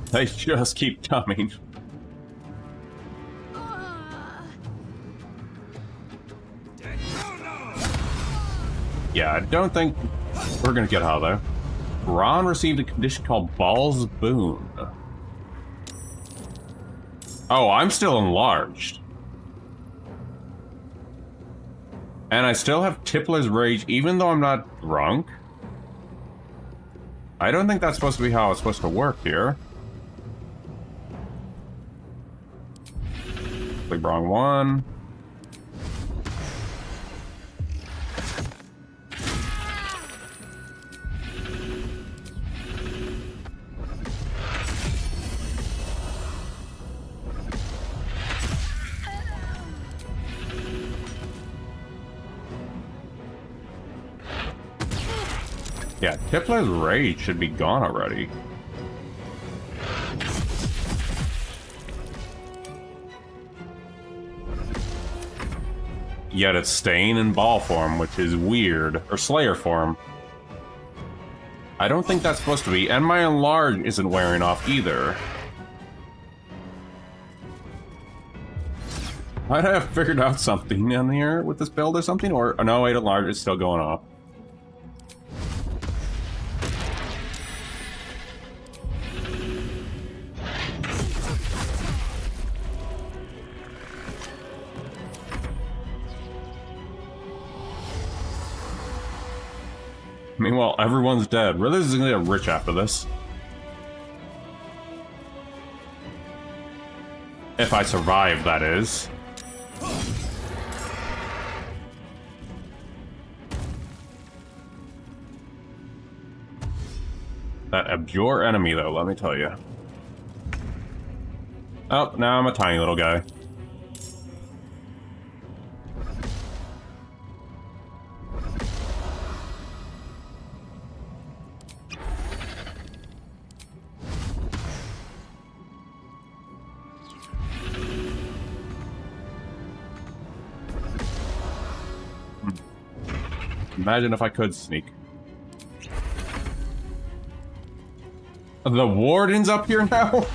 S1: They just keep coming. Yeah, I don't think we're gonna get Hollow. Ron received a condition called Ball's Boon. Oh, I'm still enlarged. And I still have Tippler's Rage, even though I'm not drunk. I don't think that's supposed to be how it's supposed to work here. Click wrong one. Yeah, Tippler's Rage should be gone already. Yet it's staying in ball form, which is weird. Or Slayer form. I don't think that's supposed to be, and my enlarge isn't wearing off either. Might I have figured out something in here with this build or something? Or, oh, no, wait, enlarge is still going off. Meanwhile, everyone's dead. Really, this is gonna get rich after this. If I survive, that is. That abjure enemy, though, let me tell you. Oh, now I'm a tiny little guy. Imagine if I could sneak. The warden's up here now?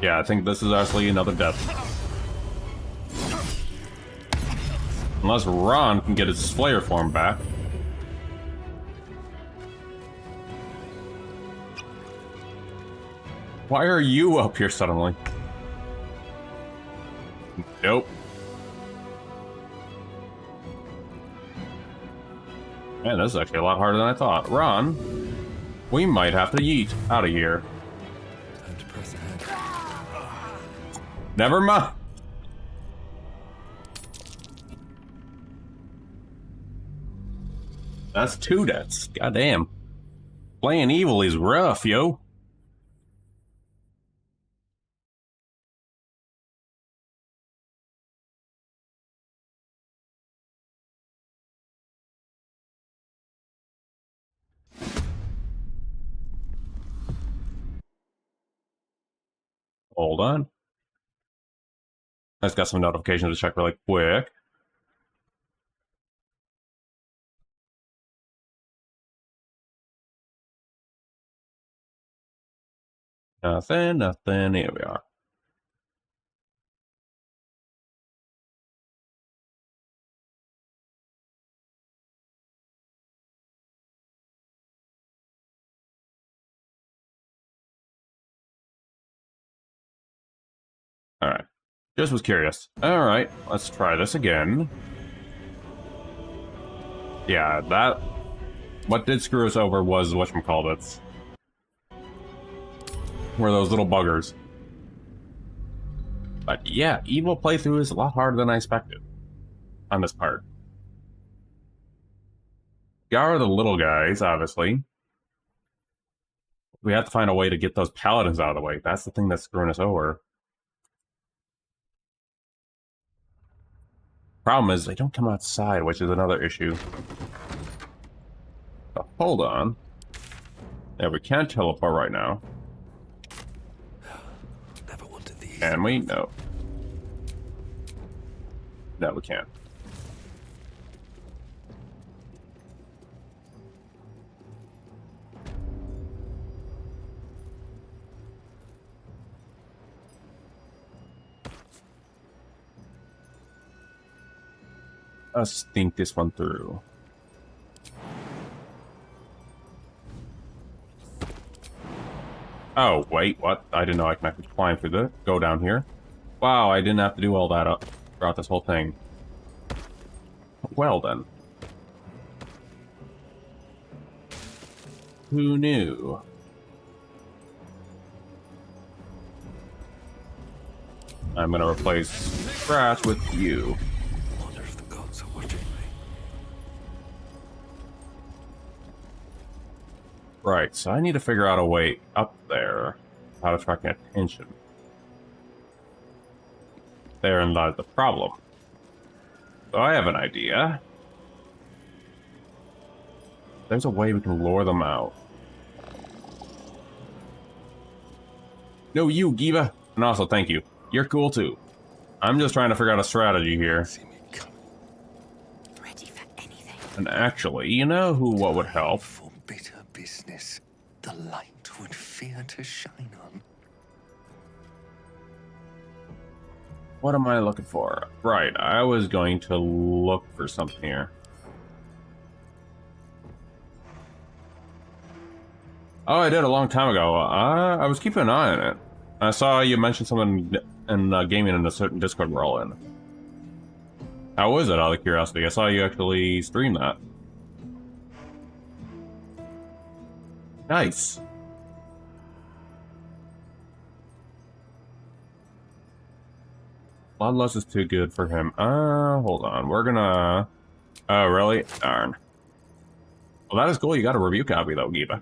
S1: Yeah, I think this is actually another death. Unless Ron can get his Slayer form back. Why are you up here suddenly? Nope. Man, this is actually a lot harder than I thought. Ron, we might have to yeet out of here.
S4: Time to press ahead.
S1: Never mind. That's 2 deaths. Goddamn. Playing evil is rough, yo. Hold on. I just got some notifications to check really quick. Nothing. Here we are. Alright. Just was curious. Alright, let's try this again. Yeah, that... What did screw us over was whatchamacallits. Were those little buggers. But yeah, evil playthrough is a lot harder than I expected. On this part. Are the little guys, obviously. We have to find a way to get those paladins out of the way. That's the thing that's screwing us over. Problem is, they don't come outside, which is another issue. So, hold on. Yeah, we can't teleport right now.
S4: Never wanted these.
S1: Can we? No. No, we can't. Let's think this one through. Oh, wait, what? I didn't know I can actually climb through the... Go down here. Wow, I didn't have to do all that up throughout this whole thing. Well then. Who knew? I'm gonna replace Scratch with you.
S4: Wonder if the gods are watching me.
S1: Right, so I need to figure out a way up there. How to attract attention. Therein lies the problem. So I have an idea. There's a way we can lure them out. No, you, Giva. And also, thank you. You're cool too. I'm just trying to figure out a strategy here.
S3: Ready for anything.
S1: And actually, you know what would help?
S4: For bitter business, the light would fear to shine on.
S1: What am I looking for? Right, I was going to look for something here. Oh, I did a long time ago. I was keeping an eye on it. I saw you mention something in gaming in a certain Discord we're all in. How was it, out of curiosity? I saw you actually stream that. Nice. Bloodlust is too good for him. Hold on. We're gonna... Oh, really? Darn. Well, that is cool. You got a review copy, though, Giva.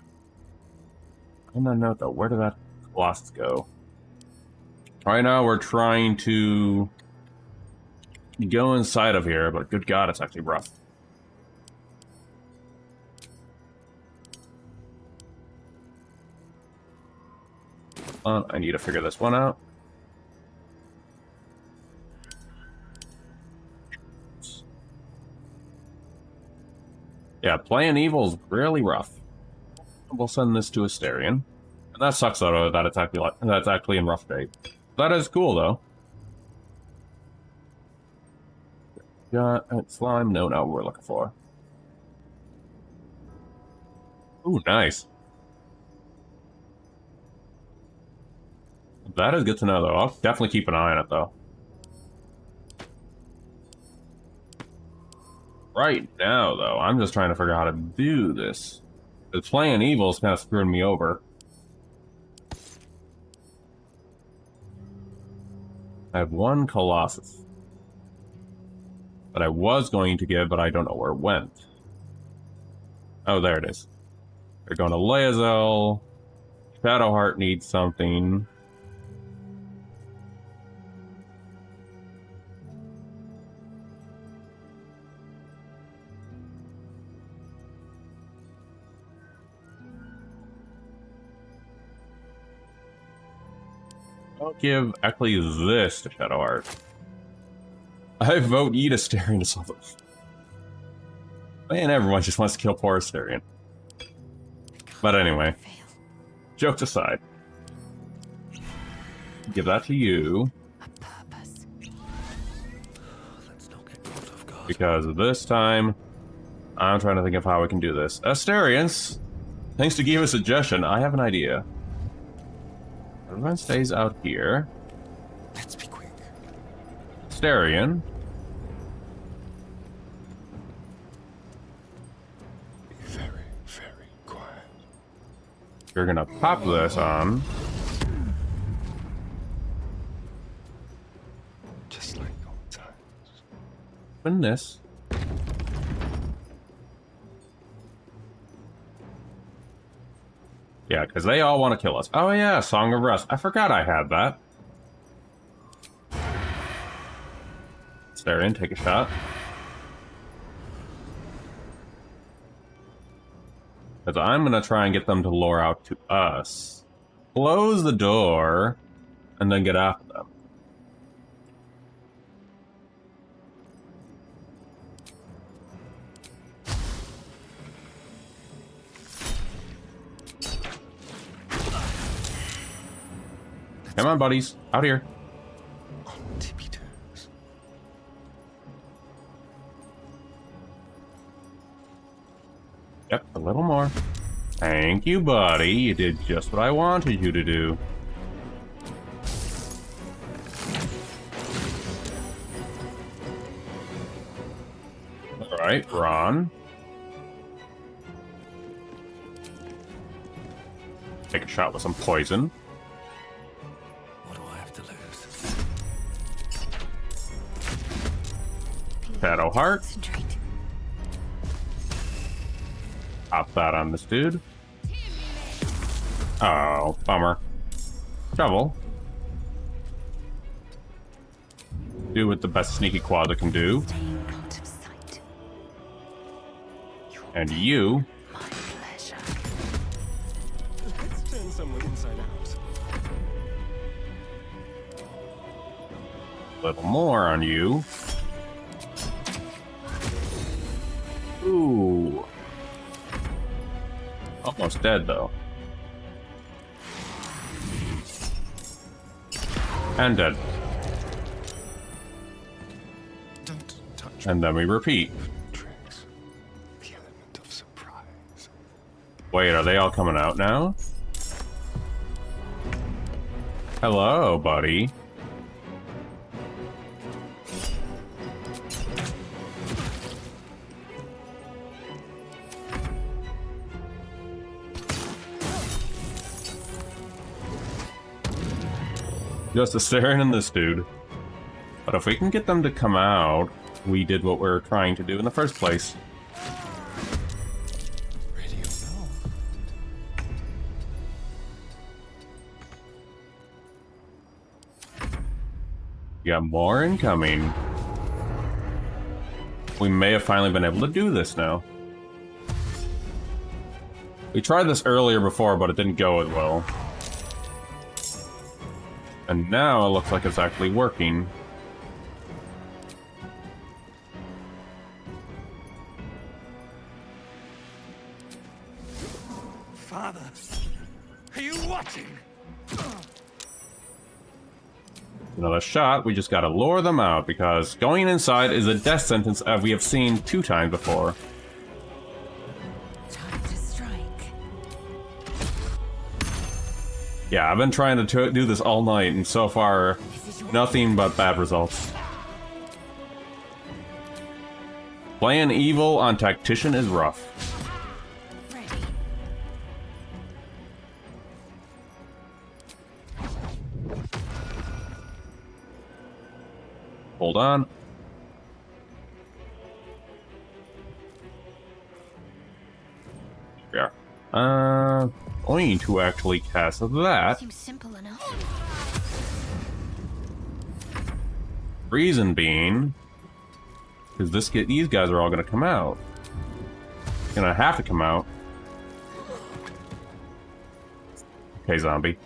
S1: On that note, though, where did that Colossus go? Right now, we're trying to go inside of here, but good God, it's actually rough. I need to figure this one out. Yeah, playing evil is really rough. We'll send this to Asterion. And that sucks though that that's actually in rough shape. That is cool though. Got slime. No, what we're looking for. Ooh, nice. That is good to know though. I'll definitely keep an eye on it though. Right now though, I'm just trying to figure out how to do this. The playing evil is kind of screwing me over. I have one Colossus that I was going to give, but I don't know where it went. Oh, there it is. They're going to Lae'zel. Shadowheart needs something. I'll give actually this to Shadowheart. I vote Eat Asterion to solve this. Man, everyone just wants to kill poor Asterion. But anyway, jokes aside, give that to you. Because this time, I'm trying to think of how we can do this. Asterions, thanks to give a suggestion, I have an idea. Everyone stays out here.
S9: Let's be quick.
S1: Asterion.
S9: Be very, very quiet.
S1: You're gonna pop this on.
S9: Just like old times.
S1: Open this. Yeah, because they all want to kill us. Oh yeah, Song of Rest. I forgot I had that. Asterion, take a shot. Because I'm going to try and get them to lure out to us. Close the door, and then get after them. Come on, buddies. Out here.
S9: On tippy toes.
S1: Yep, a little more. Thank you, buddy. You did just what I wanted you to do. Alright, Ron. Take a shot with some poison. Shadowheart. Pop that on this dude. Oh, bummer. Shovel. Do what the best sneaky quad can do. And you.
S9: Let's turn someone inside out.
S1: A little more on you. Ooh. Almost dead, though. And dead.
S9: Don't touch
S1: and then we repeat.
S9: tricks. The element of surprise.
S1: Wait, are they all coming out now? Hello, buddy. Just a staring in this dude. But if we can get them to come out, we did what we were trying to do in the first place.
S9: Ready or not?
S1: We got more incoming. We may have finally been able to do this now. We tried this earlier before, but it didn't go as well. And now it looks like it's actually working.
S11: Father, are you watching?
S1: Another shot. We just gotta lure them out because going inside is a death sentence as we have seen 2 times before.
S3: Time to strike.
S1: Yeah, I've been trying to do this all night, and so far, nothing but bad results. Playing evil on Tactician is rough. Hold on. Here we are. Going to actually cast that.
S5: Seems simple enough.
S1: Reason being, because these guys are all gonna come out. Gonna have to come out. Okay, zombie.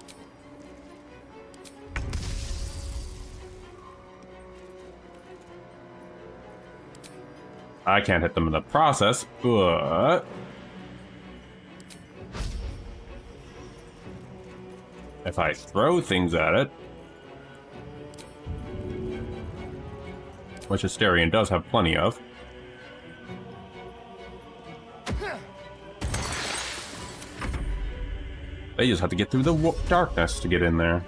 S1: I can't hit them in the process, but if I throw things at it, which Asterion does have plenty of, they just have to get through the darkness to get in there.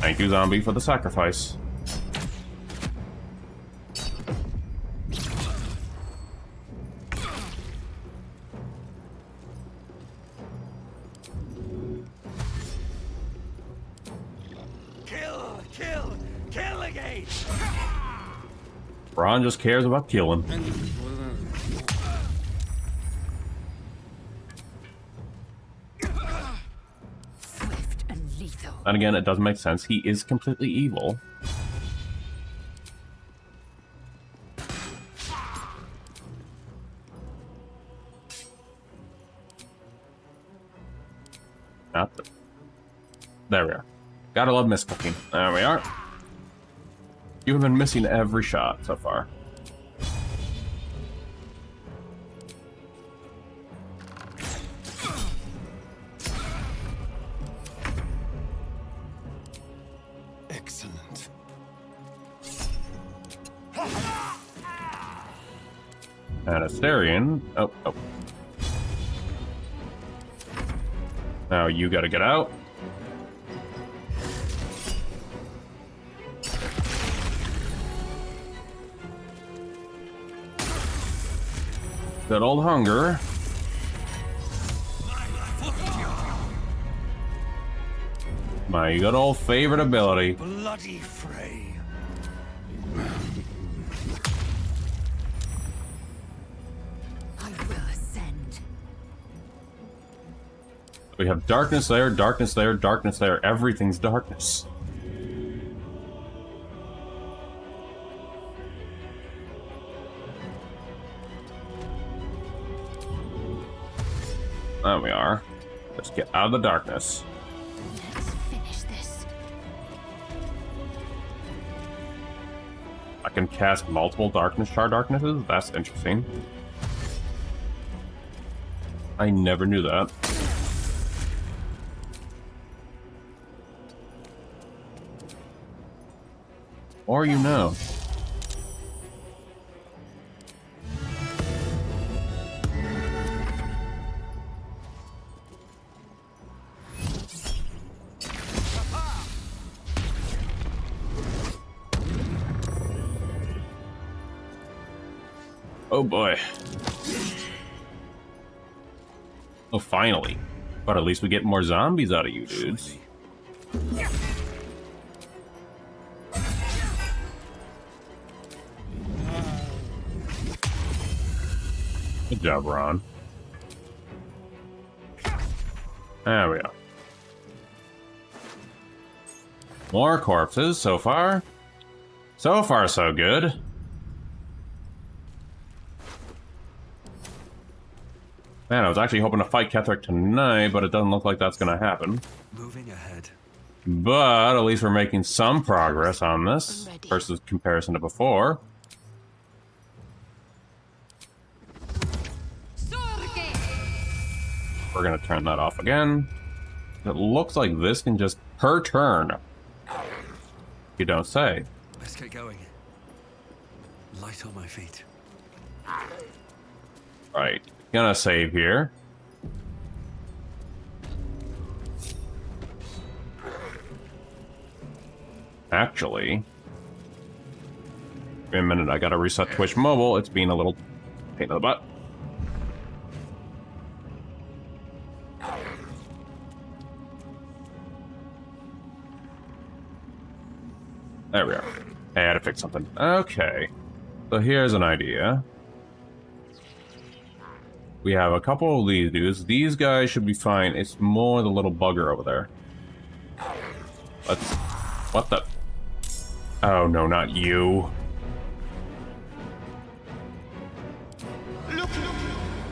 S1: Thank you, zombie, for the sacrifice.
S11: Kill again!
S1: Ron just cares about killing.
S3: Swift and lethal.
S1: And again, it doesn't make sense. He is completely evil. Not the... There we are. Gotta love misclicking. There we are. You have been missing every shot so far.
S9: Excellent.
S1: And Asterion. Oh. Now you gotta get out. Good old hunger. My good old favorite ability.
S11: Bloody fray.
S3: I will ascend.
S1: We have darkness there, darkness there, darkness there. Everything's darkness. There we are. Let's get out of the darkness.
S5: Let's finish this.
S1: I can cast multiple shard darknesses? That's interesting. I never knew that. Or you know. Oh boy. Oh, finally. But at least we get more zombies out of you dudes. Good job, Ron. There we go. More corpses so far. So far, so good. Man, I was actually hoping to fight Ketheric tonight, but it doesn't look like that's going to happen.
S4: Moving ahead.
S1: But at least we're making some progress on this versus comparison to before. We're gonna turn that off again. It looks like this can just per turn. You don't say.
S4: Let's get going. Light on my feet.
S1: Right. Gonna save here. Actually, wait a minute, I gotta reset Twitch Mobile. It's being a little pain in the butt. There we are. I had to fix something. Okay. So here's an idea. We have a couple of these dudes. These guys should be fine. It's more the little bugger over there. Let's... What the... Oh, no, not you.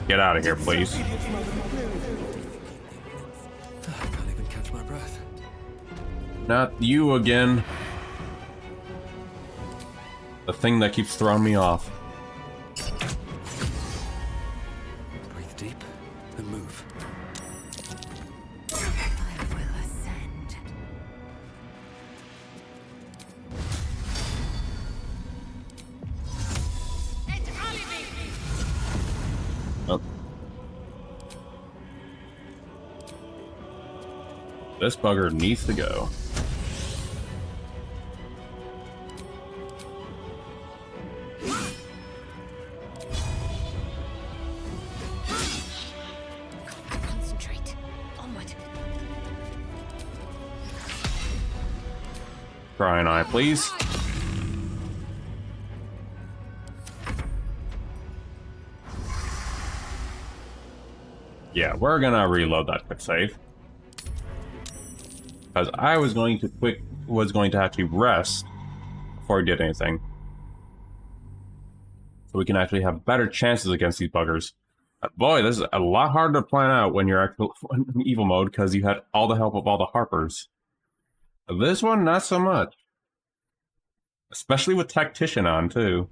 S1: Get out of here, please.
S4: I can't even catch my breath.
S1: Not you again. The thing that keeps throwing me off.
S4: Breathe deep and move.
S3: I will ascend.
S1: Oh. This bugger needs to go.
S12: Concentrate. Onward.
S1: Try an eye, please. Yeah, we're gonna reload that quick save. Because I was going to actually rest before we did anything. So we can actually have better chances against these buggers. Boy, this is a lot harder to plan out when you're actually in evil mode because you had all the help of all the Harpers. This one, not so much. Especially with Tactician on, too.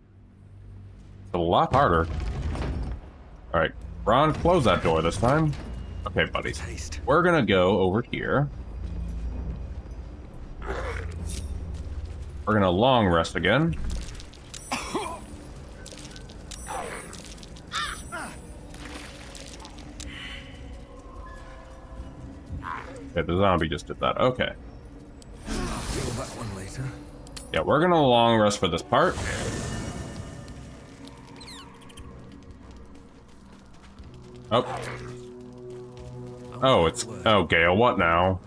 S1: It's a lot harder. Alright, Ron, close that door this time. Okay, buddy. We're gonna go over here. We're gonna long rest again. Okay, the zombie just did that. Okay.
S4: Feel that one later.
S1: Yeah, we're gonna long rest for this part. Oh. Oh, it's... Oh, Gale, what now?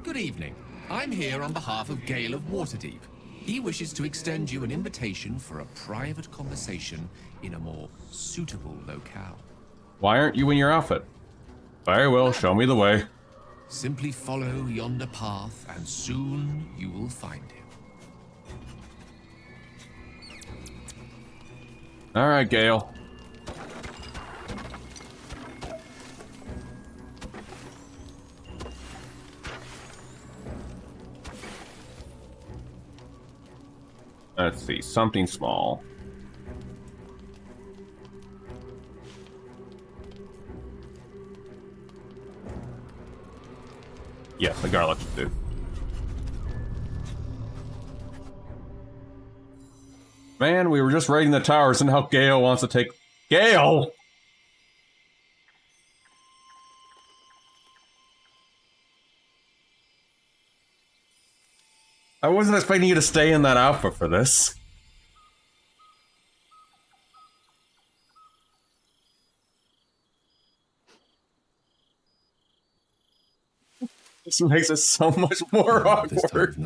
S8: Good evening. I'm here on behalf of Gale of Waterdeep. He wishes to extend you an invitation for a private conversation in a more suitable locale.
S1: Why aren't you in your outfit? Very well, show me the way.
S8: Simply follow yonder path, and soon you will find him.
S1: Alright, Gale. Let's see, something small. Yes, the garlic should do. Man, we were just raiding the towers and now Gale wants to take... Gale! I wasn't expecting you to stay in that outfit for this. This makes it so much more awkward.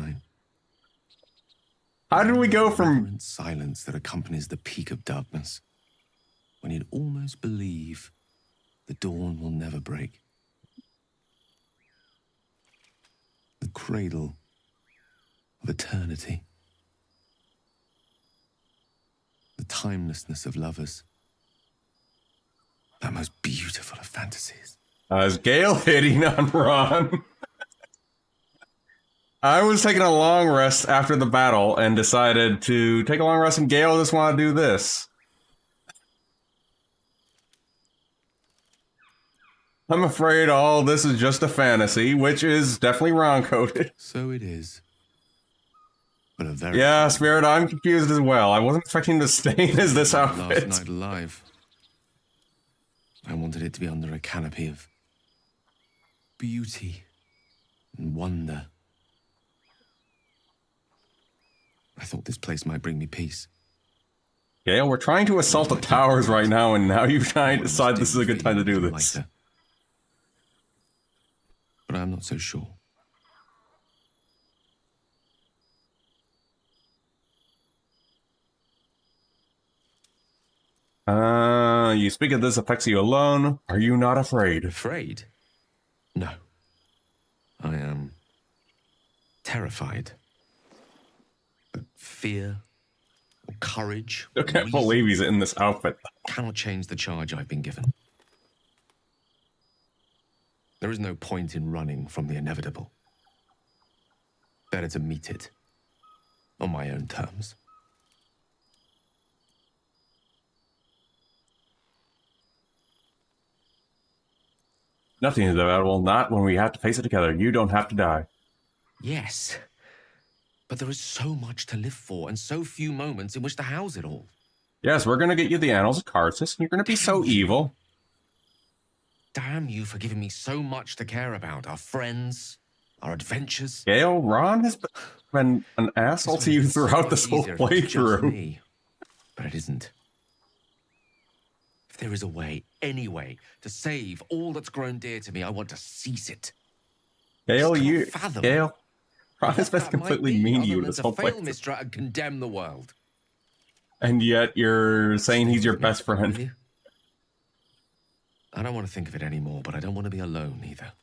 S1: How did we go from
S15: silence that accompanies the peak of darkness, when you'd almost believe the dawn will never break? The cradle of eternity. The timelessness of lovers. That most beautiful of fantasies.
S1: Is Gale hitting on Ron? I was taking a long rest after the battle and decided to take a long rest, and Gale just want to do this. I'm afraid all this is just a fantasy, which is definitely wrong-coded.
S15: So it is. But a very
S1: Yeah, Spirit, I'm confused as well. I wasn't expecting to stay as this outfit.
S15: last night alive. I wanted it to be under a canopy of beauty and wonder. I thought this place might bring me peace.
S1: Gale, we're trying to assault the towers right now, and now you're trying to decide this is a good time to do this.
S15: But I'm not so sure.
S1: You speak of this affects you alone. Are you not afraid?
S15: Afraid? No. I am terrified. But fear, or courage,
S1: I can't believe he's in this outfit.
S15: Cannot change the charge I've been given. There is no point in running from the inevitable. Better to meet it on my own terms.
S1: Nothing is inevitable, not when we have to face it together. You don't have to die.
S15: Yes, but there is so much to live for and so few moments in which to house it all.
S1: Yes, we're going to get you the Annals of Karsus, and you're going to be so evil.
S15: Damn you for giving me so much to care about. Our friends, our adventures.
S1: Gale, Ron has been an asshole to you throughout this whole playthrough.
S15: But it isn't. If there is a way, any way, to save all that's grown dear to me, I want to seize it.
S1: Gale, Gale, Ron has been completely mean to you this whole
S15: playthrough. Mistra and condemn the world.
S1: And yet you're saying he's your best friend.
S15: I don't want to think of it anymore, but I don't want to be alone either.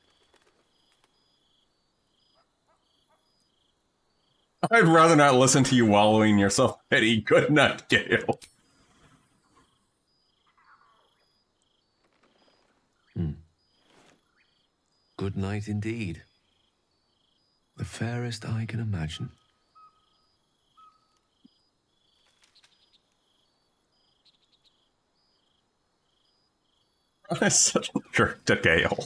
S1: I'd rather not listen to you wallowing in your self-pity. Good night, Gale.
S15: Good night indeed. The fairest I can imagine.
S1: I'm such a jerk to Gale.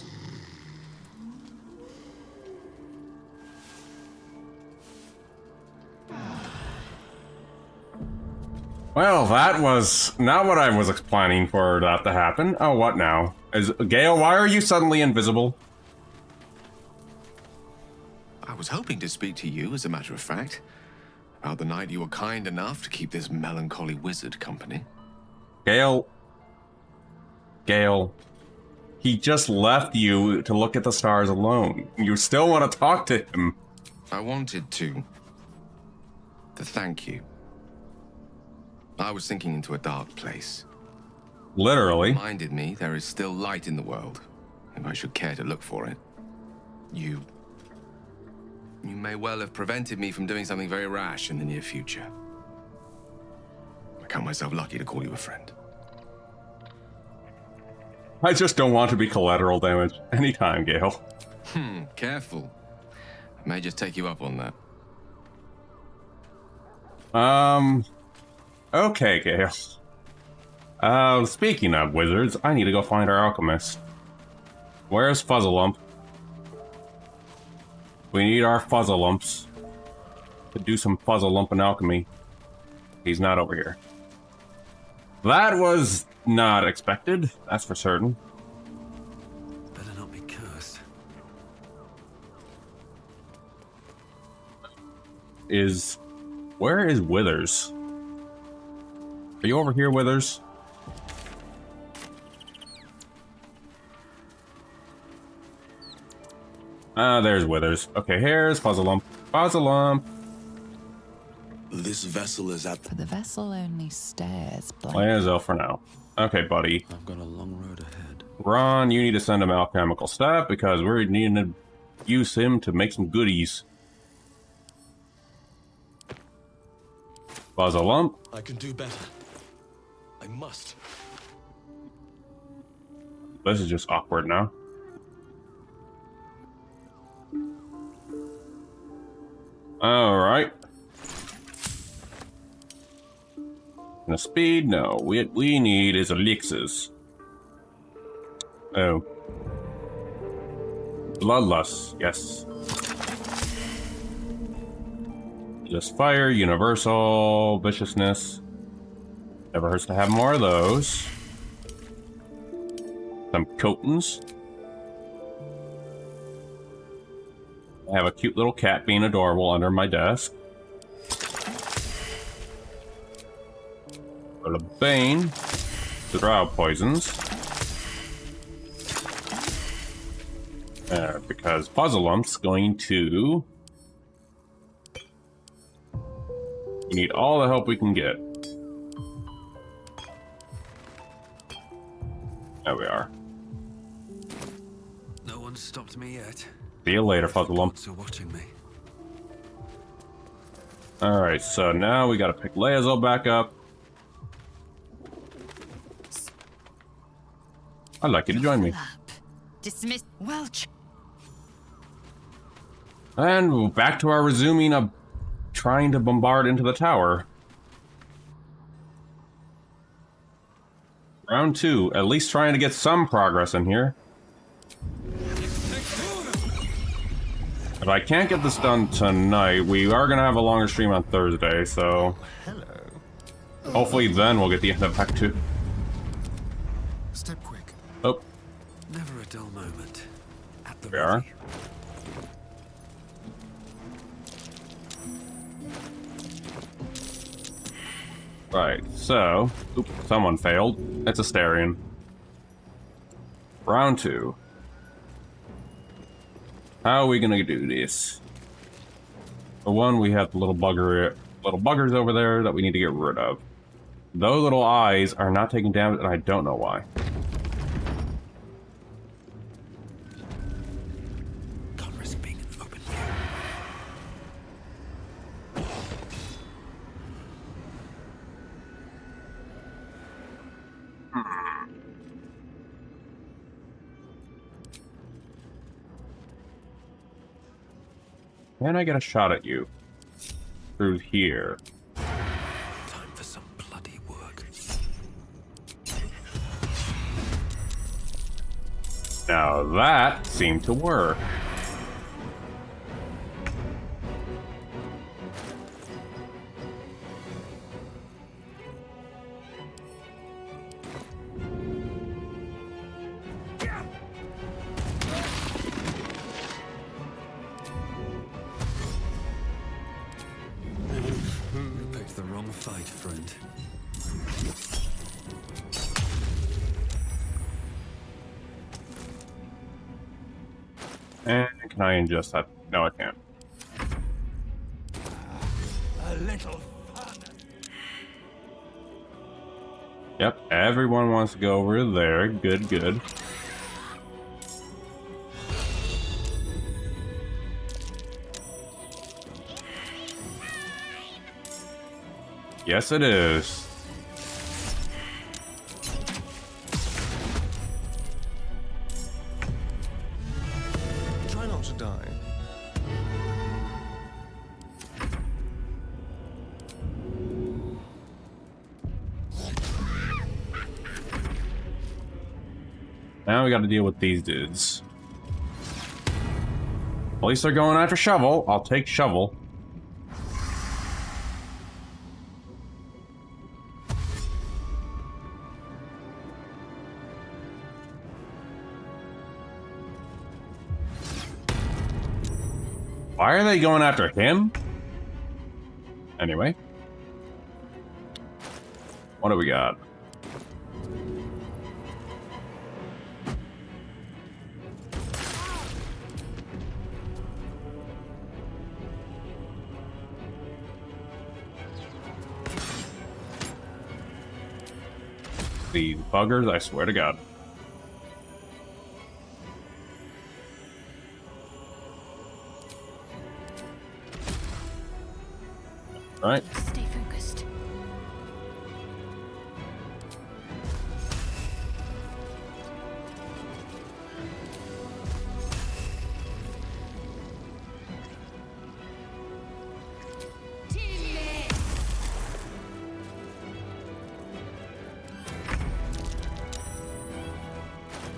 S1: Well, that was not what I was planning for that to happen. Oh, what now? Gale, why are you suddenly invisible?
S15: I was hoping to speak to you, as a matter of fact, about the night you were kind enough to keep this melancholy wizard company.
S1: Gale, he just left you to look at the stars alone. You still want to talk to him.
S15: I wanted to thank you. I was sinking into a dark place.
S1: Literally.
S15: It reminded me there is still light in the world, if I should care to look for it. You may well have prevented me from doing something very rash in the near future. I count myself lucky to call you a friend.
S1: I just don't want to be collateral damage. Anytime, Gale.
S15: Careful. I may just take you up on that.
S1: Okay, Gale. Speaking of wizards, I need to go find our alchemist. Where's Fuzzalump? We need our Fuzzalumps to do some Fuzzalump alchemy. He's not over here. That was not expected, that's for certain.
S4: Better not be cursed.
S1: Where is Withers? Are you over here, Withers? There's Withers. Okay, here's Fuzzalump. Fuzzalump!
S13: This vessel is at...
S6: For the vessel only stares blank.
S1: Lazel for now. Okay, buddy.
S4: I've got a long road ahead.
S1: Ron, you need to send him alchemical stuff because we're needing to use him to make some goodies. Fuzzalump.
S13: I can do better. I must.
S1: This is just awkward now. Alright. And a speed? No. What we need is elixirs. Oh. Bloodlust, yes. Just fire, universal, viciousness. Never hurts to have more of those. Some coatings. I have a cute little cat being adorable under my desk. Go to Bane. To draw out poisons. Because Puzzle Lump's going to... We need all the help we can get. There we are.
S4: No one's stopped me yet.
S1: See you later, Puzzle Lump.
S4: Are watching me.
S1: Alright, so now we gotta pick Leazel back up. I'd like you to join me.
S3: Dismiss. Well.
S1: And back to our resuming of trying to bombard into the tower. Round 2, at least trying to get some progress in here. If I can't get this done tonight, we are gonna have a longer stream on Thursday, so...
S9: Hello.
S1: Hopefully then we'll get the end of Act 2.
S9: Step quick.
S1: Oh.
S4: Never a dull moment. At the
S1: We are. Right, so... Oop, someone failed. It's a Starion. Round 2. How are we gonna do this? For one, we have the little buggers over there that we need to get rid of. Those little eyes are not taking damage, and I don't know why.
S4: Can't risk being in open
S1: Can I get a shot at you? Through here.
S4: Time for some bloody work.
S1: Now that seemed to work.
S4: You picked the wrong fight, friend.
S1: And can I ingest that? No, I can't.
S11: A little
S1: Yep, everyone wants to go over there. Good, good. Yes, it is.
S9: Try not to die.
S1: Now we gotta deal with these dudes. At least they're going after Shovel. I'll take Shovel. Why are they going after him? Anyway. What do we got? These buggers, I swear to God. Right.
S5: Stay focused.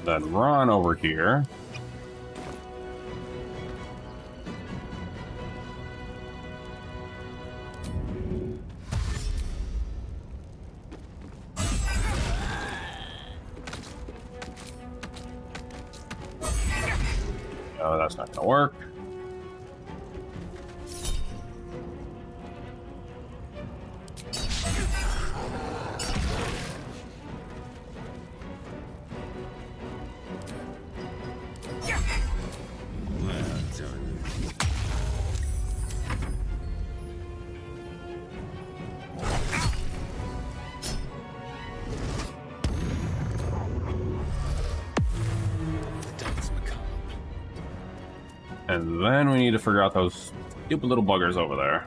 S1: Then run over here. No, that's not gonna work. And then we need to figure out those stupid little buggers over there.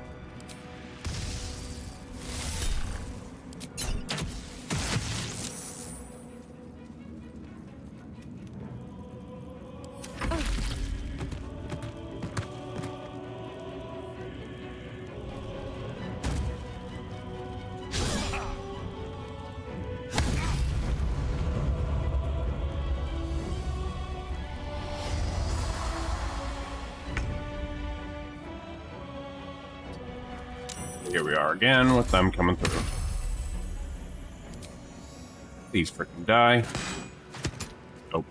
S1: Here we are again with them coming through. Please freaking die. Nope.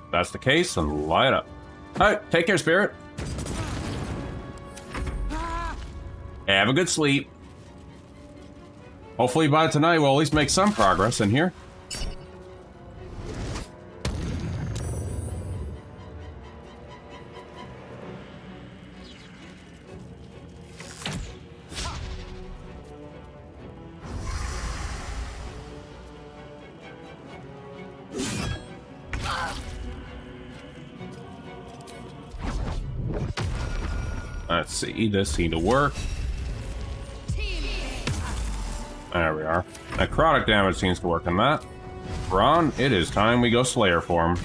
S1: If that's the case, then light up. Alright, take care, Spirit. Have a good sleep. Hopefully by tonight we'll at least make some progress in here. Let's see, this seemed to work. There we are. Necrotic damage seems to work on that. Ron, it is time we go Slayer form.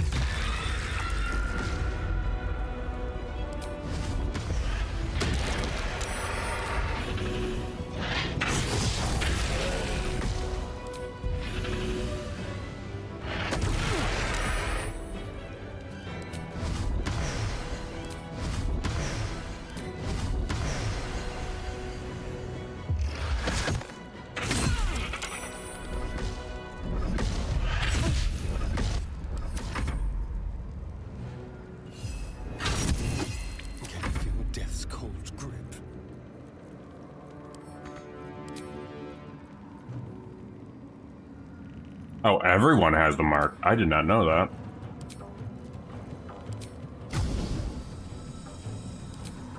S1: Oh, everyone has the mark. I did not know that.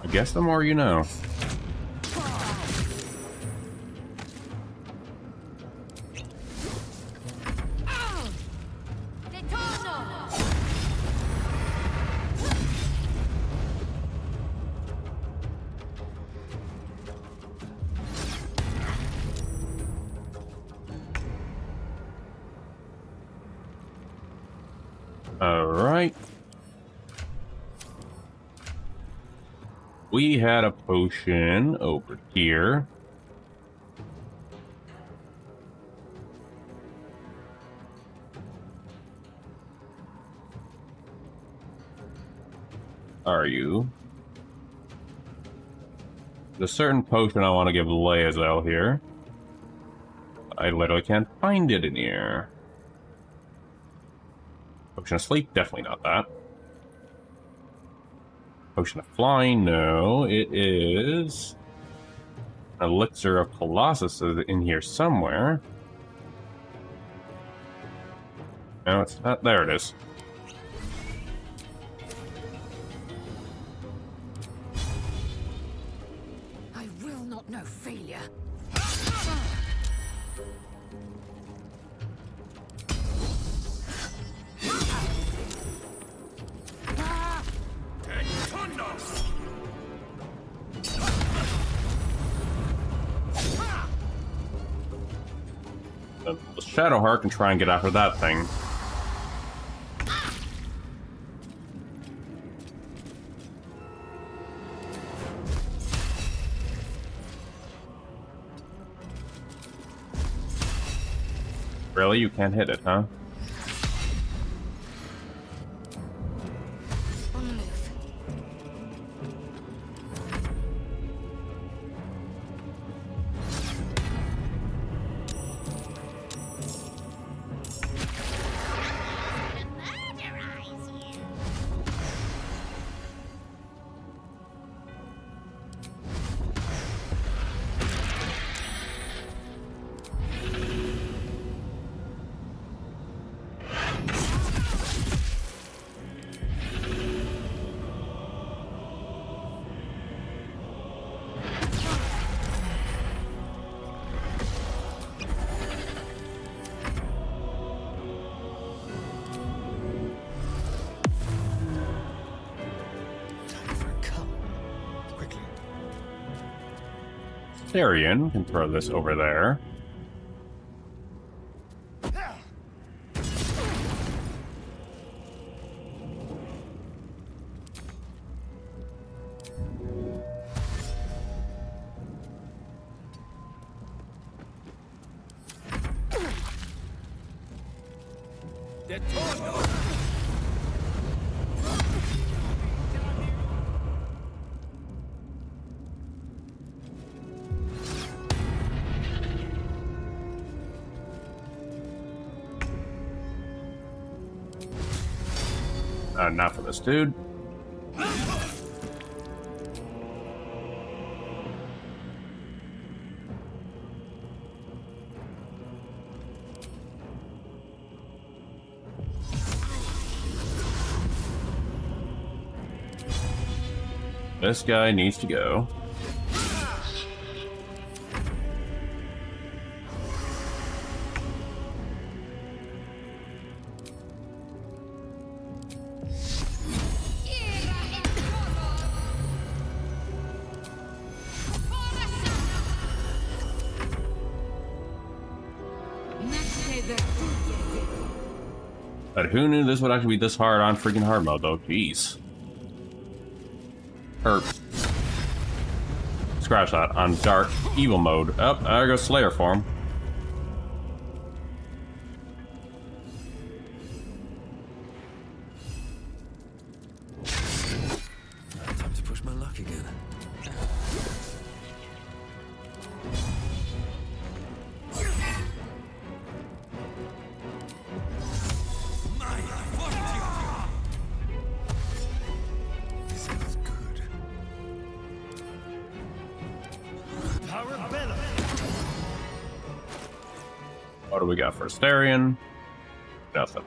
S1: I guess the more you know. Alright. We had a potion over here. Are you? There's a certain potion I want to give Laezel here. I literally can't find it in here. Potion of sleep? Definitely not that. Potion of flying? No, it is... Elixir of Colossus is in here somewhere. No, it's not. There it is.
S3: I will not know failure.
S1: The Shadowheart can try and get after that thing. Really? You can't hit it, huh? Therian can throw this over there. Not for this dude. This guy needs to go. But who knew this would actually be this hard on freaking hard mode, though? Jeez. Scratch that. On dark evil mode. Oh, there goes Slayer form.
S4: Time to push my luck again.
S1: What do we got for Astarion? Nothing.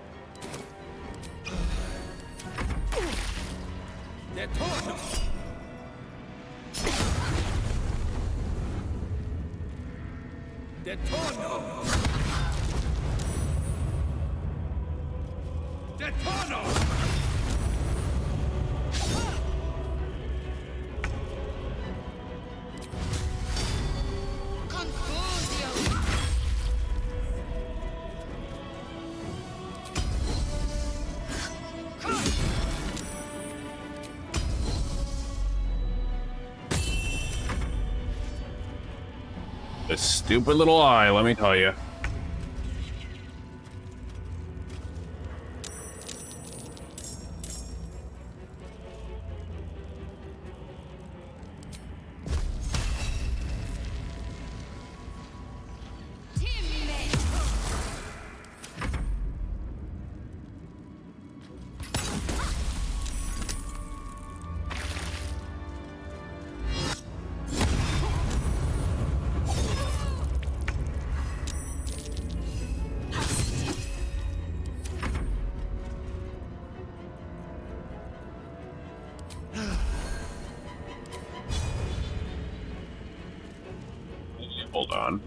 S1: This stupid little eye, let me tell you. Hold on.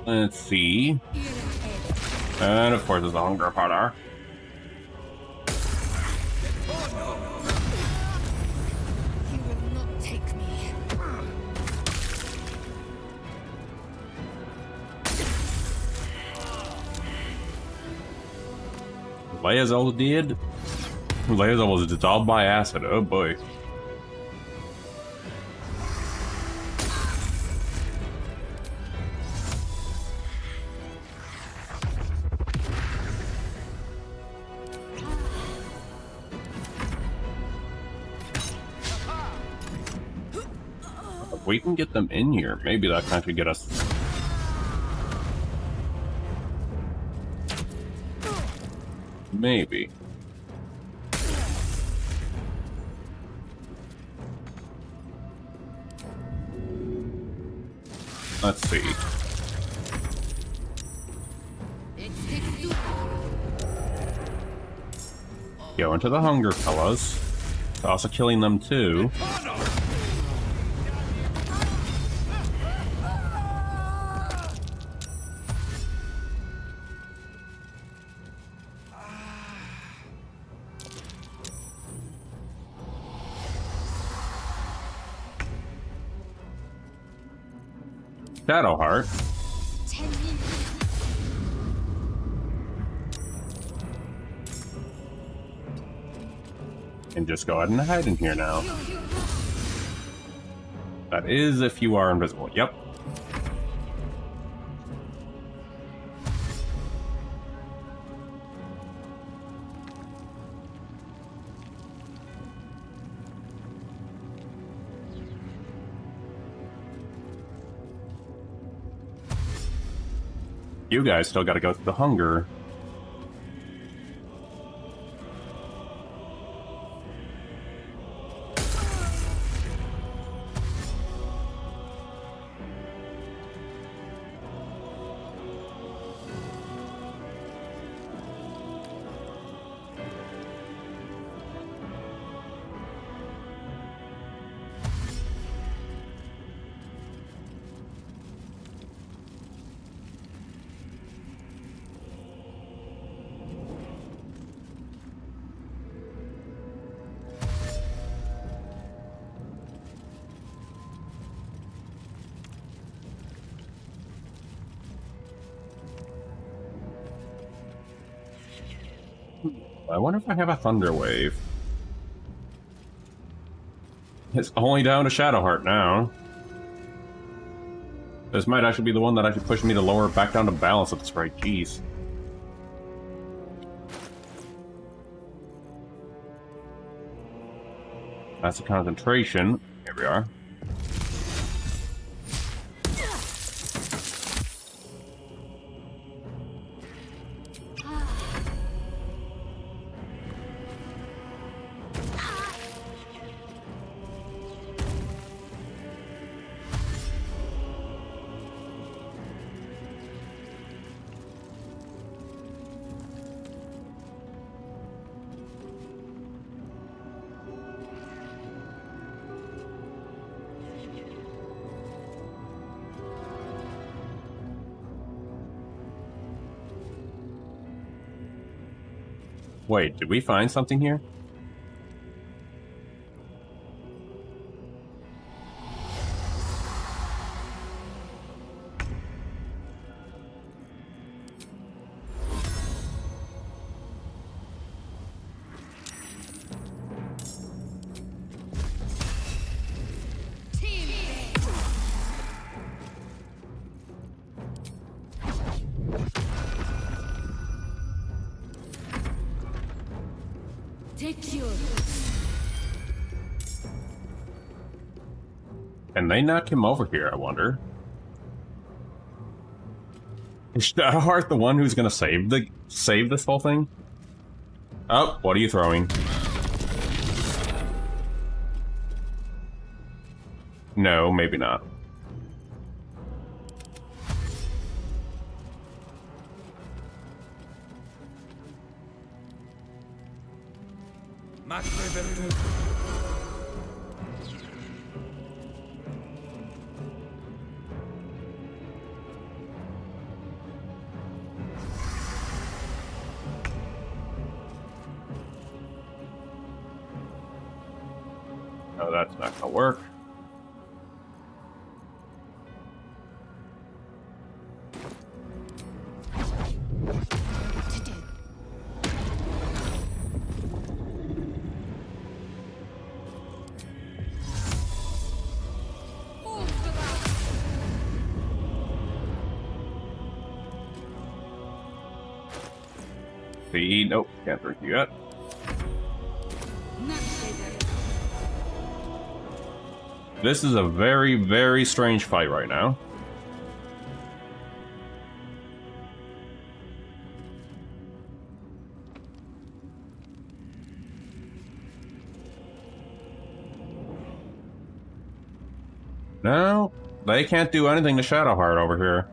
S1: Let's see. And of course, there's the hunger powder.
S3: You will not take me.
S1: Leia's almost dead. Leia's almost dissolved by acid. Oh boy. If we can get them in here, maybe that can actually get us. Maybe. Let's see. Go into the hunger fellas. Also killing them too. Shadowheart. And just go ahead and hide in here now. That is if you are invisible. Yep. You guys still gotta go through the hunger. I wonder if I have a Thunder Wave. It's only down to Shadowheart now. This might actually be the one that actually pushed me to lower back down to balance at this rate. Jeez. That's a concentration. Here we are. Wait, did we find something here? Can they knock him over here, I wonder? Is Shadowheart the one who's gonna save this whole thing? Oh, what are you throwing? No, maybe not. No, that's not gonna work. Nope, can't drink you yet. This is a very, very strange fight right now. No, they can't do anything to Shadowheart over here.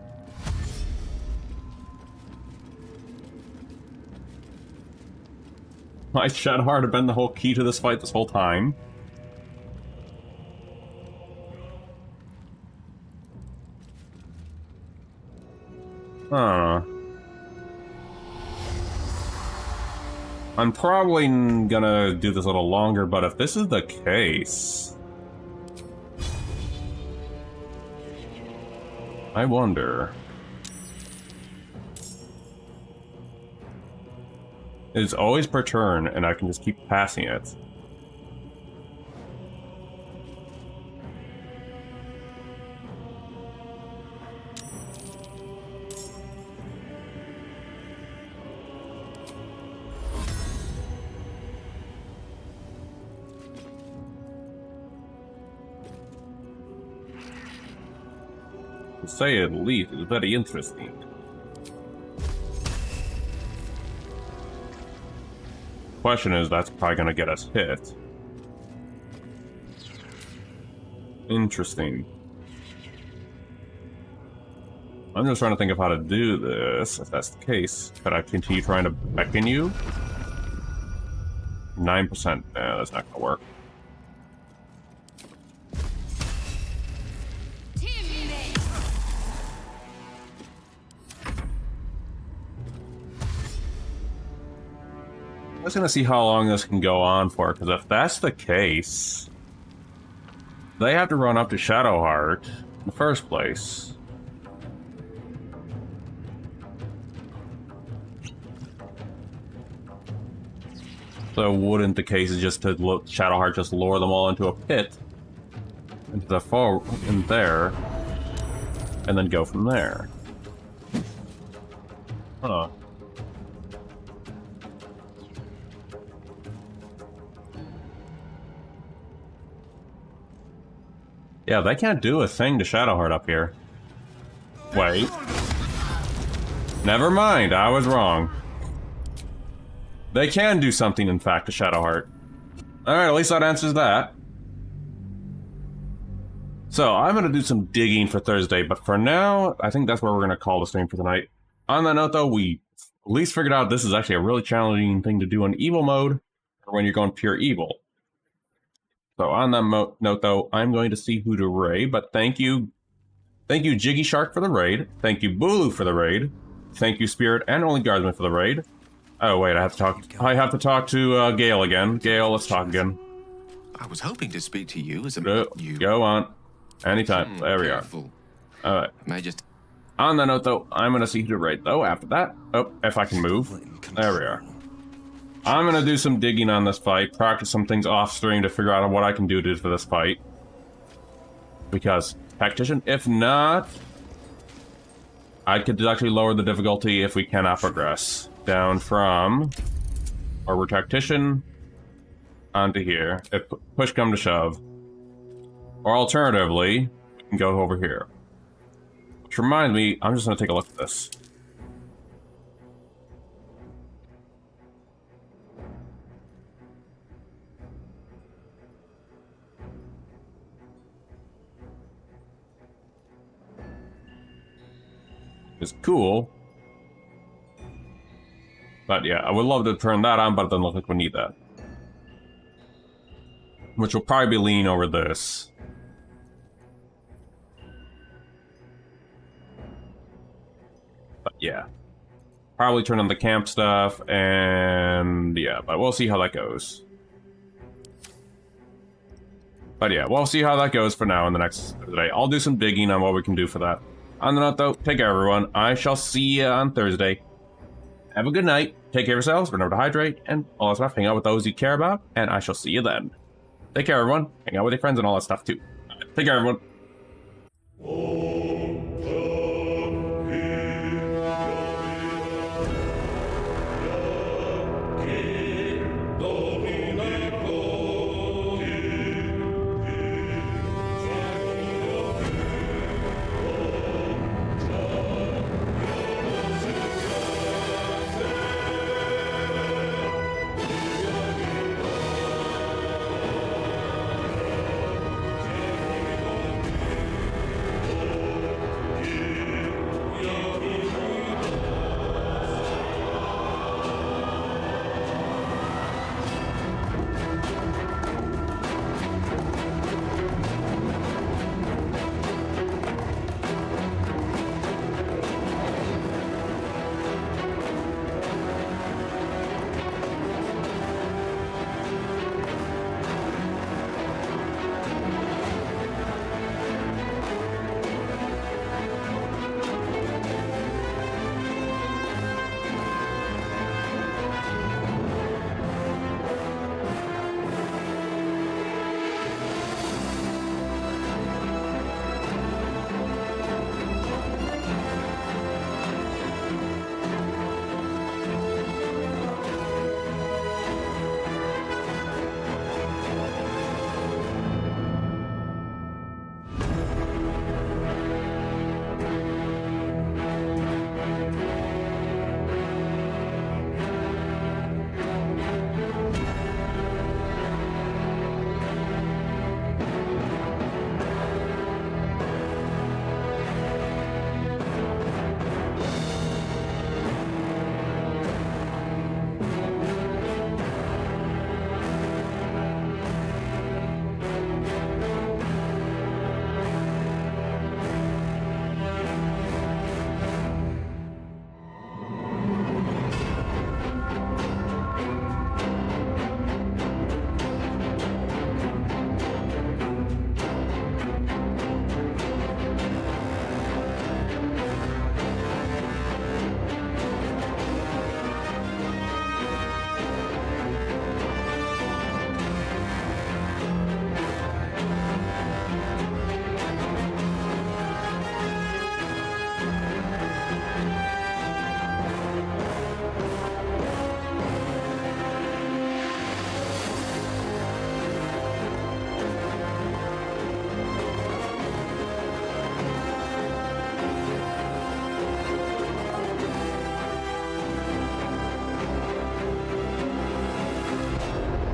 S1: My Shadowheart have been the whole key to this fight this whole time. Huh. I'm probably gonna do this a little longer, but if this is the case... I wonder. It's always per turn, and I can just keep passing it. To say at least, it's very interesting. Question is, that's probably gonna get us hit. Interesting. I'm just trying to think of how to do this. If that's the case, could I continue trying to beckon you? 9%. Nah, that's not gonna work. I'm just gonna see how long this can go on for, because if that's the case, they have to run up to Shadowheart in the first place. So wouldn't the case is just to Shadowheart just lure them all into a pit, into the in there, and then go from there? Huh. Yeah, they can't do a thing to Shadowheart up here. Wait. Never mind, I was wrong. They can do something, in fact, to Shadowheart. Alright, at least that answers that. So, I'm gonna do some digging for Thursday, but for now, I think that's where we're gonna call the stream for tonight. On that note, though, we at least figured out this is actually a really challenging thing to do in evil mode, or when you're going pure evil. So on that note, though, I'm going to see who to raid, but thank you Jiggy Shark for the raid, thank you Bulu for the raid, thank you Spirit and Only Guardsman for the raid. Oh wait, I have to talk to Gale again. Gale, let's talk again.
S15: I was hoping to speak to you as a
S1: Go on. Anytime. There we are. Alright.
S15: May I just...
S1: On that note, though, I'm gonna see who to raid, though, after that. Oh, if I can move. There we are. I'm gonna do some digging on this fight, practice some things off stream to figure out what I can do for this fight. Because, Tactician, if not, I could actually lower the difficulty if we cannot progress. Down from, or we're Tactician, onto here, if push come to shove. Or alternatively, we can go over here. Which reminds me, I'm just gonna take a look at this. Is cool. But yeah, I would love to turn that on, but it doesn't look like we need that. Which will probably be leaning over this. But yeah. Probably turn on the camp stuff, and yeah, but we'll see how that goes. But yeah, we'll see how that goes for now in the next day. I'll do some digging on what we can do for that. On the note, though, take care, everyone. I shall see you on Thursday. Have a good night. Take care of yourselves. Remember to hydrate and all that stuff. Hang out with those you care about, and I shall see you then. Take care, everyone. Hang out with your friends and all that stuff, too. Take care, everyone.